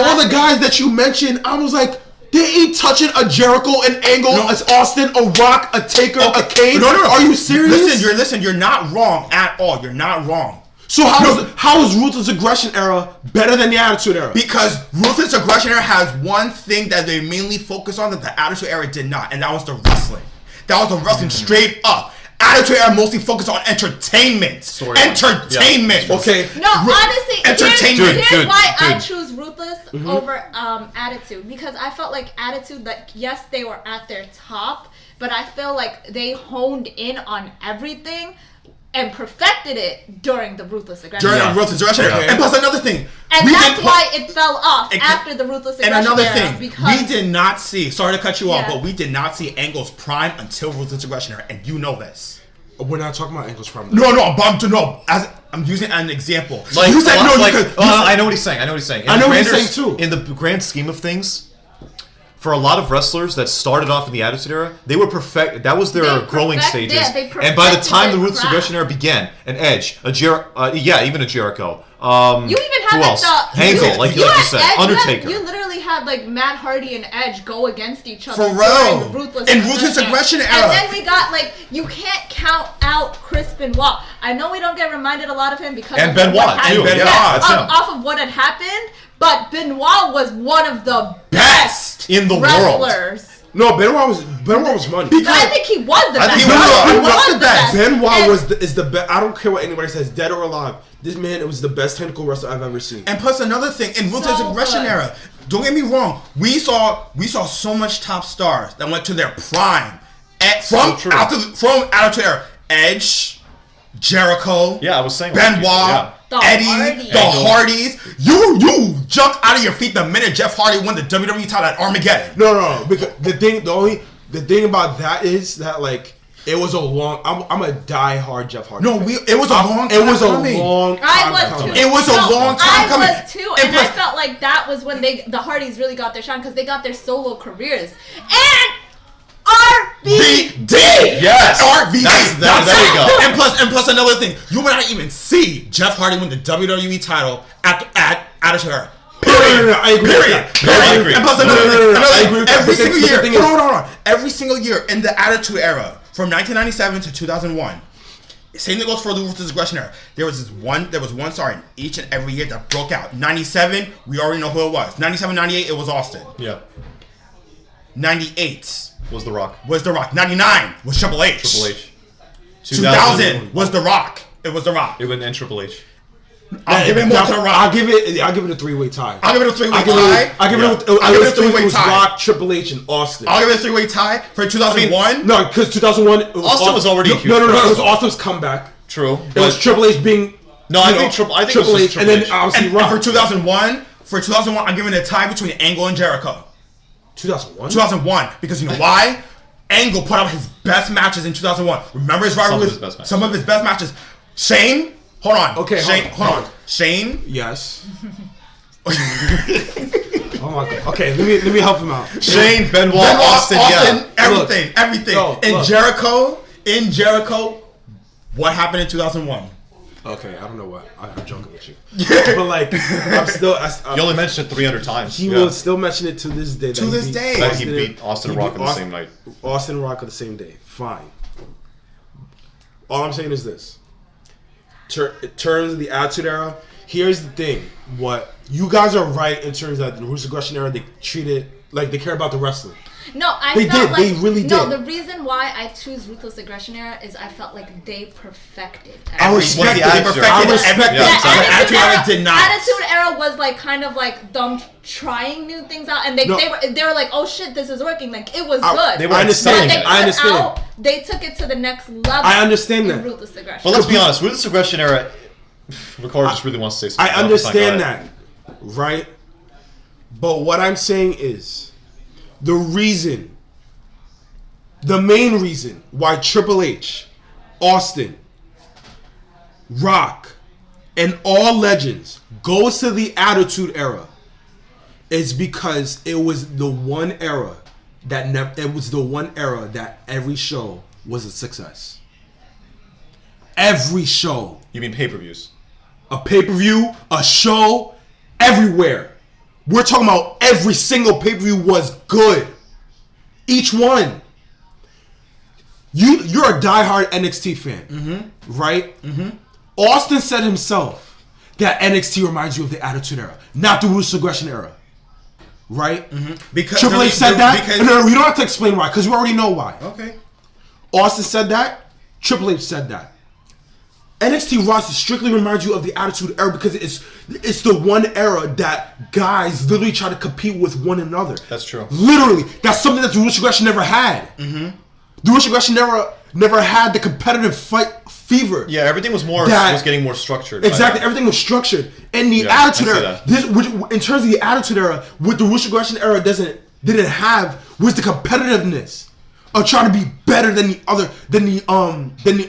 all the guys that you mentioned, I was like, they ain't touching a Jericho, an Angle, an Austin, a Rock, a Taker, a Kane. No. Are you serious? Listen. You're not wrong at all. You're not wrong. So how is Ruthless Aggression Era better than the Attitude Era? Because Ruthless Aggression Era has one thing that they mainly focus on that the Attitude Era did not, and that was the wrestling. That was the wrestling straight up. Attitude Era mostly focused on entertainment. Entertainment. Yeah. Okay. No, honestly, entertainment. Here's why I choose Ruthless over Attitude, because I felt like Attitude, yes, they were at their top, but I feel like they honed in on everything and perfected it during the Ruthless Aggression Era. Ruthless Aggression Era. And plus another thing. And that's why it fell off after the Ruthless Aggression Era. And another thing, we did not see, sorry to cut you off, but we did not see Angle's prime until Ruthless Aggression Era, and you know this. We're not talking about Angle's prime. I'm using an example. Like, you said no. I know what he's saying. I know what he's saying. I know what he's saying too. In the grand scheme of things, for a lot of wrestlers that started off in the Attitude Era, they were perfect. That was their growing stages. Yeah, and by the time the Ruthless Aggression Era began, an Edge, even a Jericho. You even had who else? Hankel, like you said, Edge, Undertaker. You literally had like Matt Hardy and Edge go against each other for real. Ruthless Aggression Era. And then we got like you can't count out Chris Benoit. I know we don't get reminded a lot of him because and of Benoit too. Off of what had happened, but Benoit was one of the best in the wrestlers. world. No, Benoit was money. But I think he was the best. He was the best. Benoit is the best. I don't care what anybody says, dead or alive. This man was the best technical wrestler I've ever seen. And plus another thing, in Ruthless Aggression Era, don't get me wrong, we saw so much top stars that went to their prime from Attitude Era. Edge, Jericho, I was saying Benoit, Eddie, the Hardys. You jumped out of your feet the minute Jeff Hardy won the WWE title at Armageddon. No, because the thing about that is that like it was a long. I'm a die-hard Jeff Hardy. No, it was a long time. It was a long time. I was too. It was a long time coming. I was too, and I felt like that was when the Hardys really got their shine because they got their solo careers and. RVD! Yes! RVD! There you go. And plus another thing, you would not even see Jeff Hardy win the WWE title at Attitude Era. No, I agree. Period. And plus another thing, every single year, hold on. Every single year in the Attitude Era, from 1997 to 2001, same thing goes for the Ruthless Aggression Era. There was one star in each and every year that broke out. 97, we already know who it was. 97, 98, it was Austin. Yeah. 98 was The Rock. 99 was Triple H. 2000 was The Rock. It was The Rock. It went in Triple H. I'll give it more to The Rock. I'll give it a three-way tie. I'll give it a three-way tie. I'll give it a three-way tie. Rock, Triple H, and Austin. I'll give it a three-way tie for 2001. No, because 2001 Austin was already a huge. No. It was Austin's comeback. True. It was Triple H being. No, I think Triple H, and then obviously Rock. And for 2001, I'm giving it a tie between Angle and Jericho. 2001, because you know why? Angle put out his best matches in 2001. Remember his rivalry with some of his best matches. Shane, hold on. Okay, hold on. Shane. Yes. Oh my god. Okay, let me help him out. Shane, Benoit, Austin, everything. In Jericho, what happened in 2001? Okay, I don't know what. I'm joking with you. But like, I'm still. You only mentioned it 300 times. He will still mention it to this day. That he beat Austin and Rock on the same night. Austin and Rock on the same day. Fine. All I'm saying is this. In terms of the Attitude Era, here's the thing. What you guys are right in terms of the Ruthless Aggression Era, they treat it like they care about the wrestling. No, They really did. No, the reason why I choose Ruthless Aggression Era is I felt like they perfected. I respect it. Attitude Era did not. Attitude Era was like kind of like them trying new things out, and they were like, oh shit, this is working. Like it was good. They were understanding. I understand. They took it to the next level. I understand that. Ruthless Aggression. But let's be honest, Ruthless Aggression Era. Ricardo just really wants to say something. I understand that, right? But what I'm saying is, the main reason why Triple H, Austin, Rock, and all legends goes to the Attitude Era is because it was the one era that every show was a success. Every show. You mean pay-per-views? A pay-per-view, a show, everywhere. We're talking about every single pay-per-view was good. Each one. You're a diehard NXT fan, right? Mm-hmm. Austin said himself that NXT reminds you of the Attitude Era, not the Ruthless Aggression Era, right? Mm-hmm. Because Triple H said that. No, we don't have to explain why, because we already know why. Okay. Austin said that. Triple H said that. NXT roster strictly reminds you of the Attitude Era because it's the one era that guys literally try to compete with one another. That's true. Literally, that's something that the Ruthless Aggression never had. Mm-hmm. The Ruthless Aggression never had the competitive fight fever. Yeah, everything was getting more structured. Exactly, everything was structured. And the Attitude Era, in terms of the Attitude Era, what the Ruthless Aggression Era didn't have was the competitiveness of trying to be better better than the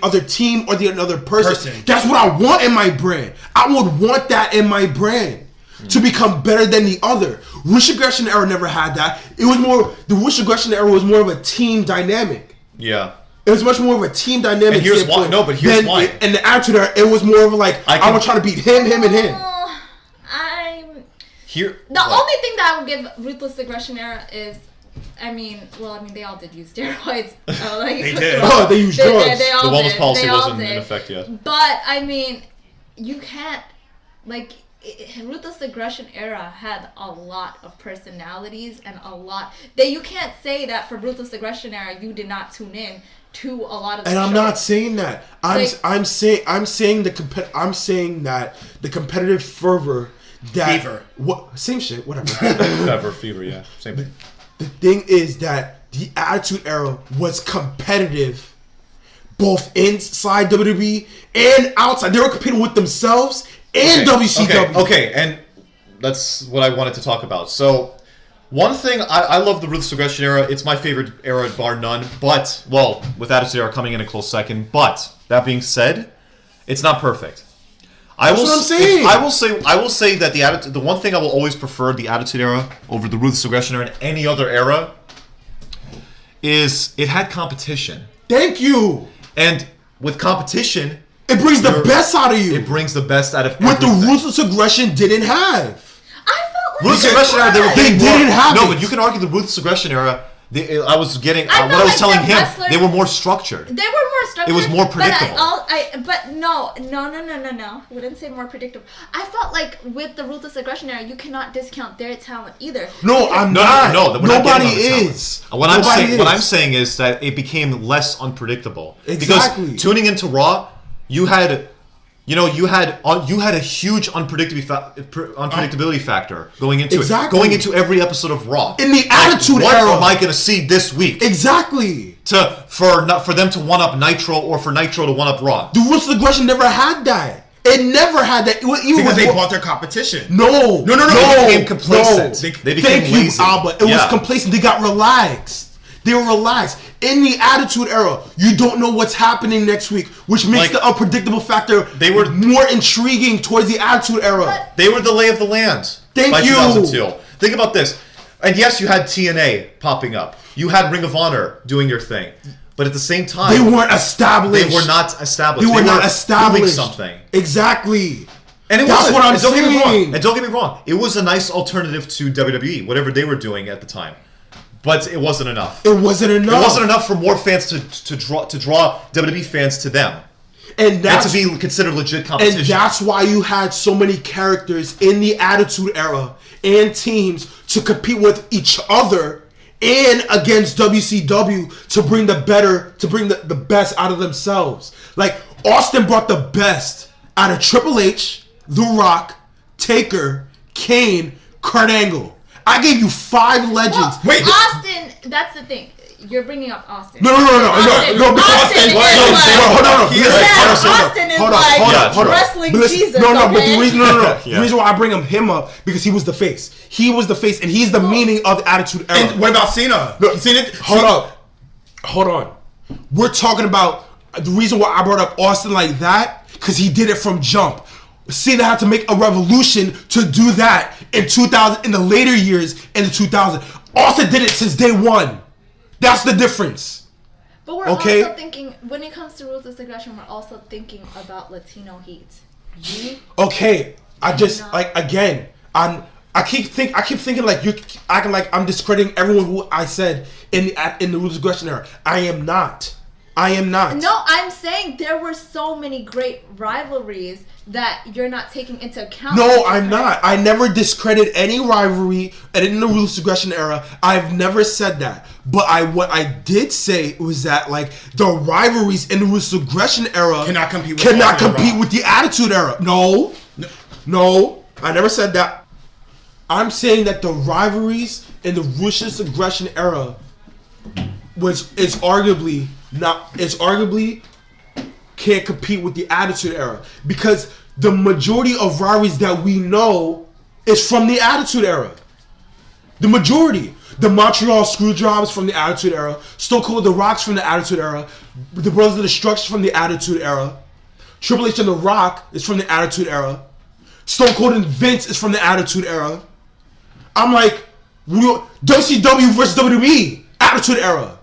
other team or the another person. That's what I want in my brand. I would want that in my brand to become better than the other. Ruthless Aggression Era never had that. It was more the Ruthless Aggression Era was more of a team dynamic. Yeah. It was much more of a team dynamic. And here's why. No, but here's why. In the Attitude Era, it was more of like I want to try to beat him, and him. The only thing that I would give Ruthless Aggression Era is, they all did use steroids. They did. They used drugs. They all the wellness did. policy wasn't in effect yet. But you can't Ruthless Aggression Era had a lot of personalities and a lot that you can't say that for Ruthless Aggression Era you did not tune in to a lot of the and I'm shows. not saying that. I'm saying that the competitive fervor that fever. What same shit, whatever. Fever, yeah. Same thing. The thing is that the Attitude Era was competitive both inside WWE and outside. They were competing with themselves and WCW. Okay, and that's what I wanted to talk about. So, one thing, I love the Ruthless Aggression Era. It's my favorite era, bar none. But, with Attitude Era coming in a close second. But, that being said, it's not perfect. That's what I'm saying. I will say that the one thing I will always prefer the Attitude Era over the Ruthless Aggression Era and any other era is it had competition. Thank you. And with competition, it brings the best out of you. It brings the best out of what everything. the Ruthless Aggression didn't have. I felt like Ruthless Aggression Era, they didn't have No, it. but you can argue the Ruthless Aggression Era. I was telling him, they were more structured. They were more structured. It was more predictable. But no. I wouldn't say more predictable. I felt like with the Ruthless Aggression Era, you cannot discount their talent either. No, I'm not. Nobody is. What I'm saying is that it became less unpredictable. Exactly. Because tuning into Raw, you had a huge unpredictability factor going into it. Going into every episode of Raw. In the Attitude Era. What am I going to see this week? Exactly. For them to one-up Nitro or for Nitro to one-up Raw. The Ruthless Aggression never had that. It never had that. Because they bought their competition. No. They became complacent. They became lazy. Albert. It was complacent. They got relaxed. They were relaxed. In the Attitude Era, you don't know what's happening next week, which makes the unpredictable factor more intriguing towards the Attitude Era. They were the lay of the land by 2002. Think about this. And yes, you had TNA popping up. You had Ring of Honor doing your thing. But at the same time, they weren't established. They were not established. They were not established. Doing something. Exactly. And that's what I'm saying. And don't get me wrong. It was a nice alternative to WWE, whatever they were doing at the time. But it wasn't enough. It wasn't enough for more fans to draw WWE fans to them. And to be considered legit competition. And that's why you had so many characters in the Attitude Era and teams to compete with each other and against WCW to bring the best out of themselves. Like Austin brought the best out of Triple H, The Rock, Taker, Kane, Kurt Angle. I gave you 5 legends. Wait, Austin, that's the thing. You're bringing up Austin. No. Austin is like wrestling Jesus. But the reason why I bring him up because he was the face. He was the face, and he's the meaning of the Attitude Era. And what about Cena? Hold on. We're talking about the reason why I brought up Austin like that because he did it from jump. Cena had to make a revolution to do that in 2000, in the later years in the 2000s. Austin did it since day one. That's the difference. But we're also thinking, when it comes to Ruthless Aggression, we're also thinking about Latino heat. I keep thinking like you're acting like I'm discrediting everyone who I said in the Ruthless Aggression Era. I am not. No, I'm saying there were so many great rivalries that you're not taking into account. No, I'm not. I never discredit any rivalry in the Ruthless Aggression Era. I've never said that. But what I did say was that like the rivalries in the Ruthless Aggression Era cannot compete with the Attitude Era. No, I never said that. I'm saying that the rivalries in the Ruthless Aggression Era is arguably can't compete with the Attitude Era because the majority of rivalries that we know is from the Attitude Era. The majority. The Montreal Screwjobs from the Attitude Era. Stone Cold The Rock's from the Attitude Era. The Brothers of Destruction from the Attitude Era. Triple H and The Rock is from the Attitude Era. Stone Cold and Vince is from the Attitude Era. I'm like, WCW versus WWE, Attitude Era.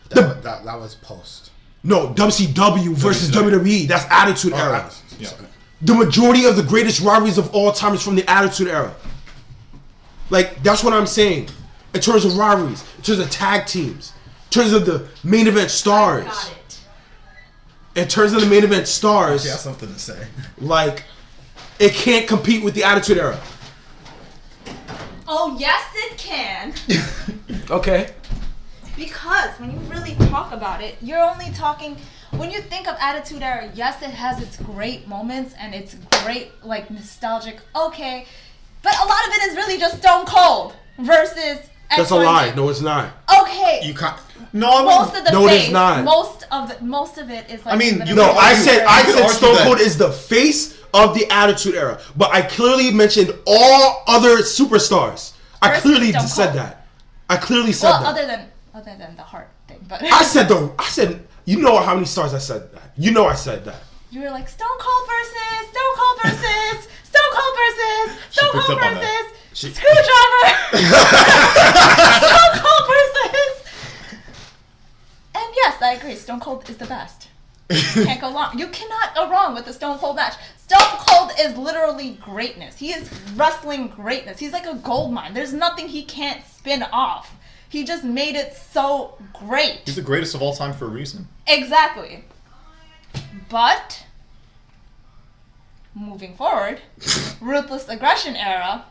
That was post. No, WCW versus WWE, that's Attitude Era. Yeah. The majority of the greatest rivalries of all time is from the Attitude Era. Like, that's what I'm saying. In terms of rivalries, in terms of tag teams, in terms of the main event stars. Got it. In terms of the main event stars. She has something to say. Like, it can't compete with the Attitude Era. Oh, yes, it can. Okay. Because when you really talk about it, you're only talking... When you think of Attitude Era, yes, it has its great moments and it's great, like, nostalgic. Okay. But a lot of it is really just Stone Cold versus... That's a lie. No, it's not. Okay. You can't... Most of the no, face, it is not. Most of it is like... I mean, I said Stone that. Cold is the face of the Attitude Era. But I clearly mentioned all other superstars. I clearly said that. I clearly said that. Other than the heart thing, but I said, you know how many stars I said that. You know I said that. you were like Stone Cold versus Stone Cold versus Stone Cold versus Stone picked Cold up on versus that. Screwdriver. Stone Cold versus. And yes, I agree. Stone Cold is the best. You can't go wrong. You cannot go wrong with the Stone Cold match. Stone Cold is literally greatness. He is wrestling greatness. He's like a gold mine. There's nothing he can't spin off. He just made it so great. He's the greatest of all time for a reason. Exactly. But, moving forward, Ruthless Aggression Era,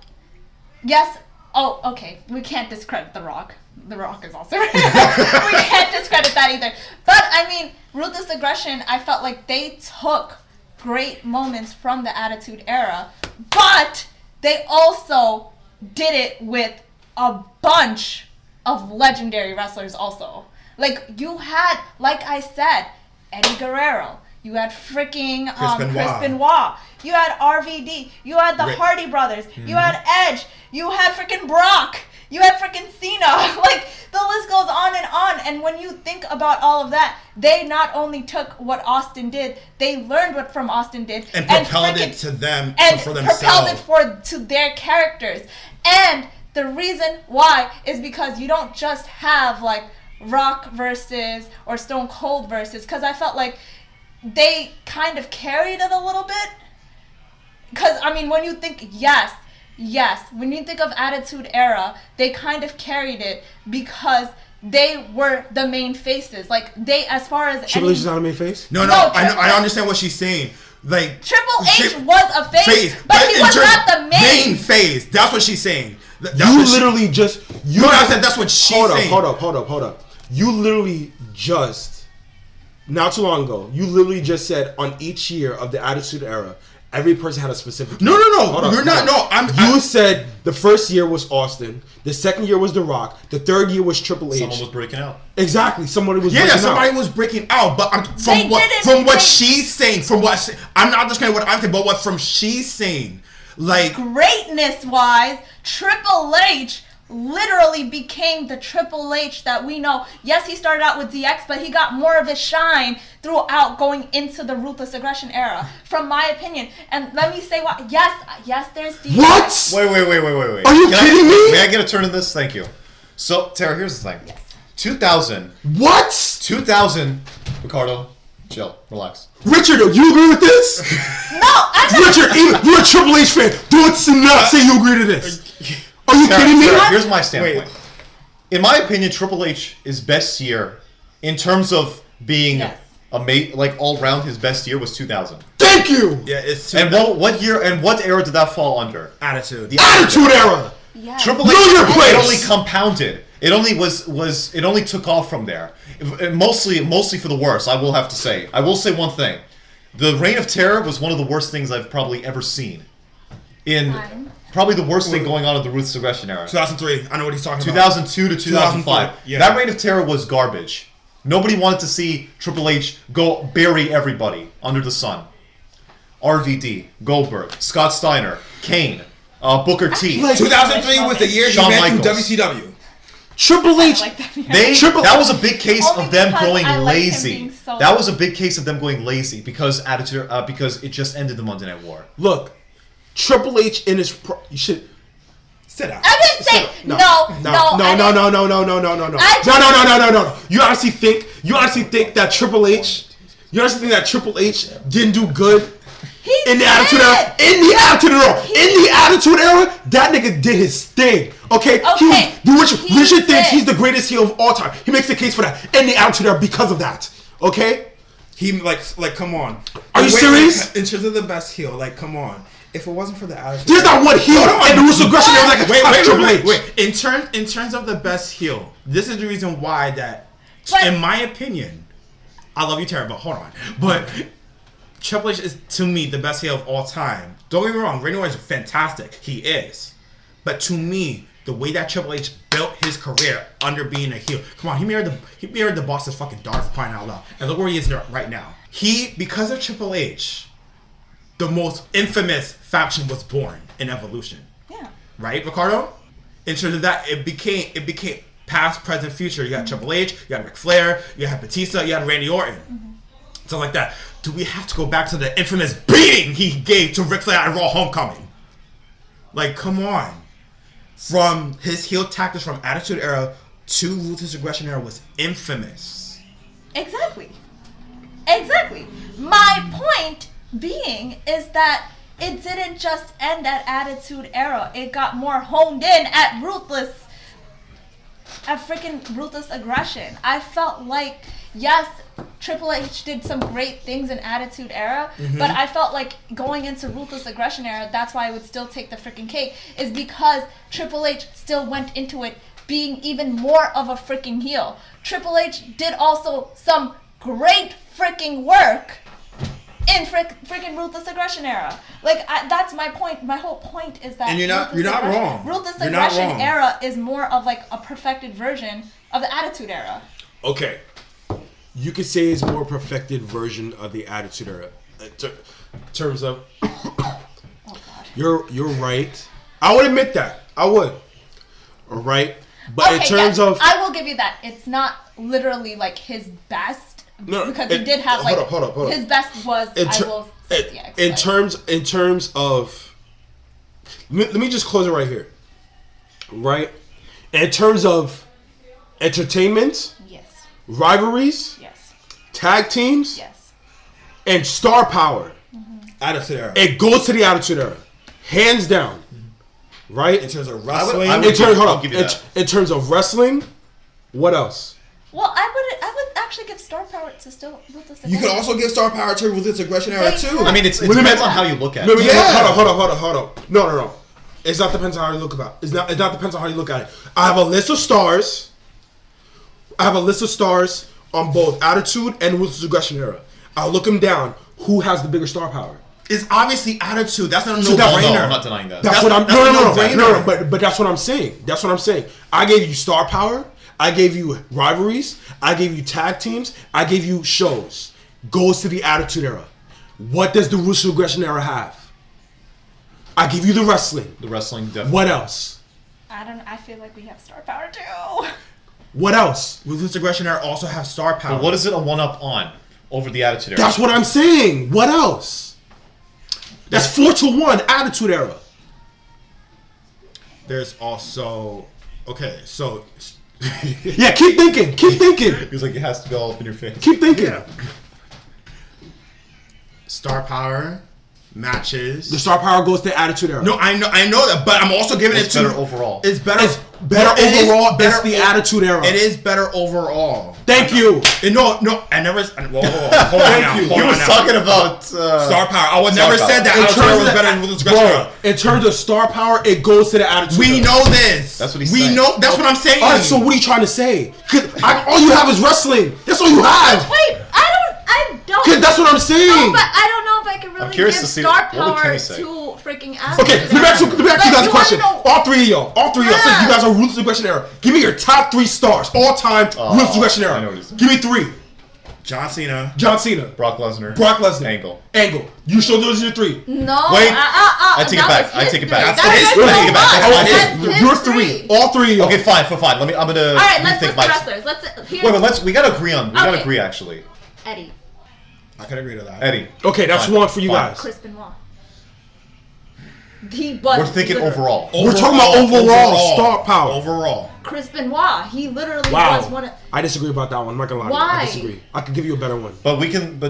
yes, oh, okay, we can't discredit The Rock. The Rock is also... we can't discredit that either. But, I mean, Ruthless Aggression, I felt like they took great moments from the Attitude Era, but they also did it with a bunch of legendary wrestlers also. Like, you had, like I said, Eddie Guerrero. You had freaking Chris Benoit. You had RVD. You had the Hardy Brothers. Mm-hmm. You had Edge. You had freaking Brock. You had freaking Cena. Like, the list goes on and on. And when you think about all of that, they not only took what Austin did, they learned what from Austin did. And propelled it to them, and for themselves. Propelled it to their characters. And the reason why is because you don't just have, like, Rock versus or Stone Cold versus, because I felt like they kind of carried it a little bit. Because, I mean, when you think, yes, when you think of Attitude Era, they kind of carried it because they were the main faces. Like, they, as far as... Triple H is not a main face? No, I understand what she's saying. Like, Triple H was a face, but he was not the main face. That's what she's saying. That's what she's saying. Hold up. You literally just, not too long ago, you literally just said on each year of the Attitude Era, every person had a specific... No. You're not. No, You said the first year was Austin, the second year was The Rock, the third year was Triple H. Someone was breaking out. Exactly, somebody was breaking out. Somebody was breaking out, but from what she's saying, I'm not understanding what I'm saying, but what she's saying, like... Greatness-wise, Triple H literally became the Triple H that we know. Yes, he started out with DX, but he got more of his shine throughout going into the Ruthless Aggression Era, from my opinion. And let me say why. Yes, there's DX. What? Wait. Are you kidding me? May I get a turn in this? Thank you. So, Tara, here's the thing. Yes. 2000. What? 2000. Ricardo, chill, relax. Richard, you agree with this? No, I'm not. Richard, you're a Triple H fan. Do not say you agree to this. Are you kidding me? Here's my standpoint. In my opinion, Triple H is best year in terms of being like all round. His best year was 2000. Thank you. Yeah, it's and what year and what era did that fall under? Attitude. The Attitude Era. Yes. Triple H. It only compounded. It only it only took off from there. Mostly for the worse. I will have to say. I will say one thing. The Reign of Terror was one of the worst things I've probably ever seen. Probably the worst thing going on in the Ruthless Aggression Era. 2003. I know what he's talking 2002 to 2005. Yeah. That Reign of Terror was garbage. Nobody wanted to see Triple H go bury everybody under the sun. RVD, Goldberg, Scott Steiner, Kane, Booker T. 2003 was the year he Shawn went through Michaels. WCW. Triple H. That was a big case of them going lazy. So that was a big case of them going lazy because because it just ended the Monday Night War. Look, Triple H in his you should sit down. I didn't say no. No. You honestly think that Triple H? You honestly think that Triple H didn't do good in the Attitude Era? In the Attitude Era, that nigga did his thing. Okay. Richard thinks he's the greatest heel of all time. He makes the case for that in the Attitude Era because of that. Okay. He like come on. Are you serious? In terms of the best heel, like come on. If it wasn't for the Attitude, there's not one heel in the Ruthless Aggression Era like Triple H. Wait. In terms of the best heel, this is the reason why that, in my opinion, I love you, Tara, but hold on. But Triple H is to me the best heel of all time. Don't get me wrong, Randy Orton is fantastic. He is, but to me, the way that Triple H built his career under being a heel. Come on, he married the boss's fucking daughter, for crying out loud. And look where he is right now. Because of Triple H, the most infamous faction was born in Evolution. Yeah. Right, Ricardo? In terms of that, it became past, present, future. You got Triple H, you got Ric Flair, you had Batista, you had Randy Orton. Something like that. Do we have to go back to the infamous beating he gave to Ric Flair at Raw Homecoming? Like, come on. From his heel tactics from Attitude Era to Ruthless Aggression Era was infamous. Exactly. My point being is that it didn't just end at Attitude Era. It got more honed in at freaking Ruthless Aggression. I felt like, yes, Triple H did some great things in Attitude Era, but I felt like going into Ruthless Aggression Era, that's why I would still take the freaking cake, is because Triple H still went into it being even more of a freaking heel. Triple H did also some great freaking work in freaking Ruthless Aggression Era. Like, that's my point. My whole point is that... And you're not wrong. Ruthless Aggression Era is more of like a perfected version of the Attitude Era. Okay. You could say it's a more perfected version of the Attitude Era. In terms of... Oh, God. You're right. I would admit that. I would. All right? But okay, in terms of... I will give you that. It's not literally like his best. No, because he did have like... Hold up. His best was... In terms of... Let me just close it right here. Right? In terms of entertainment... Yes. Rivalries... Yes. Tag teams... Yes. And star power... Attitude Era. It goes to the Attitude Era. Hands down. Right? In terms of wrestling... In terms of wrestling... What else? Well, I would actually give star power to still Ruthless Aggression. You could also give star power to Ruthless Aggression Era too. I mean, it depends on how you look at it. Hold up. No. It's not depends on how you look about it. It not depends on how you look at it. I have a list of stars on both Attitude and Ruthless Aggression Era. I'll look them down. Who has the bigger star power? It's obviously Attitude. That's not a no-brainer. No, I'm not denying that. But that's what I'm saying. I gave you star power. I gave you rivalries. I gave you tag teams. I gave you shows. Goes to the Attitude Era. What does the Ruthless Aggression Era have? I give you the wrestling. The wrestling, definitely. What else? I feel like we have star power too. What else? Ruthless Aggression Era also have star power. But what is it a one-up on over the Attitude Era? That's what I'm saying. What else? That's 4-1 Attitude Era. There's also... Okay, so... Yeah, keep thinking. He's like, it has to be all up in your face. Keep thinking. Yeah. Star power, matches. The star power goes to Attitude Era. No, I know that, but I'm also giving it to... better overall. It's better overall. It's the Attitude Era. It is better overall. Thank you. No, I never... Hold on now. He was talking about... star power. I would never said that Attitude Era was better than Ruthless Aggression Era. In terms of star power, it goes to the Attitude Era. We know this. That's what he's saying. That's what I'm saying. Alright, so what are you trying to say? Because all you have is wrestling. That's all you have. Wait, I don't... Because that's what I'm saying. No, but I don't know if I can really give star power to freaking Attitude. Okay, let me ask you guys a question. All three of y'all, since you guys are Ruthless Aggression Era, give me your top 3 stars, all time Ruthless Aggression Era. Give me 3. John Cena. Brock Lesnar. Angle. You show those are your 3. No. Wait. I take it back. I take it back. You're 3. All 3 of you. Okay, fine. I'm gonna. All right, let's list the wrestlers. Wait. We gotta agree on. We gotta agree actually. Eddie. I could agree to that. Eddie. Okay, that's one for you guys. Chris Benoit. We're thinking overall. We're talking about overall star power. Overall. Chris Benoit. He literally was one of... I disagree about that one. I'm not gonna lie. Why? I disagree. I could give you a better one. But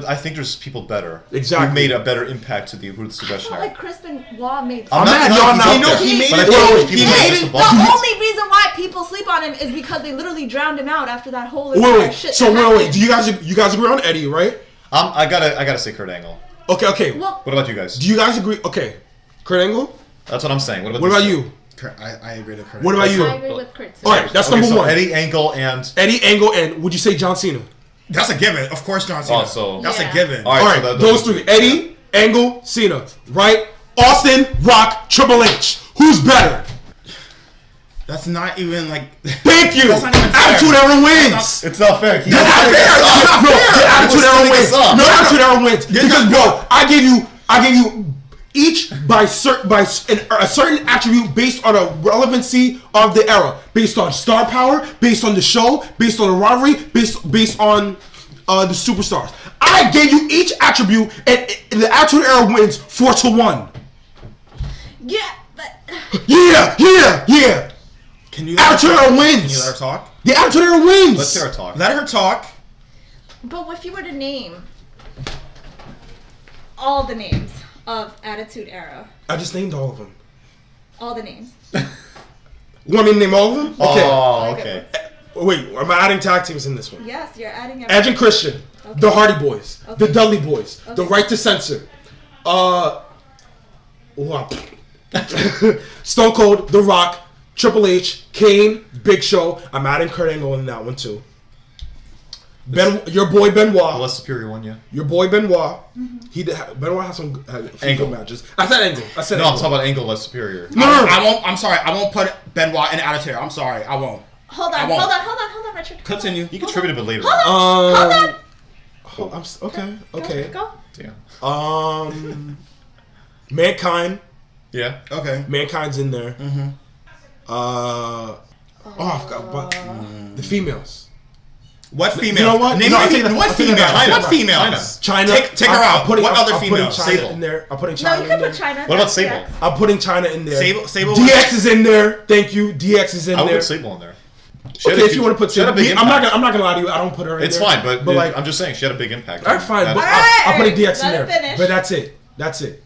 I think there's people better. Exactly. Who made a better impact to the Ruthless I Aggression felt Era. like Chris Benoit made... I'm not. He made it. The only reason why people sleep on him is because they literally drowned him out after that whole shit. Wait. Do you guys agree on Eddie, right? I gotta say Kurt Angle. Okay. Well, what about you guys? Do you guys agree? Okay, Kurt Angle. That's what I'm saying. What about you? I agree to Kurt. What about you? I agree with Kurt too. All right, that's number 1. Eddie Angle and would you say John Cena? That's a given. Of course, John Cena. That's a given. All right, so those 3: Eddie, Angle, Cena. Right? Austin, Rock, Triple H. Who's better? That's not even like. Thank you. Attitude Era wins. It's not fair. Attitude Era wins. No, Attitude Era wins. Because bro, I gave you each by a certain attribute based on a relevancy of the era, based on star power, based on the show, based on the rivalry, based on the superstars. I gave you each attribute, and the Attitude Era wins 4-1. Yeah, but yeah. Can you Attitude Era wins. Can you let her talk? The Attitude Era wins. Let's hear her talk. Let her talk. But if you were to name all the names of Attitude Era. I just named all of them. All the names. You want me to name all of them? Okay. Oh, okay. Wait, am I adding tag teams in this one? Yes, you're adding Edge and Christian, okay. the Hardy Boys, okay. the Dudley Boys, okay. the Right to Censor, Stone Cold, The Rock, Triple H, Kane, Big Show. I'm adding Kurt Angle in that one too. Your boy Benoit. The less superior one, yeah. Your boy Benoit. Mm-hmm. Benoit has some Angle matches. I said Angle. No, I'm talking about Angle less superior. No. I won't. I'm sorry. I won't put Benoit in Attitude Era. I'm sorry. I won't. Hold on, Richard. Continue. You can tribute a bit later. Hold on. Okay. Go. Damn. Mankind. Yeah. Okay. Mankind's in there. I forgot about the females. What females? You know what? What females? China. Take her out. What other females? China in there. I'm putting China No, you can in there. put China. What about Sable? Yes. I'm putting China in there. Sable. DX is in there. Thank you. DX is in I would there. put Sable in there. Okay, if you want to put Sable, I'm not gonna lie to you. I don't put her in it's there. fine, but like I'm just saying she had a big impact. All right, fine. But Alright, I'm putting DX in let there. it finish. But that's it.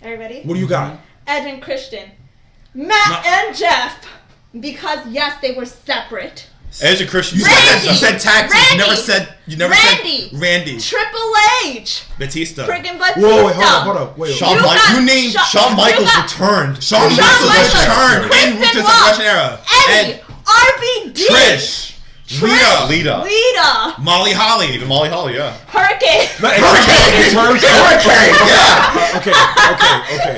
Are you ready? What do you got? Edge and Christian, Matt and Jeff, because yes, they were separate. Edge and Christian. You said tag team. You never said Randy. Triple H. Batista. Friggin' Batista. Whoa, hold up. Wait. Shawn Michaels returned. Shawn Michaels returned in Ruthless Aggression Era. Eddie. RVD. Trish. Lita. Molly Holly. Even Molly Holly, yeah. Hurricane.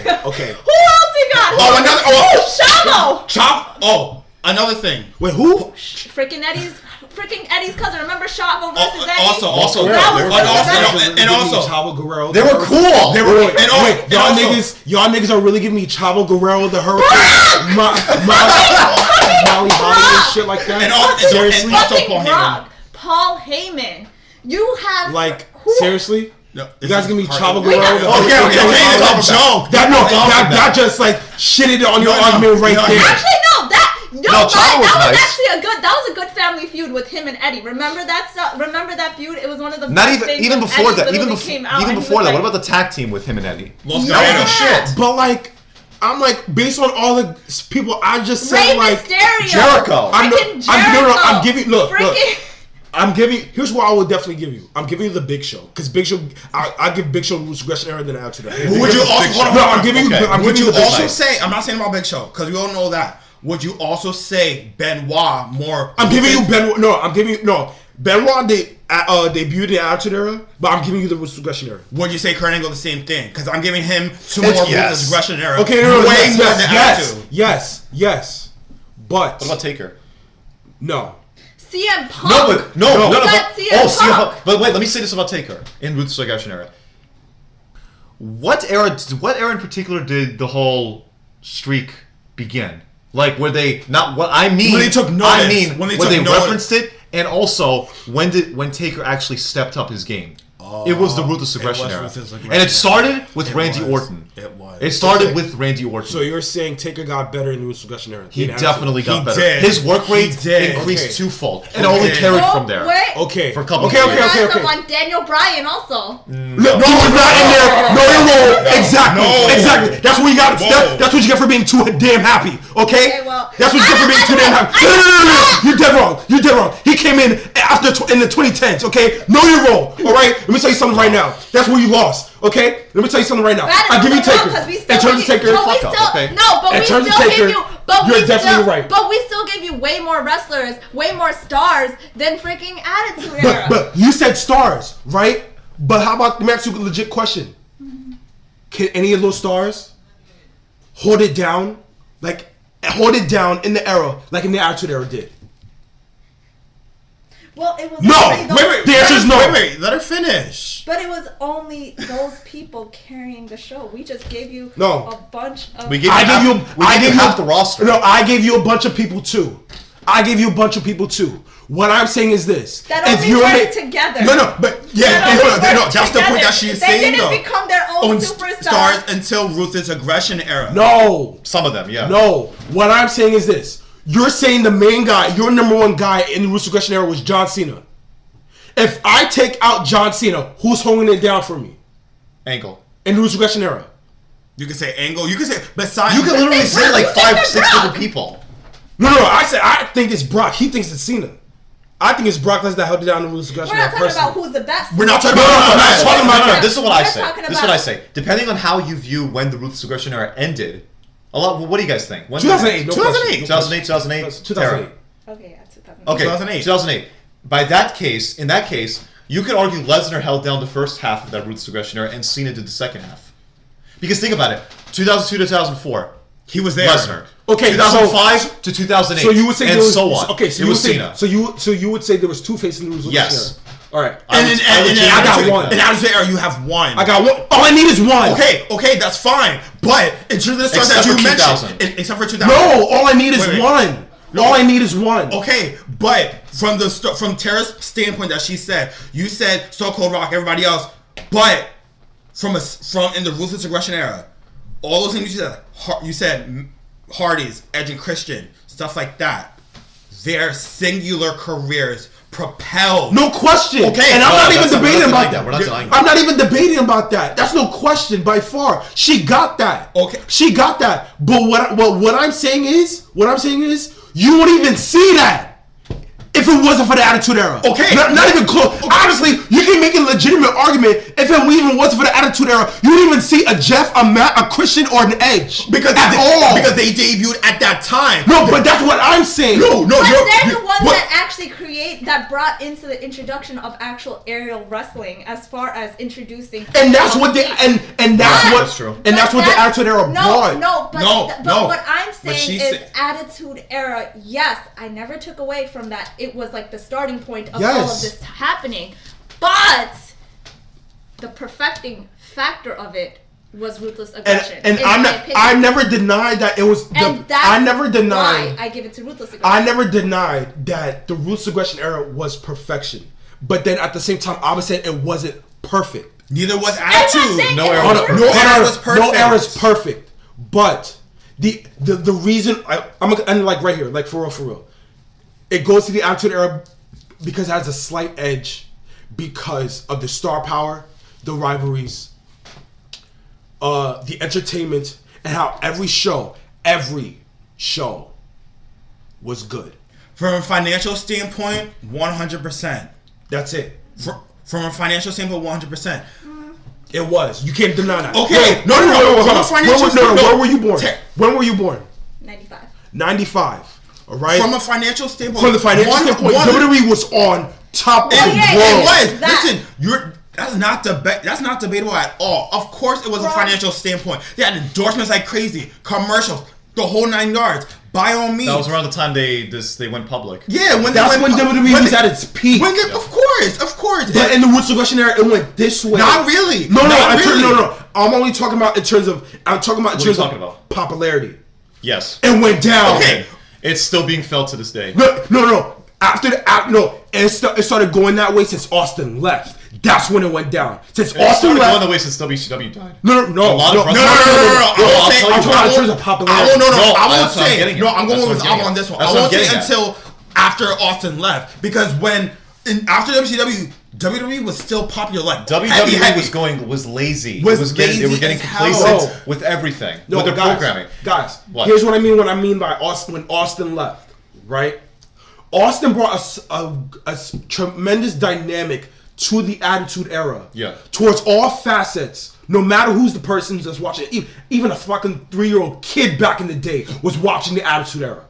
Yeah. Okay. Who else we got? Shamo. Another thing. Wait, who? Freaking Eddie's cousin. Remember Shavo versus Eddie? Also, Chavo Guerrero. They were cool. Y'all niggas are really giving me Chavo Guerrero, the Hurricane, Molly Holly and shit like that. Seriously? Paul Heyman. You have seriously? No, you guys give me Chavo Guerrero. Okay. Joke. That just shitted on your argument right there. Actually, no. Chavo was nice. Actually that was a good family feud with him and Eddie. Remember that feud? It was one of the best things even before that. Even before that. What about the tag team with him and Eddie? Shit. But I'm based on all the people I just said, Mysterio, Jericho. I'm giving. Here's what I would definitely give you. I'm giving you the Big Show because Big Show. I give Big Show Ruthless Aggression Era than Attitude Era. Would you also? No, I'm giving you. Would you also say? I'm not saying about Big Show because we all know that. Would you also say Benoit more? I'm giving you Benoit. No. Benoit debuted in the Attitude Era, but I'm giving you the Ruthless Aggression Era. Would you say Kurt Angle the same thing? Because I'm giving him two more Ruthless Aggression Era. Okay, way more than Attitude. Yes. But what about Taker? No. CM Punk. No. CM Punk. But wait, let me say this about Taker in Ruthless Aggression Era. What era in particular did the whole streak begin? Like, were they not what I mean? When they took notice. When they referenced it, and also when Taker actually stepped up his game. It was the Ruthless Aggression Era. And it started with Randy Orton. It started with Randy Orton. So you're saying Taker got better in the Ruthless Aggression Era? He definitely got better. Did. His work rate increased twofold. And only carried from there. Okay. For a couple of Okay. years. On Daniel Bryan also. No, he was not in there. No, you're wrong. Exactly. That's what you got. That's what you get for being too damn happy. Okay? That's what you get for being too damn happy. No. You're dead wrong. He came in in the 2010s. Okay? No, you're wrong. All right? Let me tell you something right now. That's where you lost. Okay? Let me tell you something right now. I'll give you Taker. In terms of Taker, you're definitely right. But we still gave you way more wrestlers, way more stars than freaking Attitude Era. But you said stars, right? But how about, let me ask you a legit question. Can any of those stars hold it down? Like, hold it down in the era, like in the Attitude Era did? Well, it was wait. The answer is no. Wait. Let her finish. But it was only those people carrying the show. We just gave you No. a bunch of. I gave you half the roster. No, I gave you a bunch of people too. What I'm saying is this: that only worked together. But that's the point that she's saying. They didn't become their own superstars until Ruthless Aggression Era. No, some of them, yeah. No, what I'm saying is this: you're saying the main guy, your number one guy in the Ruthless Aggression Era was John Cena. If I take out John Cena, who's holding it down for me? Angle. In the Ruthless Aggression Era. You can say Angle. You can say besides. You can literally say like 5-6 different people. No. I think it's Brock. He thinks it's Cena. I think it's Brock Lesnar that held it down in the Ruthless Aggression Era. We're not talking about who's the best. We're not talking about. This is what I say. Depending on how you view when the Ruthless Aggression Era ended, what do you guys think? 2008. 2008. Okay, yeah, 2008. In that case, you could argue Lesnar held down the first half of that Ruthless Aggression Era, and Cena did the second half. Because think about it, 2002 to 2004, he was there. Lesnar. Okay, 2005 to 2008. So you would say and there was, so on. Okay, so it you was would say, Cena. So you would say there was two faces in the Ruthless Aggression Era. All right. And I got one. In Attitude Era, you have one. I got one. All I need is one. Okay, that's fine. But in terms of the stars that you mentioned, except for 2000. No, all I need is one. No. All I need is one. Okay, but from Tara's standpoint that she said, you said Stone Cold Rock, everybody else, but from in the Ruthless Aggression Era, all those things you said Hardys, Edge and Christian, stuff like that, their singular careers propelled. No question. Okay, and I'm not even debating about that. We're not denying that. I'm not even debating about that. That's no question by far. She got that. Okay, she got that. But what I'm saying is, you wouldn't even see that if it wasn't for the Attitude Era. Okay. Not even close. Okay. Honestly, you can make a legitimate argument if it even wasn't for the Attitude Era. You wouldn't even see a Jeff, a Matt, a Christian, or an Edge. Because they debuted at that time. No, but that's what I'm saying. No. But they're the ones that actually that brought into the introduction of actual aerial wrestling as far as introducing. And that's what they that's true. And that's what the Attitude Era brought. But what I'm saying is Attitude Era. Yes, I never took away from that. It was like the starting point of all of this happening, but the perfecting factor of it was Ruthless Aggression. And I never denied that it was. I never denied. Why I give it to Ruthless Aggression. I never denied that the Ruthless Aggression Era was perfection, but then at the same time, I was saying it wasn't perfect. Neither was Attitude. No era was perfect. No era is perfect. But the reason I'm gonna end like right here, like for real. It goes to the Attitude Era because it has a slight edge because of the star power, the rivalries, the entertainment, and how every show was good. From a financial standpoint, 100%. That's it. From a financial standpoint, 100%. It was. You can't deny that. Okay. No. Where were you born? When were you born? 95. All right. From a financial standpoint. From the financial standpoint, WWE was on top of the world. It was. Listen, that's not debatable at all. Of course, it was a financial standpoint. They had endorsements like crazy, commercials, the whole 9 yards. by all means. That was around the time they went public. Yeah, when WWE was at its peak. Of course. But in the Ruthless Aggression Era, it went this way. Not really. No. I'm only talking about in terms of. I'm talking about in terms of popularity. Yes. It went down. Okay. It's still being felt to this day. No. It started going that way since Austin left. That's when it went down. Since Austin left, going that way since WCW died. No. I'm going with Alba on this one. I won't say until after Austin left, because after WCW, WWE was still popular. Like WWE was lazy. They were getting complacent with everything. With their programming. Guys, here's what I mean. What I mean by Austin when Austin left, right? Austin brought a tremendous dynamic to the Attitude Era. Yeah. Towards all facets, no matter who's the person that's watching, even a fucking 3-year-old kid back in the day was watching the Attitude Era,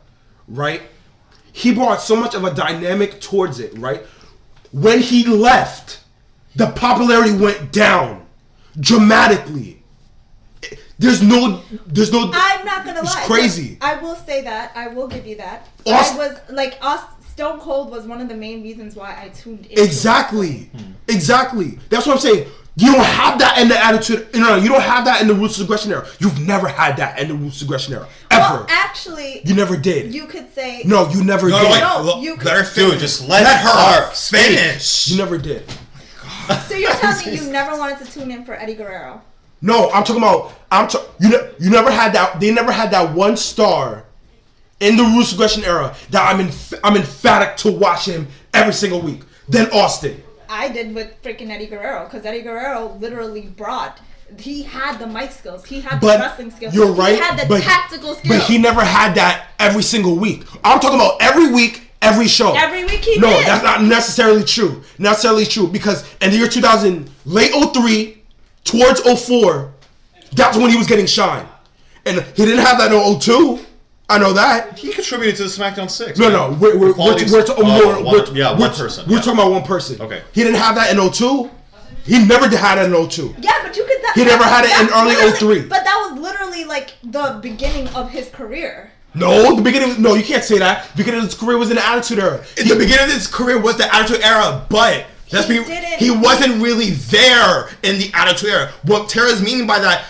right? He brought so much of a dynamic towards it, right? When he left, the popularity went down dramatically. There's no. I'm not gonna lie. It's crazy. I will say that. I will give you that. Stone Cold was one of the main reasons why I tuned in. Exactly. That's what I'm saying. You don't have that in the Attitude. No, you don't have that in the Ruthless Aggression Era. You've never had that in the Ruthless Aggression Era ever. Well, actually, you never did. You could say no. You never did. You could. Let her finish. Dude, just let her finish. You never did. So you're telling me you never wanted to tune in for Eddie Guerrero? No, I'm talking about. You never had that. They never had that one star in the Ruthless Aggression Era that I'm emphatic to watch him every single week. Then Austin. I did with freaking Eddie Guerrero, because Eddie Guerrero literally he had the mic skills, he had the wrestling skills, you're right, he had the tactical skills. But he never had that every single week. I'm talking about every week, every show. Every week he did. No, that's not necessarily true. Because in the year 2000, late 03 towards 04, that's when he was getting shine. And he didn't have that in 02. I know that. He contributed to the SmackDown 6. No. We're talking about one person. Okay. He didn't have that in 02. He never had it in 02. Yeah, but you could. He never had it in early 03. But that was literally like the beginning of his career. No, you can't say that. The beginning of his career was in the Attitude Era. The beginning of his career was the Attitude Era, but he wasn't really there in the Attitude Era. What Tara's meaning by that,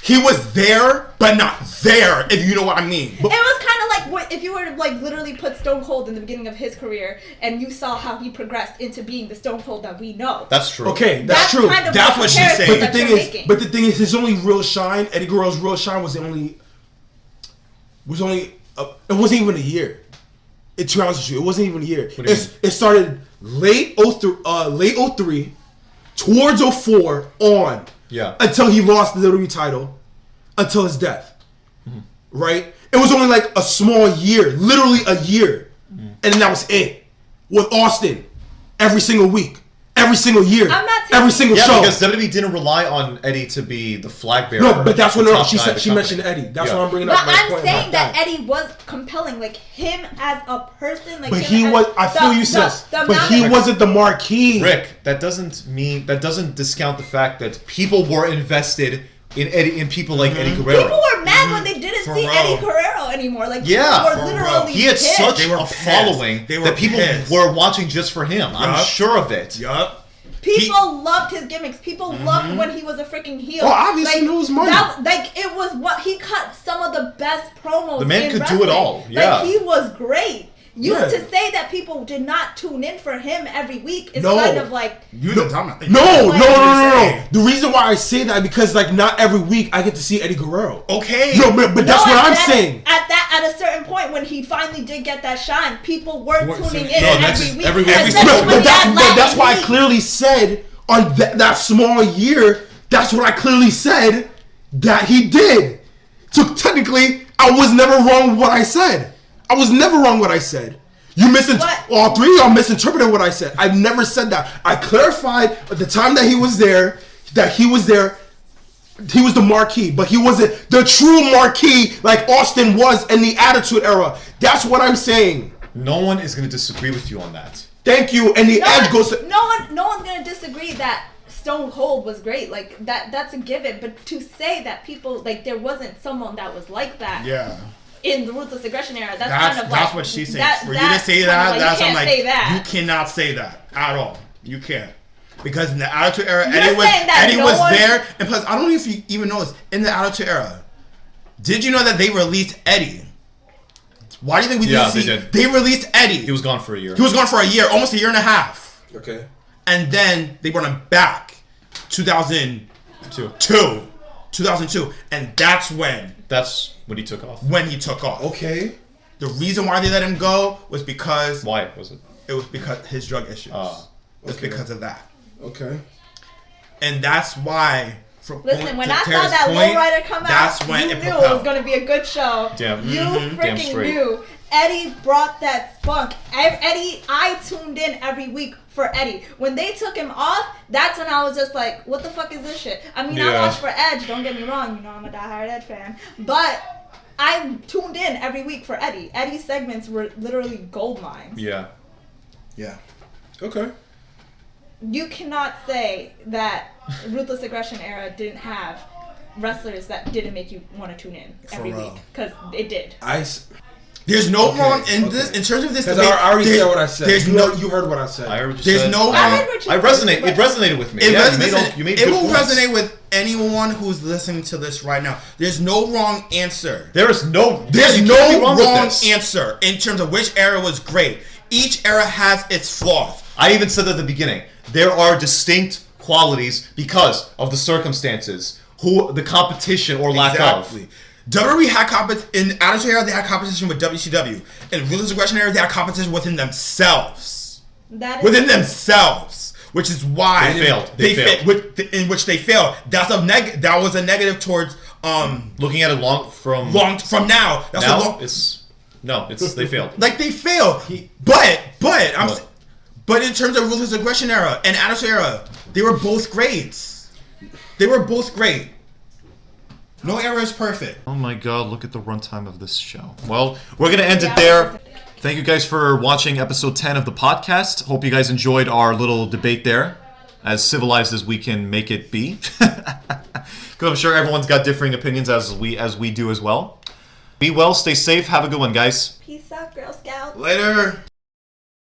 he was there, but not there, if you know what I mean. It was kind of like if you were to literally put Stone Cold in the beginning of his career, and you saw how he progressed into being the Stone Cold that we know. That's true. Okay, that's true. Kind of that's what she's saying. But the thing is, his only real shine, Eddie Guerrero's real shine, it wasn't even a year. To be honest with you, it wasn't even a year. It started late 03, towards 04 on. Yeah. Until he lost the WWE title, until his death. Mm-hmm. Right? It was only like a small year, literally a year. Mm-hmm. And then that was it. With Austin, every single week, every single year, every single show. Yeah, because WWE didn't rely on Eddie to be the flag bearer. No, but that's what she mentioned Eddie. That's what I'm bringing up. But I'm saying that Eddie was compelling, like him as a person. Like, but he was. I feel you, sis. But he wasn't the marquee. Rick, that doesn't discount the fact that people were invested in people like Eddie Guerrero. People were mad when they didn't see Eddie Guerrero anymore. Like, people were literally he had pissed. such a following that people were watching just for him. I'm sure of it. Yup. People loved his gimmicks. People loved when he was a freaking heel. Oh, obviously, it was money. It was what he cut some of the best promos. The man could wrestling. do it all. Yeah, like, he was great. To say that people did not tune in for him every week is kind of like No. The reason why I say that is because not every week I get to see Eddie Guerrero. Okay. No, but that's what I'm saying. At a certain point when he finally did get that shine, people were tuning in every week. But that's why I clearly said on that small year. That's what I clearly said that he did. So technically, I was never wrong with what I said. I was never wrong what I said. All three of y'all misinterpreted what I said. I've never said that. I clarified at the time that he was there, he was the marquee, but he wasn't the true marquee like Austin was in the Attitude Era. That's what I'm saying. No one is going to disagree with you on that. Thank you. And the edge goes to... No one's going to disagree that Stone Cold was great. Like, that's a given. But to say that people, there wasn't someone that was like that. Yeah. in the Ruthless Aggression Era. That's what she's saying. For you to say that, you cannot say that at all. You can't. Because in the Attitude Era, Eddie was there. And plus, I don't know if you even know this. In the Attitude Era, did you know that they released Eddie? Why do you think we didn't see? They released Eddie. He was gone for a year. He was gone for a year, almost a year and a half. Okay. And then they brought him back 2002. And that's when he took off. When he took off. Okay. The reason why they let him go was because... Why was it? It was because his drug issues. It's because of that. Okay. And that's why... Listen, when I saw that lowrider come out, you knew it was going to be a good show. Damn. You freaking knew. Eddie brought that spunk. I tuned in every week for Eddie. When they took him off, that's when I was just like, what the fuck is this shit? I mean, I watched for Edge, don't get me wrong, you know I'm a diehard Edge fan. But I tuned in every week for Eddie. Eddie's segments were literally gold mines. Yeah. Yeah. Okay. You cannot say that Ruthless Aggression Era didn't have wrestlers that didn't make you want to tune in every week. Because it did. There's no wrong in this, in terms of this debate. I already said what I said. You heard what I said. I heard what you there's said. No wrong. It resonated with me. It will resonate with anyone who's listening to this right now. There's no wrong answer. There's no wrong answer in terms of which era was great. Each era has its flaws. I even said at the beginning, there are distinct qualities because of the circumstances, the competition or lack of. WWE had in Attitude Era, they had competition with WCW. In Ruthless Aggression Era, they had competition within themselves. Which is why they failed. In which they failed. That was a negative towards looking at it from now. They failed. Like they failed. But in terms of Ruthless Aggression Era and Attitude Era, they were both great. No era is perfect. Oh my god, look at the runtime of this show. Well, we're going to end it there. Thank you guys for watching episode 10 of the podcast. Hope you guys enjoyed our little debate there, as civilized as we can make it be. Because I'm sure everyone's got differing opinions as we do as well. Be well, stay safe, have a good one, guys. Peace out, Girl Scouts. Later.